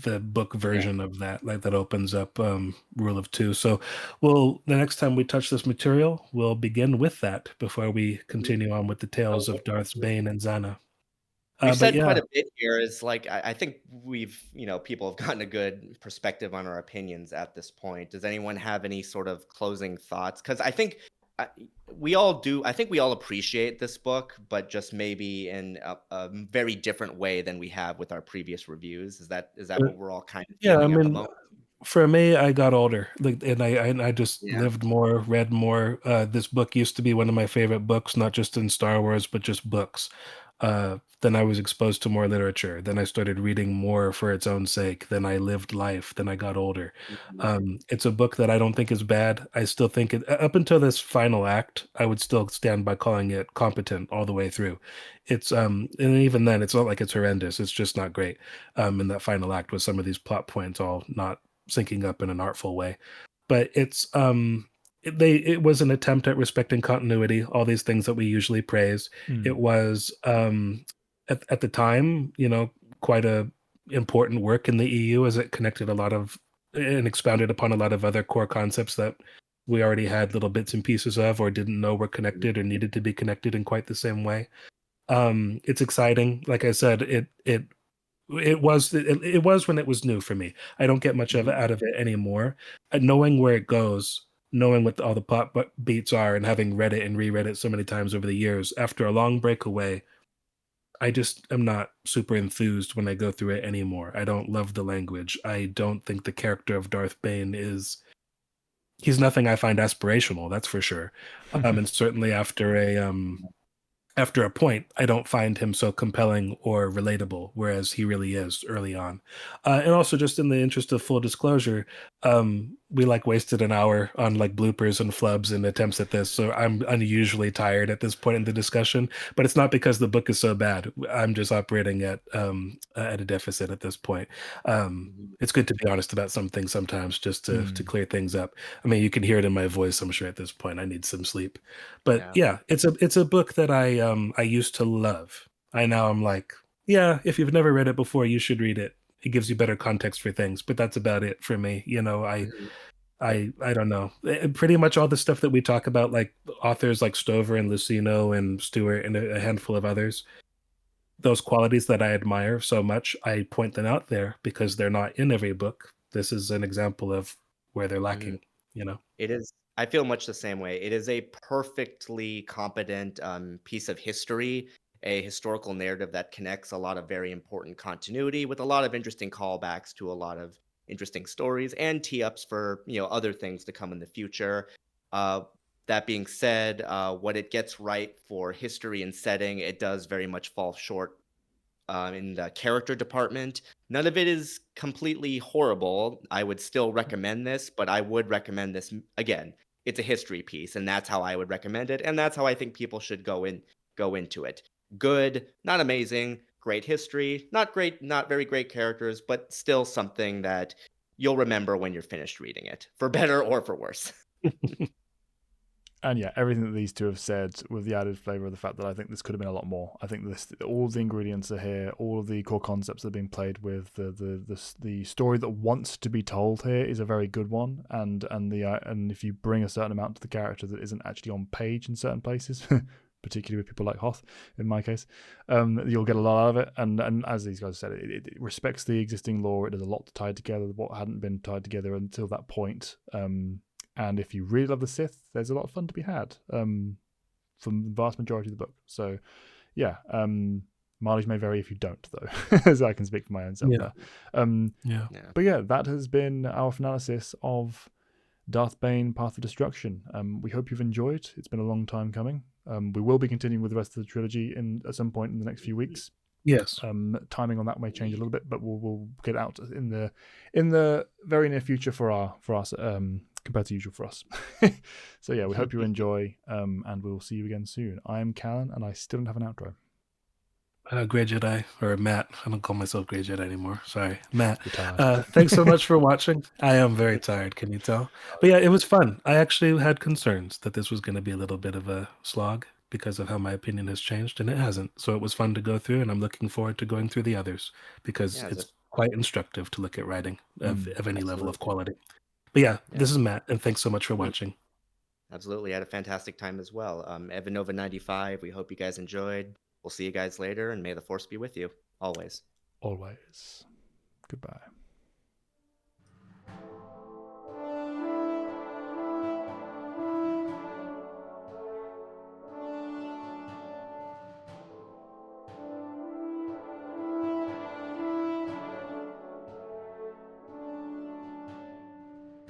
the book Yeah. version of that, like that opens up Rule of Two. So the next time we touch this material, we'll begin with that before we continue on with the tales So of Darth Bane and Zannah. we've But said yeah, quite a bit here. Is like I think people have gotten a good perspective on our opinions at this point. Does anyone have any sort of closing thoughts? Because I think we all do. I think we all appreciate this book, but just maybe in a very different way than we have with our previous reviews. Is that uh, what we're all kind of yeah, I feeling at the mean, moment? For me, I got older, like, and I just Yeah. lived more, read more. This book used to be one of my favorite books, not just in Star Wars, but just books. Then I was exposed to more literature. Then I started reading more for its own sake. Then I lived life. Then I got older. Mhm. It's a book that I don't think is bad. I still think it, up until this final act, I would still stand by calling it competent all the way through. And even then, it's not like it's horrendous. It's just not great. In that final act with some of these plot points all not syncing up in an artful way. But it was an attempt at respecting continuity, all these things that we usually praise. It was at the time, quite a important work in the EU as it connected a lot of and expounded upon a lot of other core concepts that we already had little bits and pieces of or didn't know were connected or needed to be connected in quite the same way. It's exciting. Like I said, it was when it was new for me. I don't get much of it Mhm. out of it anymore. Knowing where it goes, knowing what all the plot beats are, and having read it and reread it so many times over the years, after a long breakaway, I just am not super enthused when I go through it anymore. I don't love the language. I don't think the character of Darth Bane is. He's nothing I find aspirational, that's for sure. And certainly after a point, I don't find him so compelling or relatable, whereas he really is early on. And also, just in the interest of full disclosure, we like wasted an hour on like bloopers and flubs and attempts at this, so I'm unusually tired at this point in the discussion. But it's not because the book is so bad. I'm just operating at a deficit at this point. Mhm. It's good to be honest about some things sometimes, just to clear things up. I mean, you can hear it in my voice, I'm sure at this point. I need some sleep. But Yeah. yeah, it's a book that I used to love. I'm like, yeah, if you've never read it before, you should read it. It gives you better context for things, but that's about it for me. Mhm. I don't know. Pretty much all the stuff that we talk about, like authors like Stover and Lucino and Stewart and a handful of others, those qualities that I admire so much, I point them out there because they're not in every book. This is an example of where they're Mhm. lacking, you know? It is I feel much the same way. It is a perfectly competent, piece of history, a historical narrative that connects a lot of very important continuity with a lot of interesting callbacks to a lot of interesting stories and tee-ups for, other things to come in the future. Uh, that being said, what it gets right for history and setting, it does very much fall short in the character department. None of it is completely horrible. I would still recommend this, but I would recommend this again. It's a history piece, and that's how I would recommend it, and that's how I think people should go into it. Good, not amazing, great history, not great, not very great characters, but still something that you'll remember when you're finished reading it, for better or for worse. And yeah, everything that these two have said, with the added flavor of the fact that I think this could have been a lot more. I think all of the ingredients are here, all of the core concepts that are being played with. The story that wants to be told here is a very good one, and if you bring a certain amount to the character that isn't actually on page in certain places, particularly with people like Hoth, in my case, you'll get a lot out of it. And as these guys said, it respects the existing lore. It does a lot to tie together what hadn't been tied together until that point. And if you really love the Sith, there's a lot of fun to be had from the vast majority of the book. So, yeah, mileage may vary if you don't, though, as I can speak for my own self Yeah. there. Yeah. Yeah. But yeah, that has been our analysis of Darth Bane, Path of Destruction. We hope you've enjoyed. It's been a long time coming. We will be continuing with the rest of the trilogy at some point in the next few weeks. Yes. Timing on that may change a little bit, but we'll get out in the very near future for us compared to usual for us. So yeah, we hope you enjoy, and we'll see you again soon. I'm Callan, and I still don't have an outro. Grey Jedi, or Matt. I don't call myself Grey Jedi anymore. Sorry, Matt. You're tired. Thanks so much for watching. I am very tired, can you tell? But yeah, it was fun. I actually had concerns that this was going to be a little bit of a slog because of how my opinion has changed, and it hasn't. So it was fun to go through, and I'm looking forward to going through the others because Yeah, it's quite instructive to look at writing of any level of absolutely. quality. But yeah, Yeah. this is Matt, and thanks so much for watching. Absolutely. I had a fantastic time as well. Evanova 95, we hope you guys enjoyed. We'll see you guys later, and may the force be with you always. Always. Goodbye.